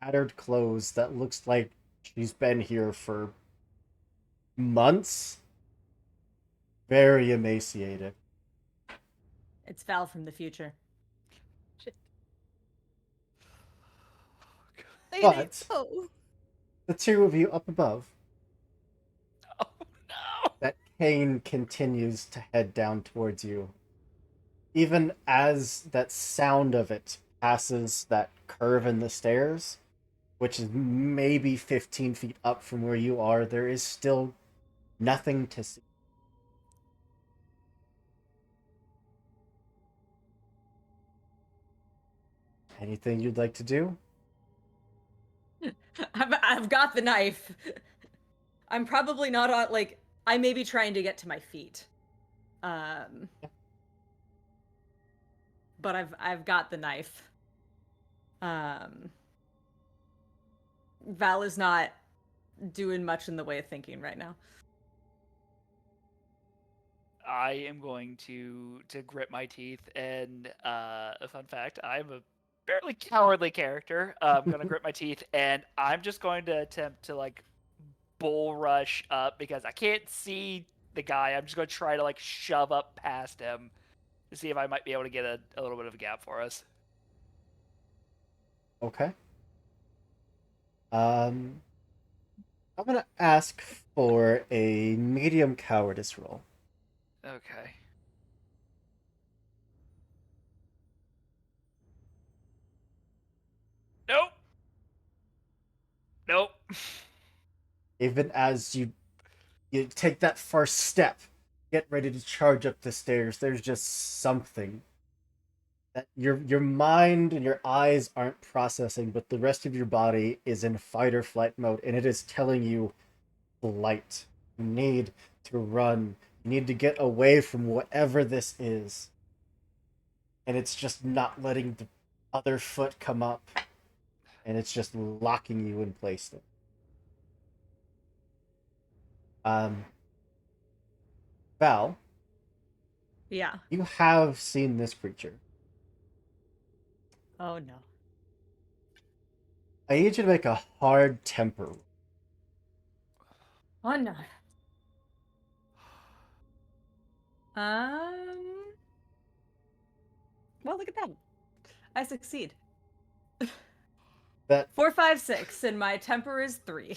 tattered clothes that looks like she's been here for months. Very emaciated. It's Val from the future. they But oh. the two of you up above, Oh no! that cane continues to head down towards you. Even as that sound of it passes that curve in the stairs, which is maybe 15 feet up from where you are, there is still nothing to see. Anything you'd like to do? I've got the knife. I'm probably not on, like, I may be trying to get to my feet. But I've got the knife. Val is not doing much in the way of thinking right now. I am going to grit my teeth, and a fun fact: I'm a fairly cowardly character. I'm gonna grit my teeth, and I'm just going to attempt to like bull rush up because I can't see the guy. I'm just going to try to like shove up past him to see if I might be able to get a little bit of a gap for us. Okay. I'm gonna ask for a medium cowardice roll. Okay. Nope. Nope. Even as you take that first step, get ready to charge up the stairs, there's just something that your mind and your eyes aren't processing, but the rest of your body is in fight or flight mode, and it is telling you flight. You need to run. You need to get away from whatever this is. And it's just not letting the other foot come up, and it's just locking you in place. Um, Val, Yeah. you have seen this creature. Oh no. I need you to make a hard temper roll. Oh no. Um. Well, look at that. I succeed. That 4, 5, 6, and my temper is 3.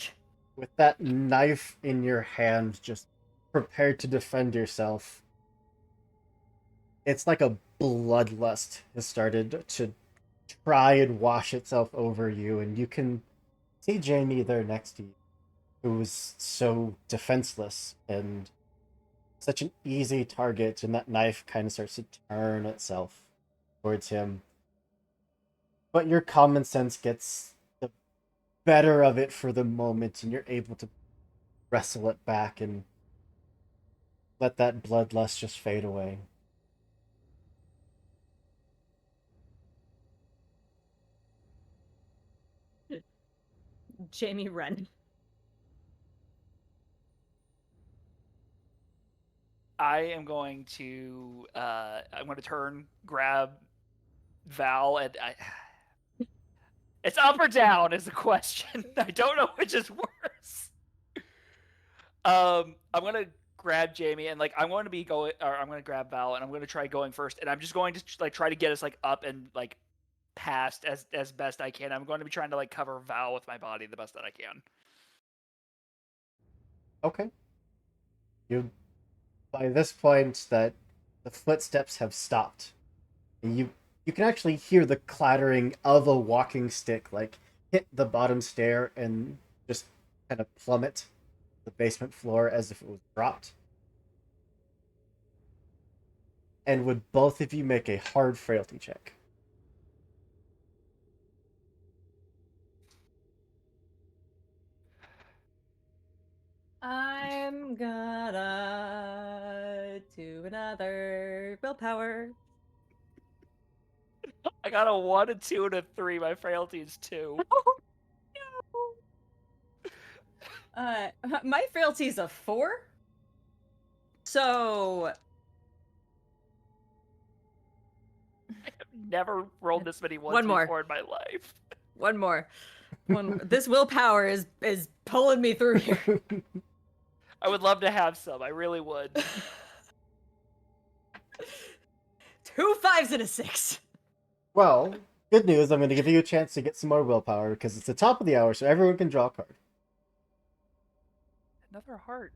with that knife in your hand, just prepared to defend yourself, it's like a bloodlust has started to try and wash itself over you, and you can see Jamie there next to you, who's so defenseless and such an easy target, and that knife kind of starts to turn itself towards him. But your common sense gets the better of it for the moment, and you're able to wrestle it back and let that bloodlust just fade away. Jamie Wren. I'm going to turn, grab Val, and it's up or down is the question. I don't know which is worse. I'm going to grab Jamie, and like I'm going to be going, or I'm going to grab Val, and I'm going to try going first, and I'm just going to like try to get us like up and like past as best I can. I'm going to be trying to like cover Val with my body the best that I can. Okay. You by this point that the footsteps have stopped. And you can actually hear the clattering of a walking stick like hit the bottom stair and just kind of plummet the basement floor as if it was dropped. And would both of you make a hard frailty check? I'm gonna do another willpower. I got a 1, a 2, and a 3. My frailty is 2. Oh no! My frailty is a 4. So Never rolled this many ones One more. before in my life. one more. This willpower is pulling me through here. I would love to have some. I really would. 2 5s and a 6. Well, good news. I'm going to give you a chance to get some more willpower because it's the top of the hour, so everyone can draw a card. Another heart.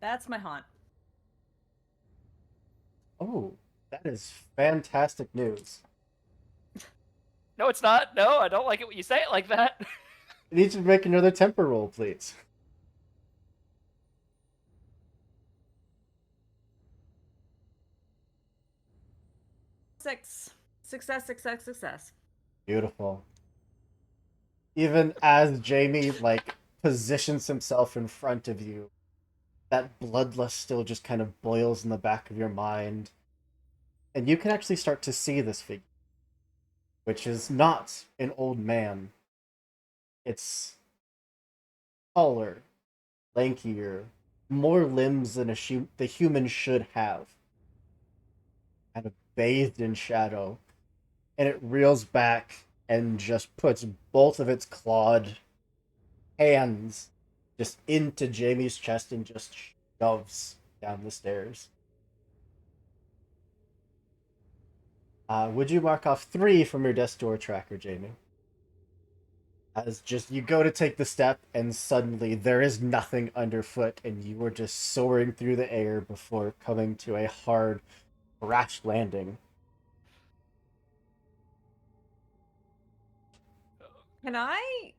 That's my haunt. Oh, that is fantastic news. No, it's not. No, I don't like it when you say it like that. I need you to make another temper roll, please. Six. Success. Beautiful. Even as Jamie, like, positions himself in front of you, that bloodlust still just kind of boils in the back of your mind. And you can actually start to see this figure, which is not an old man. It's taller, lankier, more limbs than the human should have. Kind of bathed in shadow. And it reels back and just puts both of its clawed hands just into Jamie's chest and just shoves down the stairs. Would you mark off 3 from your desk door tracker, Jamie? As just you go to take the step and suddenly there is nothing underfoot and you are just soaring through the air before coming to a hard crash landing. Can I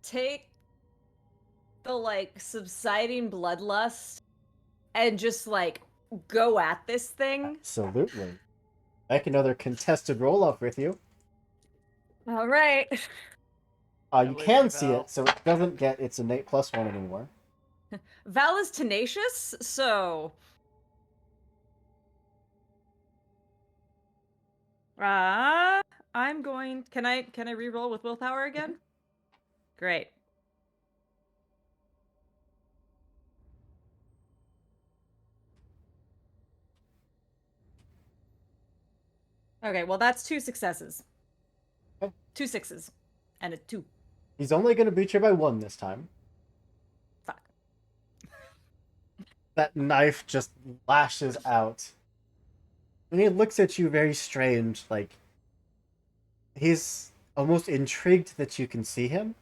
take the like subsiding bloodlust and just like go at this thing? Absolutely. Make another contested roll off with you. All right. You can see it, so it doesn't get its innate +1 anymore. Val is tenacious, so I'm going. Can I re-roll with willpower again? Great. Okay, well that's 2 successes. Okay. 2 6s and a 2. He's only going to beat you by 1 this time. Fuck. That knife just lashes out. And he looks at you very strange, like he's almost intrigued that you can see him.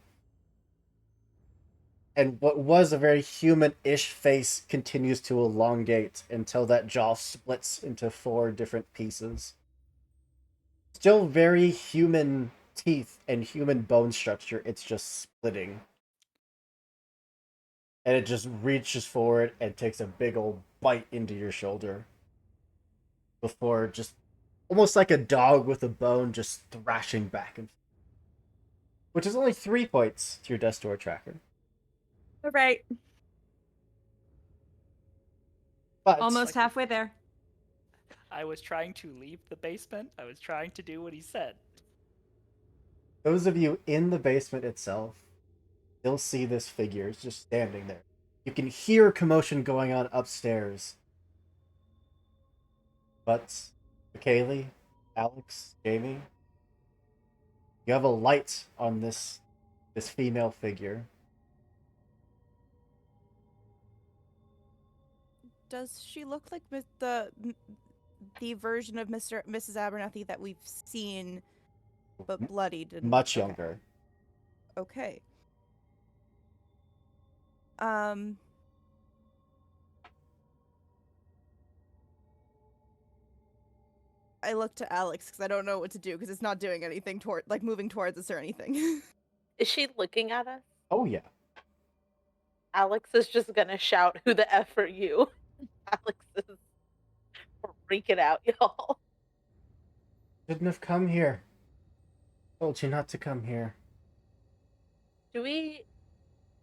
And what was a very human-ish face continues to elongate until that jaw splits into 4 different pieces. Still very human teeth and human bone structure, it's just splitting. And it just reaches forward and takes a big old bite into your shoulder. Before just almost like a dog with a bone just thrashing back and forth. Which is only 3 points to your death door tracker. All right. But Almost halfway there. I was trying to leave the basement. I was trying to do what he said. those of you in the basement itself, you'll see this figure. It's just standing there. You can hear commotion going on upstairs. But Kaylee, Alex, Jamie, you have a light on this female figure. Does she look like the version of Mrs. Abernathy that we've seen, but bloodied and Much okay. younger. Okay. I look to Alex because I don't know what to do because it's not doing anything toward, like, moving towards us or anything. Is she looking at us? Oh yeah. Alex is just gonna shout, "Who the F are you?" Alex is freaking out, y'all. Shouldn't have come here. Told you not to come here. Do we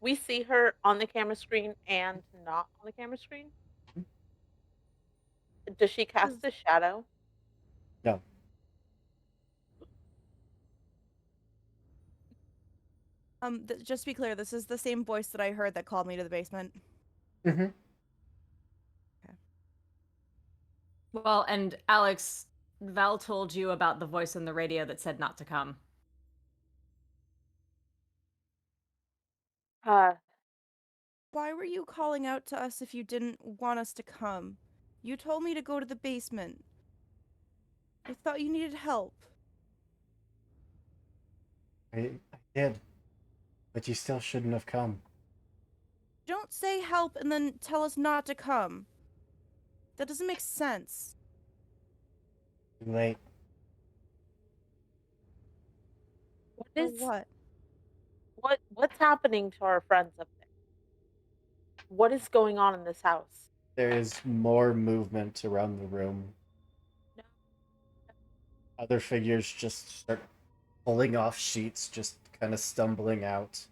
we see her on the camera screen and not on the camera screen. Does she cast a shadow? No. Just to be clear, this is the same voice that I heard that called me to the basement. Mm-hmm. Well, and Alex, Val told you about the voice on the radio that said not to come. Uh, Why were you calling out to us if you didn't want us to come? You told me to go to the basement. I thought you needed help. I did. But you still shouldn't have come. Don't say help and then tell us not to come. That doesn't make sense. Too late. what For is what? what's happening to our friends up there? What is going on in this house? There is more movement around the room. No. Other figures just start pulling off sheets, just kind of stumbling out.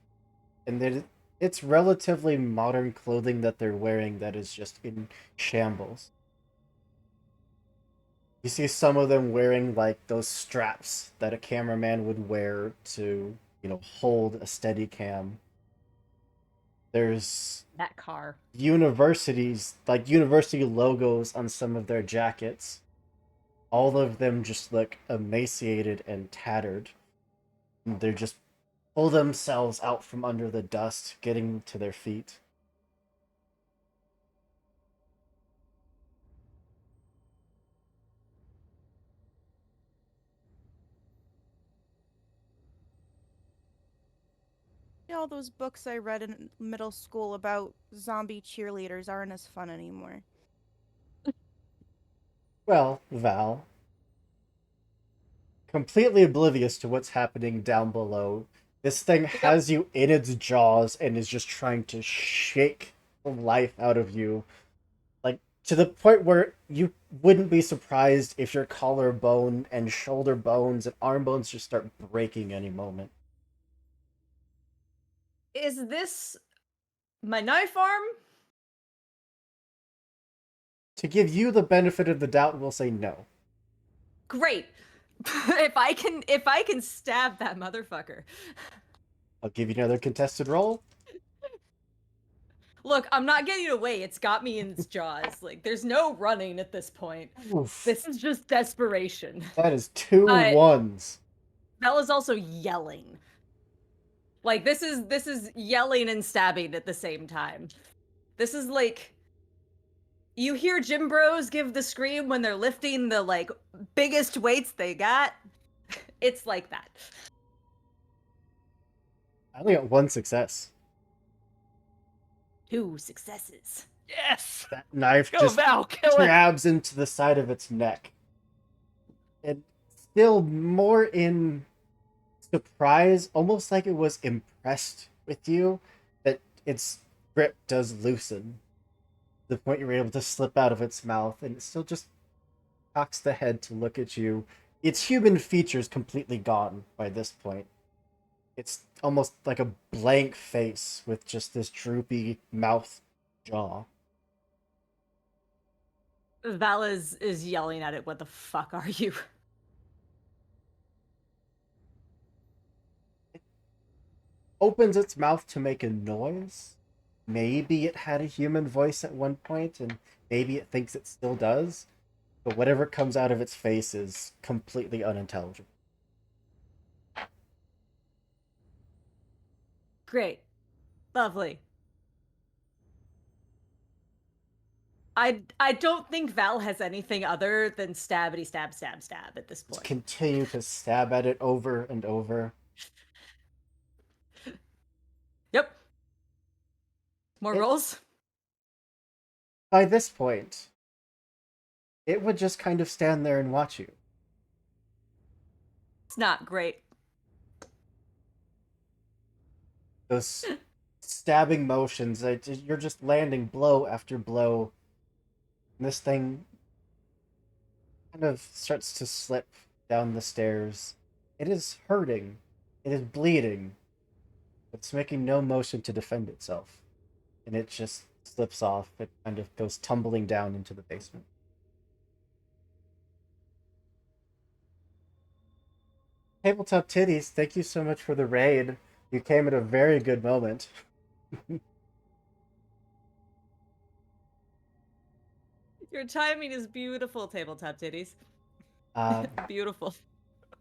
And then it's relatively modern clothing that they're wearing that is just in shambles. You see some of them wearing like those straps that a cameraman would wear to, hold a steady cam. There's That car. universities, like university logos on some of their jackets. All of them just look emaciated and tattered. They're just pull themselves out from under the dust, getting to their feet. All those books I read in middle school about zombie cheerleaders aren't as fun anymore. Well, Val, completely oblivious to what's happening down below, this thing has you in its jaws and is just trying to shake the life out of you. Like, to the point where you wouldn't be surprised if your collarbone and shoulder bones and arm bones just start breaking any moment. Is this my knife arm? To give you the benefit of the doubt, we'll say no. Great. if I can stab that motherfucker. I'll give you another contested roll. Look, I'm not getting away. It's got me in its jaws. Like, there's no running at this point. Oof. This is just desperation. That is two ones. That was also yelling. Like, this is yelling and stabbing at the same time. This is like, you hear gym bros give the scream when they're lifting the like biggest weights they got. It's like that. I only got one success. 2 successes. Yes. That knife Go just Val, kill it. grabs into the side of its neck. And still more in surprise, almost like it was impressed with you, that its grip does loosen. To the point you're able to slip out of its mouth, and it still just cocks the head to look at you. Its human features completely gone by this point. It's almost like a blank face with just this droopy mouth jaw. Val is yelling at it, what the fuck are you? Opens its mouth to make a noise. Maybe it had a human voice at one point, and maybe it thinks it still does. But whatever comes out of its face is completely unintelligible. Great. Lovely. I don't think Val has anything other than stabbity stab stab stab at this Just point. continue to stab at it over and over. Yep. More rolls? By this point, it would just kind of stand there and watch you. It's not great. Those stabbing motions, you're just landing blow after blow. And this thing kind of starts to slip down the stairs. It is hurting. It is bleeding. It's making no motion to defend itself. And it just slips off. It kind of goes tumbling down into the basement. Tabletop Titties, thank you so much for the raid. You came at a very good moment. Your timing is beautiful, tabletop titties. Uh, Beautiful.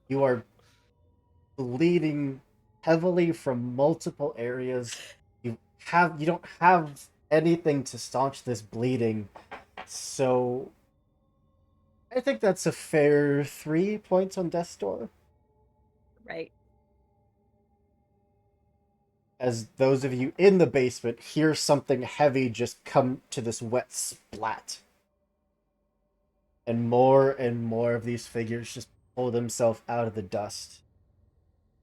you are bleeding heavily from multiple areas. You don't have anything to staunch this bleeding, so I think that's a fair 3 points on Death's Door. Right. As those of you in the basement hear something heavy just come to this wet splat. And more of these figures just pull themselves out of the dust.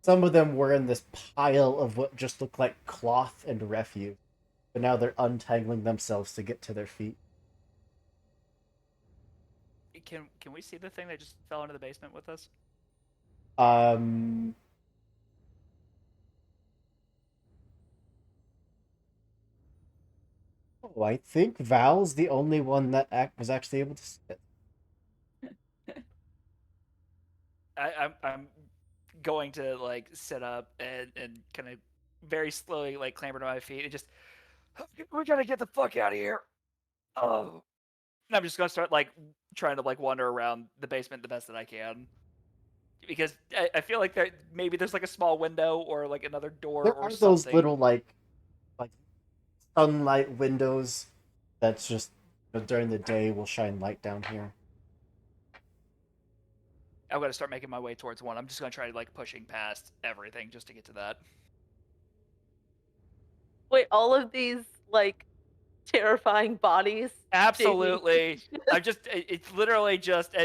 Some of them were in this pile of what just looked like cloth and refuse, but now they're untangling themselves to get to their feet. Can we see the thing that just fell into the basement with us? Um, oh, I think Val's the only one that was actually able to see it. I'm going to like sit up and kind of very slowly like clamber to my feet and just we gotta get the fuck out of here. Oh, and I'm just gonna start like trying to like wander around the basement the best that I can because I feel like maybe there's like a small window or like another door There or are those something. little like sunlight windows that's just during the day will shine light down here. I'm gonna start making my way towards one. I'm just gonna try like pushing past everything just to get to that. Wait, all of these like terrifying bodies. Absolutely. It's literally just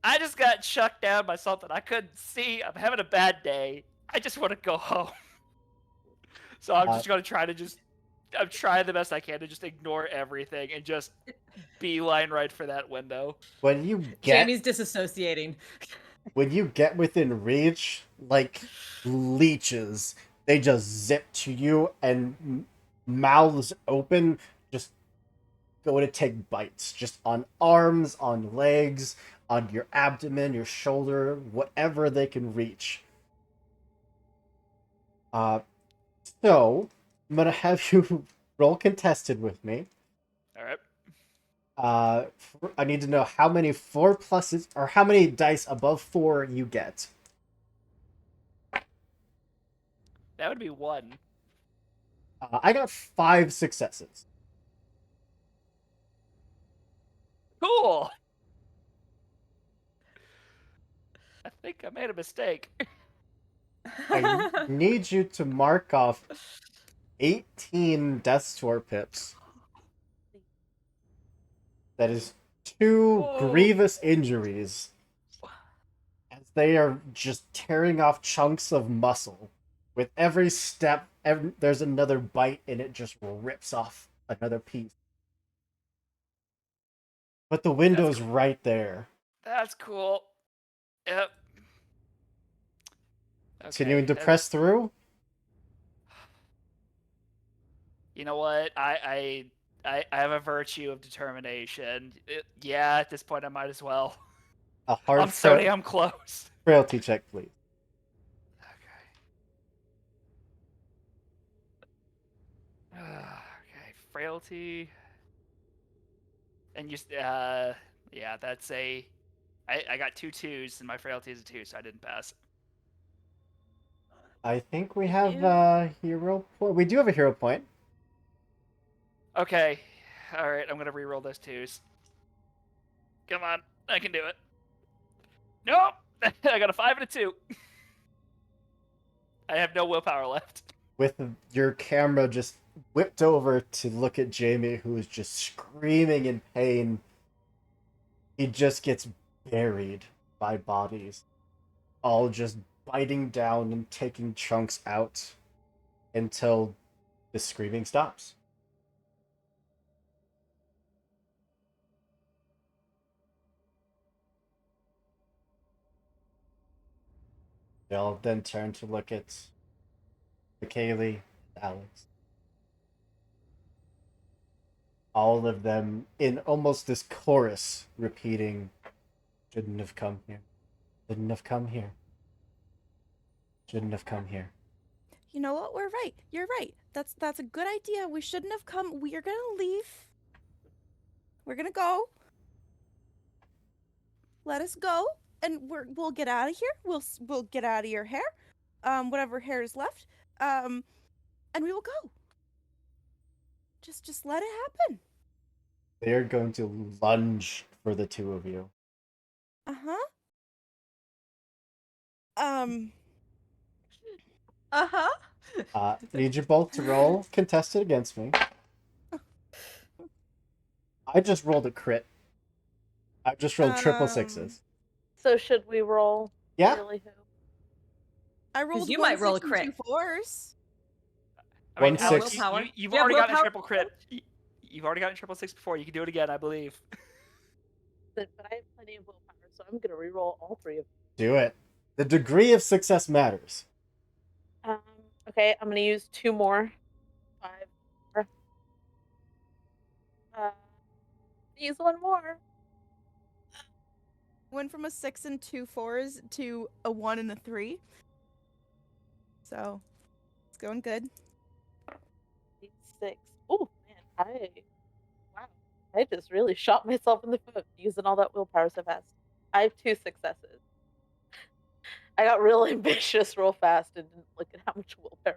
I just got chucked down by something I couldn't see. I'm having a bad day. I just want to go home. So I'm just gonna try to I'm trying the best I can to just ignore everything and just beeline right for that window. When you get Jamie's disassociating. when you get within reach, like leeches, they just zip to you and mouths open, just go to take bites, just on arms, on legs, on your abdomen, your shoulder, whatever they can reach. Uh, so I'm gonna have you roll contested with me. All right. I need to know how many 4 pluses or how many dice above 4 you get. That would be one. I got 5 successes. Cool. I think I made a mistake. I need you to mark off 18 Death Door pips. That is 2 grievous injuries. As they are just tearing off chunks of muscle. With every step, there's another bite and it just rips off another piece. But the window's right there. That's cool. Yep. Continuing to press through? You know what? I have a virtue of determination. Yeah, at this point I might as well. A hard I'm so damn close. frailty check, please. Okay, frailty. And yeah, that's I got 2 2s and my frailty is a 2, so I didn't pass. I think we have a hero point. We do have a hero point. Okay. Alright, I'm gonna reroll those 2s. Come on, I can do it. Nope! I got a 5 and a 2. I have no willpower left. With your camera just whipped over to look at Jamie, who is just screaming in pain. He just gets buried by bodies, all just biting down and taking chunks out until the screaming stops. They'll then turn to look at McKaylee, and Alex. All of them in almost this chorus repeating, shouldn't have come here. Shouldn't have come here. Shouldn't have come here. You know what? We're right. You're right. That's a good idea. We shouldn't have come. We are gonna leave. We're gonna go. Let us go, and we'll get out of here. We'll get out of your hair, whatever hair is left, and we will go. Just let it happen. They're going to lunge for the two of you. Uh-huh. Um. Need you both to roll contested against me. I just rolled a crit. I just rolled triple sixes. So should we roll? Yeah. Really who? I rolled you one might roll a 6 and crit. 2 4s. I mean, 1 Alex, 6. willpower. you've You have already gotten a willpower? triple crit. You've already gotten triple six before. You can do it again, I believe. But I have plenty of willpower, so I'm gonna re-roll all three of Do it. The degree of success matters. them. Okay, I'm gonna use 2 more. 5. Use 1 more. Went from a 6 and 2 4s to a 1 and a 3. So it's going good. 6. Oh man, wow. I just really shot myself in the foot using all that willpower so fast. I have 2 successes. I got real ambitious real fast and didn't look at how much willpower.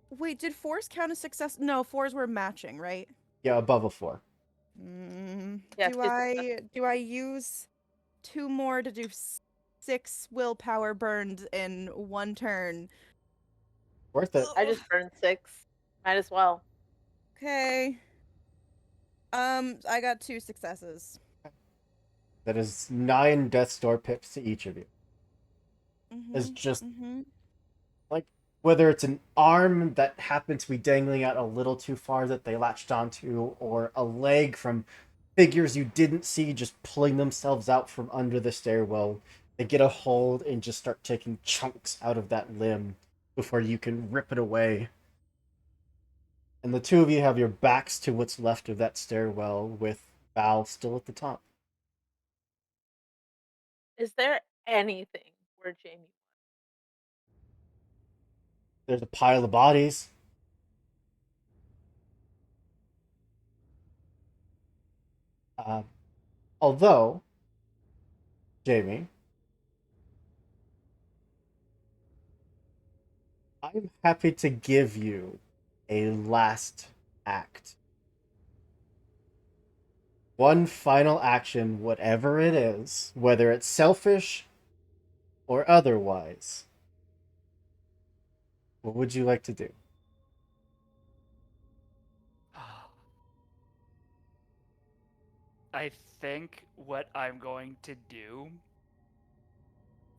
Wait, did 4s count as success? No, 4s were matching, right? Yeah, above a 4. Yeah, Do I use 2 more to do 6 willpower burned in 1 turn? Worth it. I just burned 6. Might as well. Okay. I got 2 successes. That is 9 Death's Door pips to each of you. It's just like whether it's an arm that happened to be dangling out a little too far that they latched onto, or a leg from figures you didn't see just pulling themselves out from under the stairwell. They get a hold and just start taking chunks out of that limb before you can rip it away. And the two of you have your backs to what's left of that stairwell, with Val still at the top. Is there anything where Jamie? There's a pile of bodies. Although, Jamie, I'm happy to give you a last act. One final action, whatever it is, whether it's selfish or otherwise. What would you like to do? I think what I'm going to do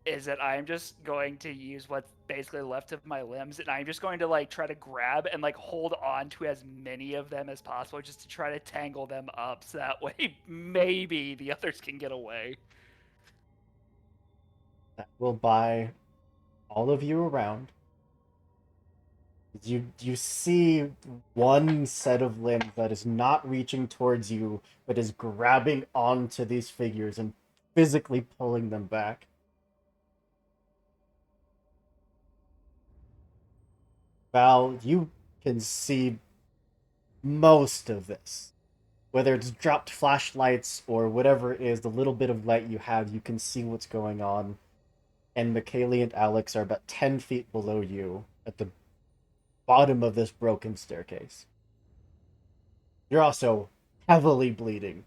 is that I'm just going to use what's basically left of my limbs, and I'm just going to like try to grab and like hold on to as many of them as possible, just to try to tangle them up, so that way maybe the others can get away. That will buy all of you around. You see one set of limbs that is not reaching towards you, but is grabbing onto these figures and physically pulling them back. Val, you can see most of this. Whether it's dropped flashlights or whatever it is, the little bit of light you have, you can see what's going on. And McKaylee and Alex are about 10 feet below you at the bottom of this broken staircase. You're also heavily bleeding.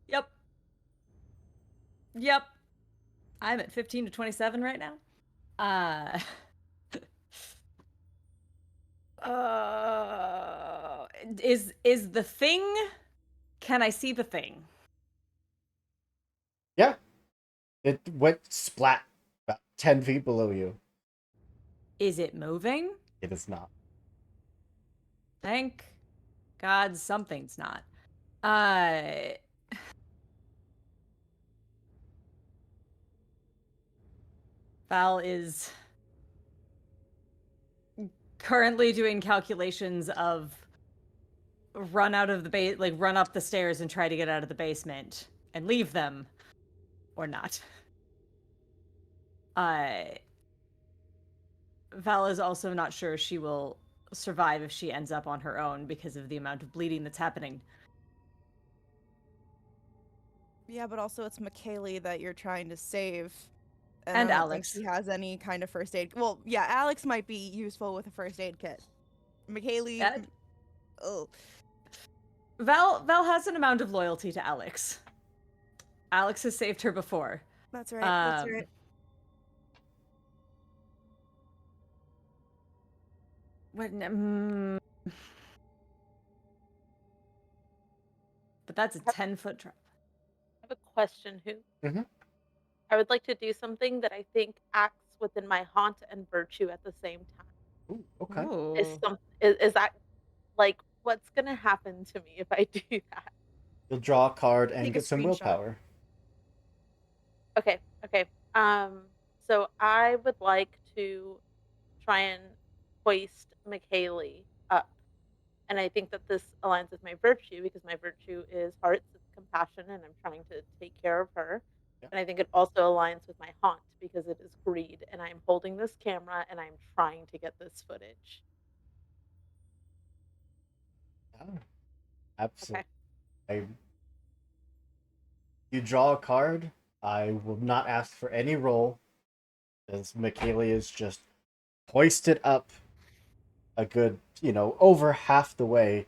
Yep. Yep. I'm at 15 to 27 right now. Is the thing? Can I see the thing? Yeah. It went splat about 10 feet below you. Is it moving? It is not. Thank God something's not. Uh Val is currently doing calculations of run out of the base, like run up the stairs and try to get out of the basement and leave them, or not. Val is also not sure she will survive if she ends up on her own because of the amount of bleeding that's happening. Yeah, but also it's McKaylee that you're trying to save. And And I don't think Alex. she has any kind of first aid. Well, yeah, Alex might be useful with a first aid kit. McKaylee. Oh. Val has an amount of loyalty to Alex. Alex has saved her before. That's right. That's right. But that's a 10-foot drop. I have a question, Who. Mm-hmm. I would like to do something that I think acts within my haunt and virtue at the same time. Ooh, okay. Is that like what's gonna happen to me if I do that? You'll draw a card and Take a get some screenshot. willpower. Okay. So I would like to try and hoist McKaylee up. And I think that this aligns with my virtue because my virtue is hearts, it's compassion, and I'm trying to take care of her. Yeah. And I think it also aligns with my haunt because it is greed, and I'm holding this camera and I'm trying to get this footage. Yeah, absolutely. Okay. You draw a card. I will not ask for any roll, as McKaylee is just hoisted up a good, over half the way,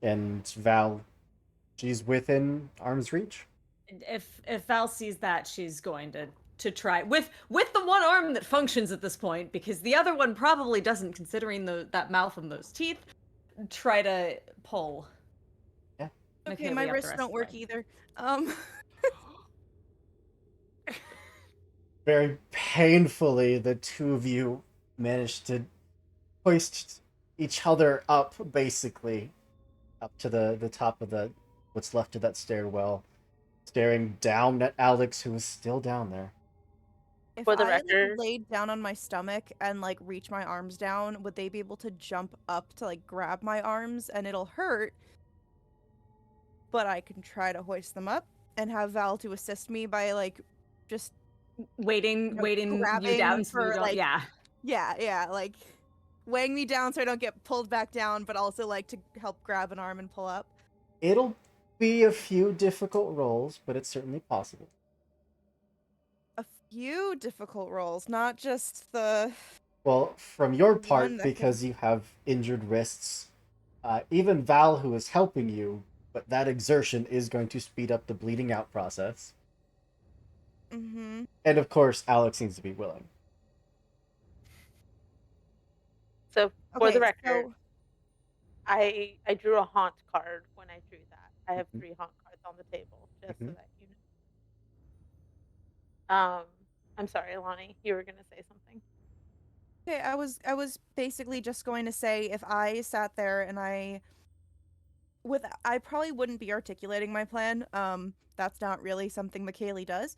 and Val, she's within arm's reach. If Val sees that, she's going to try with the one arm that functions at this point, because the other one probably doesn't, considering that mouth and those teeth. Try to pull. Yeah. Okay, my wrists don't work either. Very painfully, the two of you managed to hoist each other up, basically, up to the top of what's left of that stairwell, staring down at Alex, who is still down there. If For the I record, laid down on my stomach and reach my arms down, would they be able to jump up to grab my arms? And it'll hurt, but I can try to hoist them up and have Val to assist me by just waiting you down so you don't. weighing me down so I don't get pulled back down, but also to help grab an arm and pull up. It'll be a few difficult rolls, but it's certainly possible. A few difficult rolls, not just the... Well, from your one part, that because you have injured wrists, even Val, who is helping you, but that exertion is going to speed up the bleeding out process. Mm-hmm. And of course, Alex needs to be willing. So for Okay, the record, so I drew a haunt card when I drew that. I have 3 haunt cards on the table, just so that you know. I'm sorry, Lonnie, you were gonna say something. okay, I was basically just going to say, if I sat there and I probably wouldn't be articulating my plan. That's not really something McKaylee does.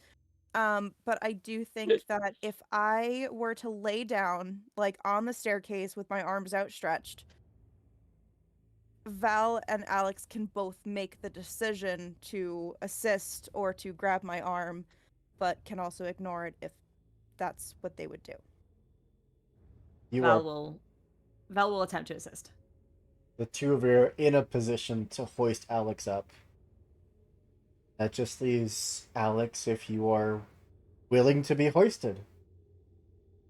But I do think that if I were to lay down on the staircase with my arms outstretched, Val and Alex can both make the decision to assist or to grab my arm, but can also ignore it if that's what they would do. Val will attempt to assist. The two of you are in a position to hoist Alex up. That just leaves Alex if you are willing to be hoisted.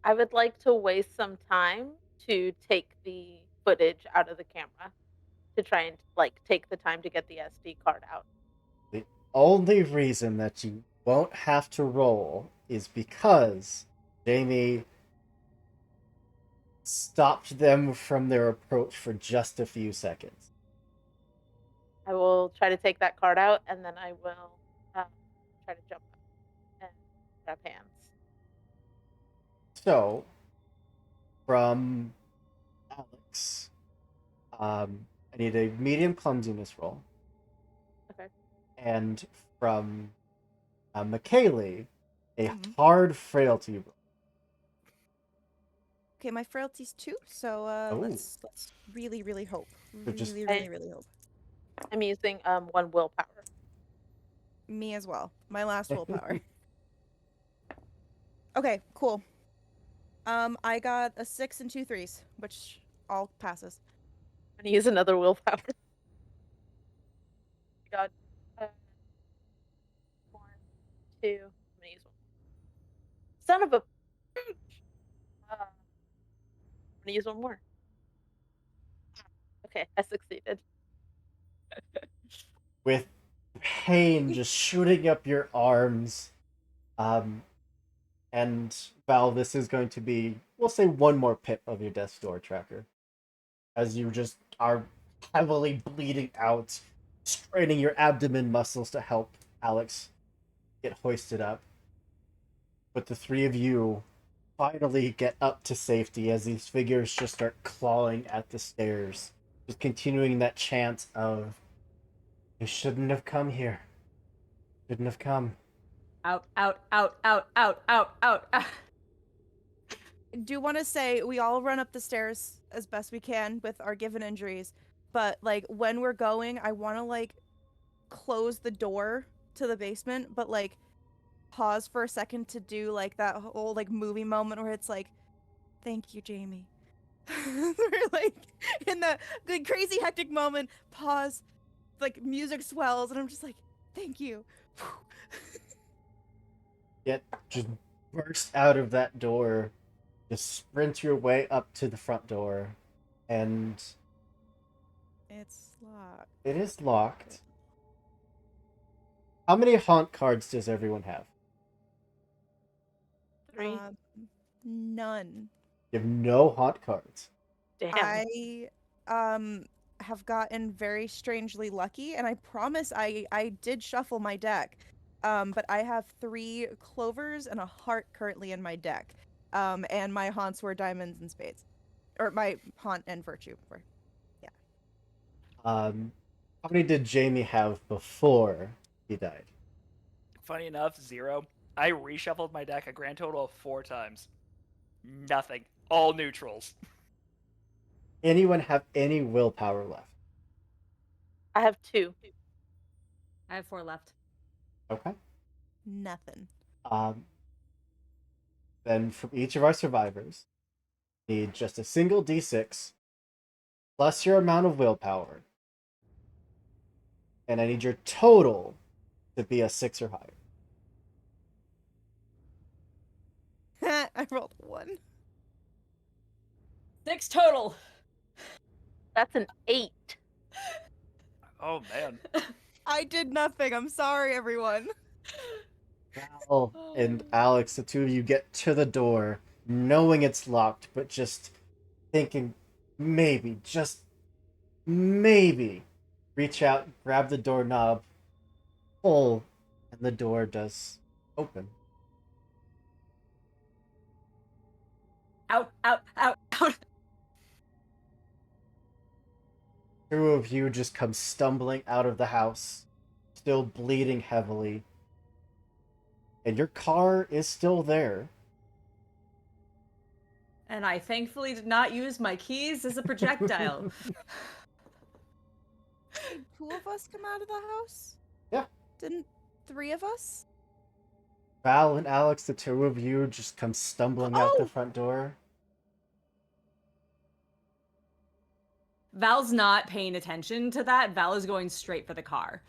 I would like to waste some time to take the footage out of the camera, to try and take the time to get the SD card out. The only reason that you won't have to roll is because Jamie stopped them from their approach for just a few seconds. I will try to take that card out, and then I will try to jump up and grab hands. So, from Alex, I need a medium clumsiness roll. Okay. And from McKaylee, a hard frailty roll. Okay, my frailty's 2, so Oh. let's really, really hope. So just- Really hope. I'm using 1 willpower. Me as well. My last willpower. Okay, cool. I got a 6 and 2 3s, which all passes. I'm gonna use another willpower. God. 1, 2. I'm gonna use 1. Son of a. I'm gonna use 1 more. Okay, I succeeded. With pain just shooting up your arms. And Val, this is going to be, we'll say, 1 more pip of your death's door tracker. As you just are heavily bleeding out, straining your abdomen muscles to help Alex get hoisted up. But the 3 of you finally get up to safety as these figures just start clawing at the stairs. Just continuing that chant of, "You shouldn't have come here. Shouldn't have come." Out, out, out, out, out, out, out. Do want to say we all run up the stairs as best we can with our given injuries, but like when we're going, I want to like close the door to the basement, but like pause for a second to do like that whole like movie moment where it's like, "Thank you, Jamie." We're like in the good crazy hectic moment, pause, like music swells, and I'm just like, "Thank you." Yet just burst out of that door, just sprint your way up to the front door, and It's locked. it is locked. How many haunt cards does everyone have? 3. None. You have no haunt cards. Damn. I have gotten very strangely lucky, and I promise I did shuffle my deck. But I have 3 clovers and a heart currently in my deck. And my haunts were diamonds and spades. Or my haunt and virtue were. How many did Jamie have before he died? Funny enough, 0. I reshuffled my deck a grand total of 4 times. Nothing. All neutrals. Anyone have any willpower left? I have 2. I have 4 left. Okay. Nothing. Then from each of our survivors, need just a single d6 plus your amount of willpower. And I need your total to be a 6 or higher. I rolled 1. 6 total. That's an 8. Oh, man. I did nothing. I'm sorry, everyone. Val and Alex, the 2 of you get to the door, knowing it's locked, but just thinking maybe, just maybe, reach out, grab the doorknob, pull, and the door does open. Out, out, out, out. 2 of you just come stumbling out of the house, still bleeding heavily. And your car is still there. And I thankfully did not use my keys as a projectile. Did 2 of us come out of the house? Yeah. Didn't 3 of us? Val and Alex, the 2 of you, just come stumbling out the Oh! front door. Val's not paying attention to that. Val is going straight for the car.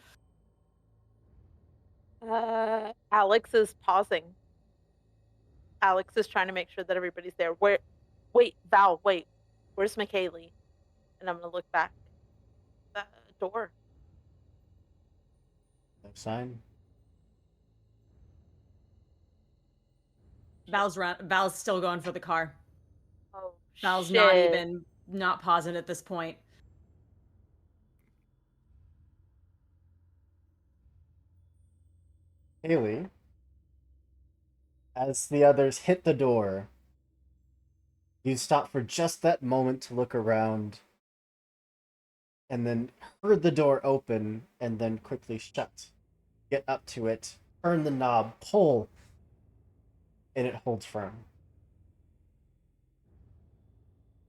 Alex is pausing. Alex is trying to make sure that everybody's there. Wait, Val, wait. Where's McKaylee? And I'm gonna look back. That door. No sign. Val's still going for the car. Oh, Val's shit. not pausing at this point. Haley, as the others hit the door, you stop for just that moment to look around, and then heard the door open and then quickly shut. Get up to it, turn the knob, pull, and it holds firm.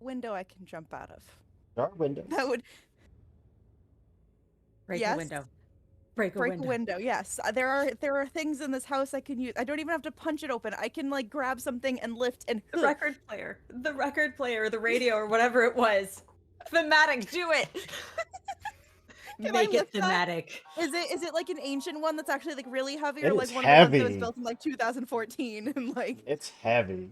window I can jump out of. There are windows. That would Break yes. a window. Break a Break window. a window. Yes, there are things in this house I can use. I don't even have to punch it open. I can like grab something and lift and The record player, the radio, or whatever it was. Thematic, do it. Can Make I it lift that? thematic. Is it like an ancient one that's actually like really heavy, It or is like one of the ones that was heavy. built in like 2014 and like? It's heavy.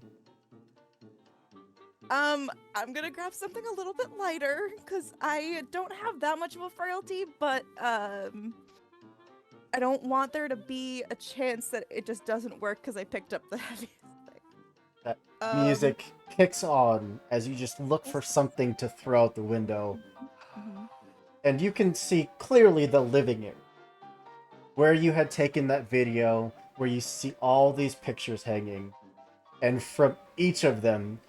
I'm gonna grab something a little bit lighter because I don't have that much of a frailty, but I don't want there to be a chance that it just doesn't work because I picked up the heaviest thing. That music kicks on as you just look for something to throw out the window. Mhm. And you can see clearly the living area. Where you had taken that video, where you see all these pictures hanging. And from each of them,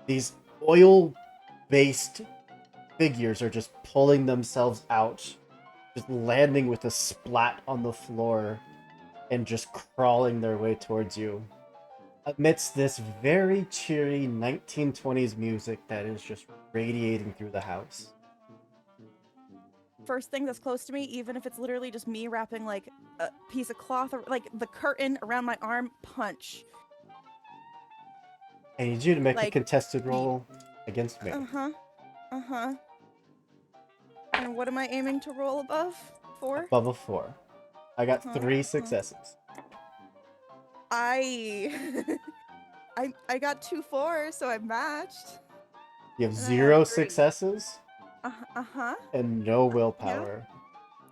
these oil-based figures are just pulling themselves out. Just landing with a splat on the floor. And just crawling their way towards you. Amidst this very cheery 1920s music that is just radiating through the house. First thing that's close to me, even if it's literally just me wrapping like a piece of cloth or like the curtain around my arm, punch. I need you to make a Like, contested roll against me. Uh-huh. And what am I aiming to roll above? 4? Above a 4. I got 3 successes. I got 2 4s, so I matched. You have And I 0 have 3. successes Uh-huh. and no willpower.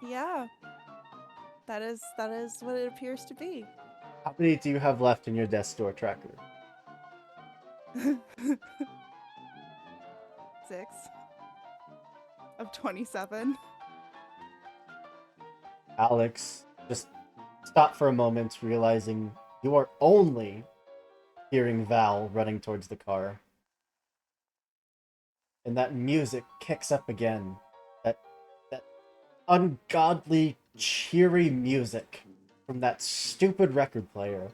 Yeah. That is what it appears to be. How many do you have left in your death store tracker? 6 of 27. Alex, just stop for a moment, realizing you are only hearing Val running towards the car. And that music kicks up again. That ungodly, cheery music from that stupid record player.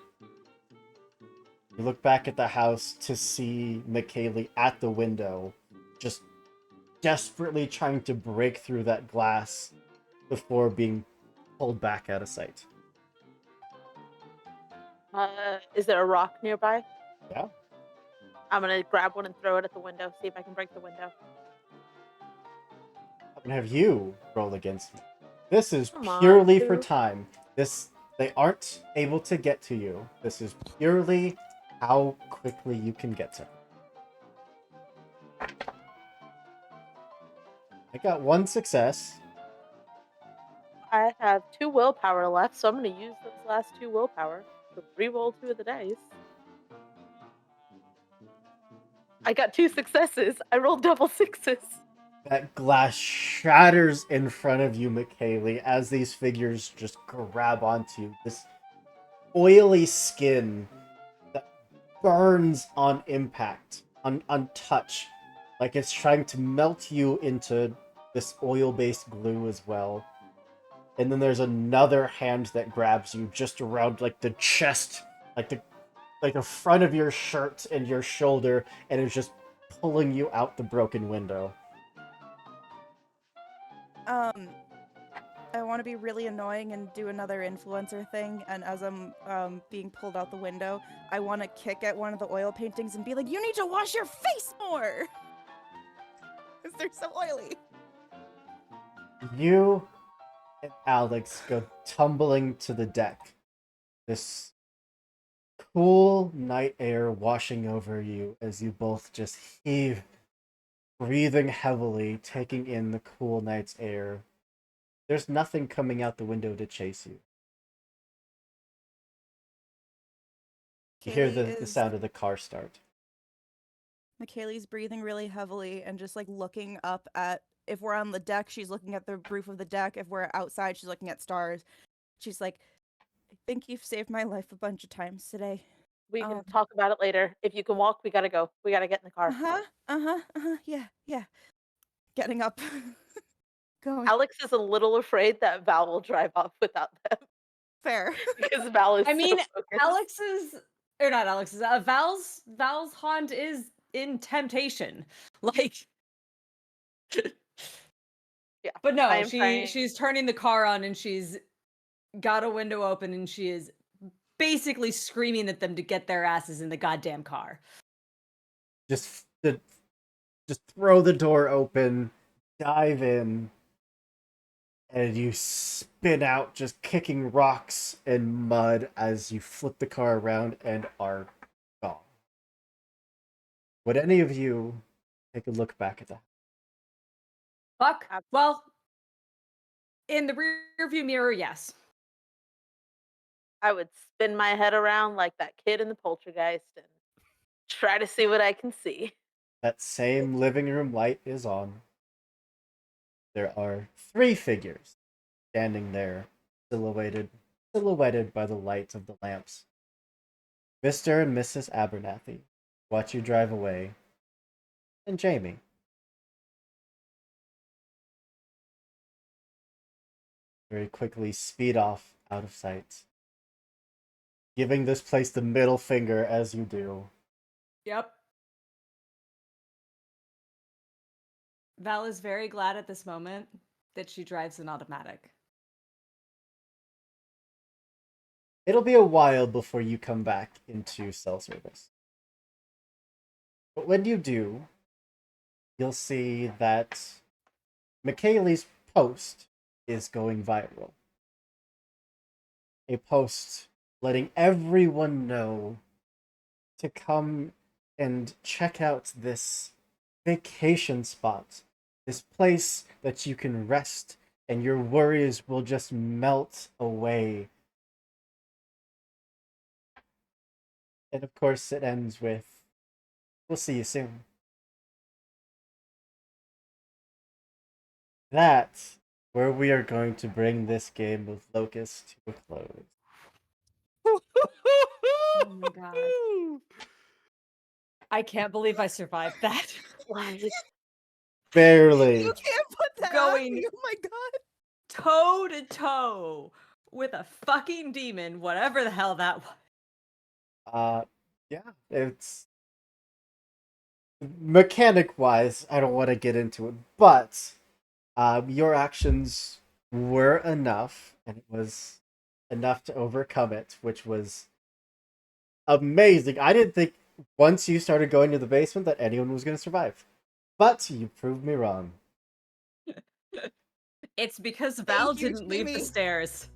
You look back at the house to see McKaylee at the window, just desperately trying to break through that glass before being pulled back out of sight. Is there a rock nearby? Yeah. I'm gonna grab one and throw it at the window, see if I can break the window. I'm gonna have you roll against me. This is Come on, purely for dude. time. They aren't able to get to you. This is purely how quickly you can get to her. I got 1 success. I have 2 willpower left, so I'm gonna use those last 2 willpower to re-roll 2 of the dice. I got 2 successes. I rolled double 6s. That glass shatters in front of you, McKaylee, as these figures just grab onto you. This oily skin that burns on impact, on touch, like it's trying to melt you into this oil-based glue as well. And then there's another hand that grabs you just around like the chest, like the front of your shirt and your shoulder, and is just pulling you out the broken window. I want to be really annoying and do another influencer thing, and as I'm being pulled out the window, I want to kick at one of the oil paintings and be like, "You need to wash your face more!" Because they're so oily. You and Alex go tumbling to the deck. This cool night air washing over you as you both just heave, breathing heavily, taking in the cool night's air. There's nothing coming out the window to chase you. You hear the sound of the car start. McKaylee's breathing really heavily and just like looking up at, if we're on the deck, she's looking at the roof of the deck. If we're outside, she's looking at stars. She's like, "I think you've saved my life a bunch of times today." We can talk about it later. If you can walk, we gotta go. We gotta get in the car. Yeah. Getting up. Going. Alex is a little afraid that Val will drive off without them. Fair. Because Val is I mean, so focused. Val's haunt is in temptation. Like, Yeah. but I no, am trying. she's turning the car on and she's got a window open and she is basically screaming at them to get their asses in the goddamn car. Just throw the door open, dive in, and you spin out, just kicking rocks and mud as you flip the car around and are gone. Would any of you take a look back at that? Fuck. Ab- Well, in the rearview mirror, yes. I would spin my head around like that kid in the poltergeist and try to see what I can see. That same living room light is on. There are 3 figures standing there, silhouetted by the light of the lamps. Mr. and Mrs. Abernathy watch you drive away, and Jamie. Very quickly speed off out of sight, giving this place the middle finger as you do. Yep. Val is very glad at this moment that she drives an automatic. It'll be a while before you come back into cell service. But when you do, you'll see that McKaylee's post is going viral. A post letting everyone know to come and check out this vacation spot, this place that you can rest and your worries will just melt away. And of course, it ends with, "We'll see you soon." That's where we are going to bring this game of Locus to a close. Oh my god. I can't believe I survived that. Like, Barely. You can't put that Going- on me. Oh my god. Toe to toe with a fucking demon, whatever the hell that was. Yeah, it's mechanic wise, I don't want to get into it, but your actions were enough, and it was enough to overcome it, which was amazing. I didn't think once you started going to the basement that anyone was going to survive, but you proved me wrong. It's because Val you, didn't leave the Jamie. stairs.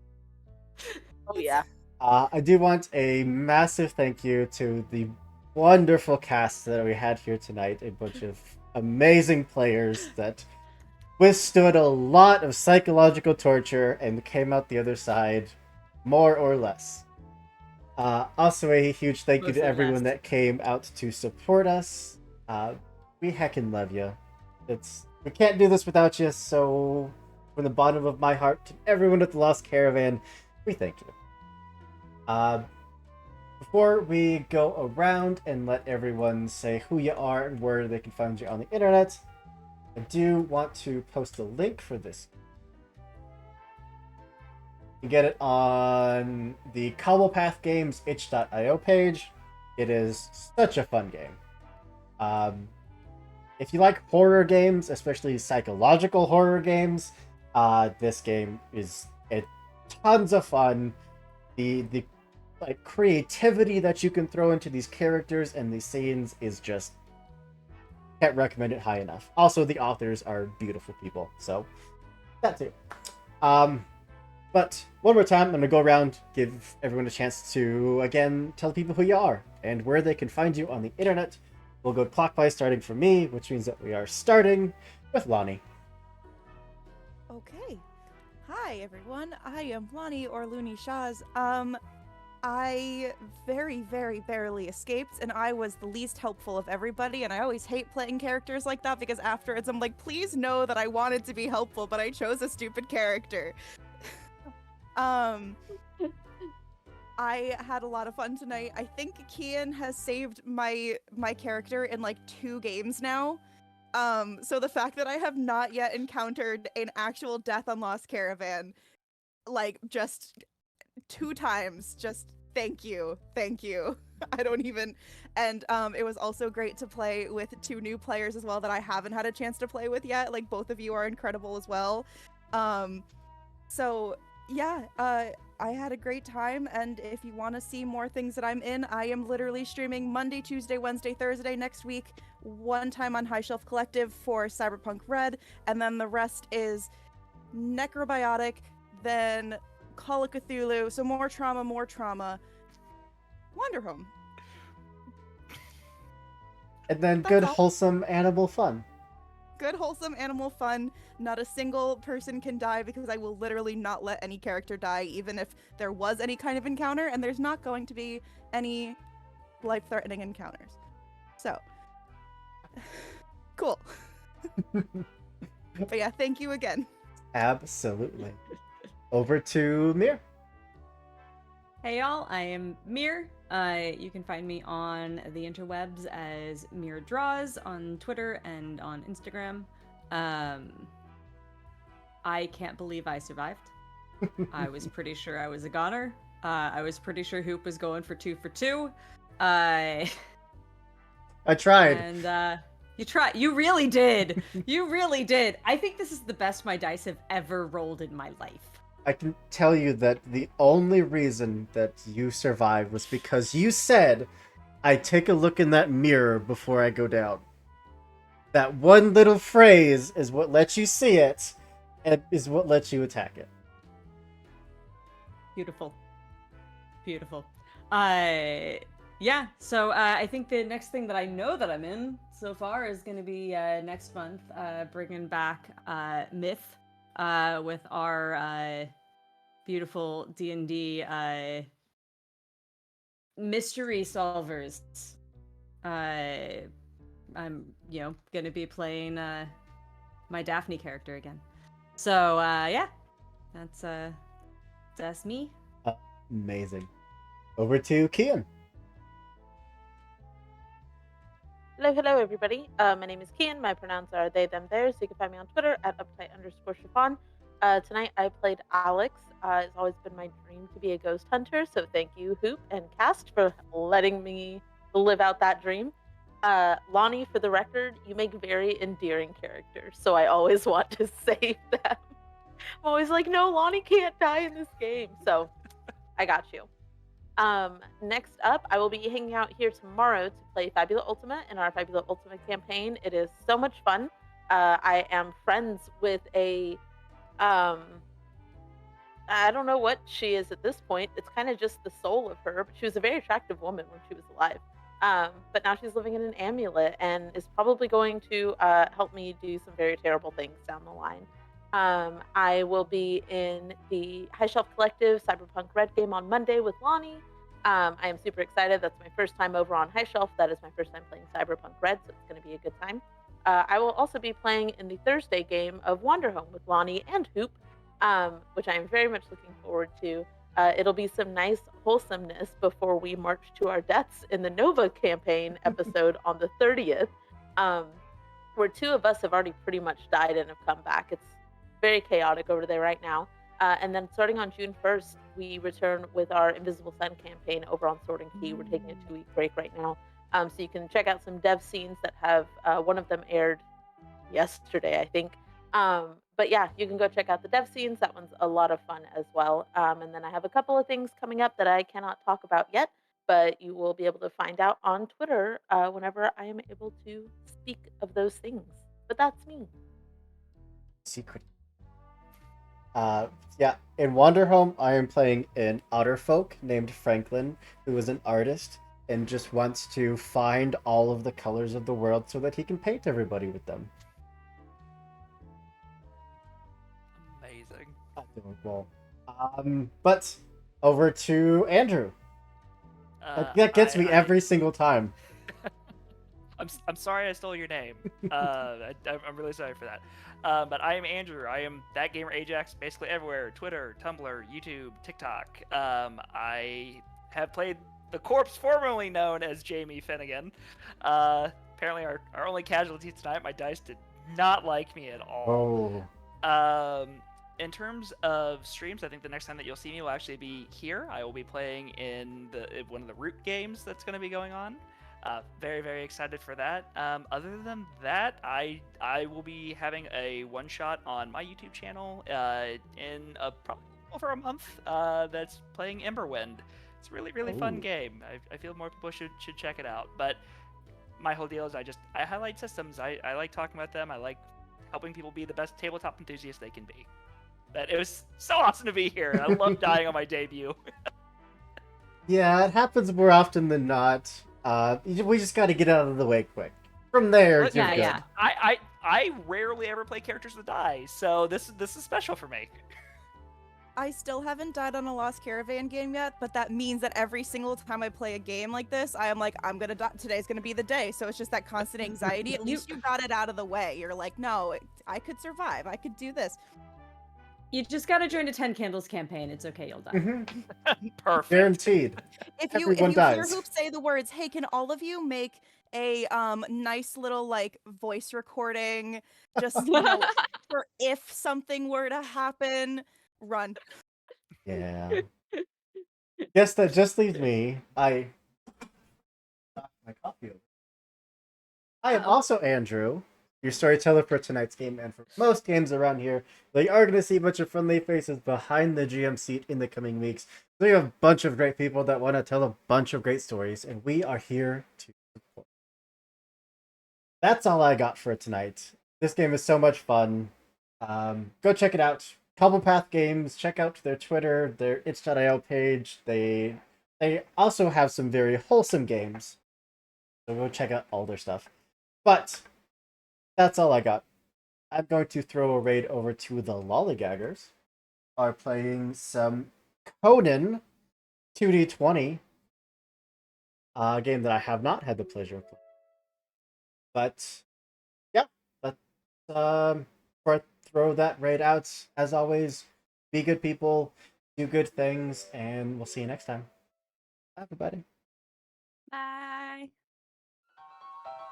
oh yeah. I do want a massive thank you to the wonderful cast that we had here tonight. A bunch of amazing players that withstood a lot of psychological torture and came out the other side more or less. Also, a huge thank you to Mostly everyone less. that came out to support us. We heckin' love you. We can't do this without you, so from the bottom of my heart to everyone at the Lost Caravan, we thank you. Before we go around and let everyone say who you are and where they can find you on the internet, I do want to post a link for this. You can get it on the Cobblepath Games itch.io page. It is such a fun game. If you like horror games, especially psychological horror games, this game is tons of fun. The like creativity that you can throw into these characters and these scenes is just can't recommend it high enough. Also, the authors are beautiful people, so that too. But one more time, I'm gonna go around, give everyone a chance to again tell people who you are and where they can find you on the internet. We'll go clockwise, starting from me, which means that we are starting with Lonnie. Okay. Hi everyone. I am Lonnie or Looney Shaz. I very, very barely escaped, and I was the least helpful of everybody, and I always hate playing characters like that because afterwards I'm like, please know that I wanted to be helpful, but I chose a stupid character. I had a lot of fun tonight. I think Kian has saved my character in like 2 games now. So the fact that I have not yet encountered an actual death on Lost Caravan, like just 2 times, just thank you. Thank you. I don't even. And it was also great to play with 2 new players as well that I haven't had a chance to play with yet. Like, both of you are incredible as well. So yeah, I had a great time, and if you want to see more things that I'm in, I am literally streaming Monday, Tuesday, Wednesday, Thursday next week, one time on High Shelf Collective for Cyberpunk Red, and then the rest is Necrobiotic, then Call of Cthulhu, so more trauma, Wanderhome. And then That's good, all. wholesome animal fun. Good, wholesome animal fun. Not a single person can die because I will literally not let any character die, even if there was any kind of encounter, and there's not going to be any life-threatening encounters. So, cool. But yeah, thank you again. Absolutely. Over to Mir. Hey y'all, I am Mir. You can find me on the interwebs as Mir Draws on Twitter and on Instagram. I can't believe I survived. I was pretty sure I was a goner. I was pretty sure Hoop was going for 2 for 2. I tried. And you tried. You really did. You really did. I think this is the best my dice have ever rolled in my life. I can tell you that the only reason that you survived was because you said, I take a look in that mirror before I go down. That one little phrase is what lets you see it, and is what lets you attack it. Beautiful. Beautiful. Yeah, so I think the next thing that I know that I'm in so far is going to be next month, bringing back Myth with our beautiful D&D mystery solvers. I'm, going to be playing my Daphne character again. So, yeah, that's me. Amazing. Over to Kian. Hello, everybody. My name is Kian. My pronouns are they, them, theirs. You can find me on Twitter at uptight_chiffon. Tonight I played Alex. It's always been my dream to be a ghost hunter, so thank you, Hoop and Cast, for letting me live out that dream. Lonnie, for the record, you make very endearing characters, so I always want to save them. I'm always like, no, Lonnie can't die in this game, so I got you. Next up, I will be hanging out here tomorrow to play Fabula Ultima in our Fabula Ultima campaign. It is so much fun. I am friends with a, I don't know what she is at this point. It's kind of just the soul of her, but she was a very attractive woman when she was alive. But now she's living in an amulet and is probably going to help me do some very terrible things down the line. I will be in the High Shelf Collective Cyberpunk Red game on Monday with Lonnie. I am super excited. That's my first time over on High Shelf. That is my first time playing Cyberpunk Red, so it's going to be a good time. I will also be playing in the Thursday game of Wanderhome with Lonnie and Hoop, which I am very much looking forward to. It'll be some nice wholesomeness before we march to our deaths in the Nova campaign episode on the 30th, where 2 of us have already pretty much died and have come back. It's very chaotic over there right now. And then starting on June 1st, we return with our Invisible Sun campaign over on Sword and Key. We're taking a 2-week break right now. So you can check out some dev scenes that have, one of them aired yesterday, I think. But yeah, you can go check out the dev scenes. That one's a lot of fun as well. And then I have a couple of things coming up that I cannot talk about yet, but you will be able to find out on Twitter whenever I am able to speak of those things. But that's me. Secret. Yeah, in Wanderhome, I am playing an otter folk named Franklin, who is an artist and just wants to find all of the colors of the world so that he can paint everybody with them. Amazing. Adorable. But over to Andrew. That gets me every single time. I'm sorry I stole your name. I'm really sorry for that. But I am Andrew. I am That Gamer Ajax, basically everywhere: Twitter, Tumblr, YouTube, TikTok. I have played the corpse formerly known as Jamie Finnegan. Apparently our only casualty tonight. My dice did not like me at all. Oh. in terms of streams, I think the next time that you'll see me will actually be here. I will be playing in one of the Root games that's going to be going on. Very, very excited for that. Other than that, I will be having a one shot on my YouTube channel in probably over a month. That's playing Emberwind. It's a really, really fun Ooh. game. I feel more people should check it out. But my whole deal is I highlight systems. I like talking about them. I like helping people be the best tabletop enthusiasts they can be. But it was so awesome to be here. I love dying on my debut. Yeah, it happens more often than not. We just got to get out of the way quick. From there, But, you're yeah, good. yeah. I rarely ever play characters that die, so this is special for me. I still haven't died on a Lost Caravan game yet, but that means that every single time I play a game like this, I am like, I'm gonna die. Today's gonna be the day. So it's just that constant anxiety. At least you got it out of the way. You're like, no, I could survive. I could do this. You just gotta join a 10 Candles campaign. It's okay, you'll die. Perfect. Guaranteed. If you Everyone hear dies. Hoop say the words, hey, can all of you make a nice little like voice recording, just for if something were to happen, run. Yeah. Guess that just leaves me. I knocked my coffee over. I am also Andrew, your storyteller for tonight's game, and for most games around here, they are going to see a bunch of friendly faces behind the GM seat in the coming weeks. So we have a bunch of great people that want to tell a bunch of great stories, and we are here to support. That's all I got for tonight. This game is so much fun. Go check it out. Cobblepath Games. Check out their Twitter, their itch.io page. They also have some very wholesome games. So go check out all their stuff. But that's all I got. I'm going to throw a raid over to the Lollygaggers. Are playing some Conan 2D20. A game that I have not had the pleasure of playing. But yeah, let's throw that raid out. As always, be good people, do good things, and we'll see you next time. Bye, everybody. Bye.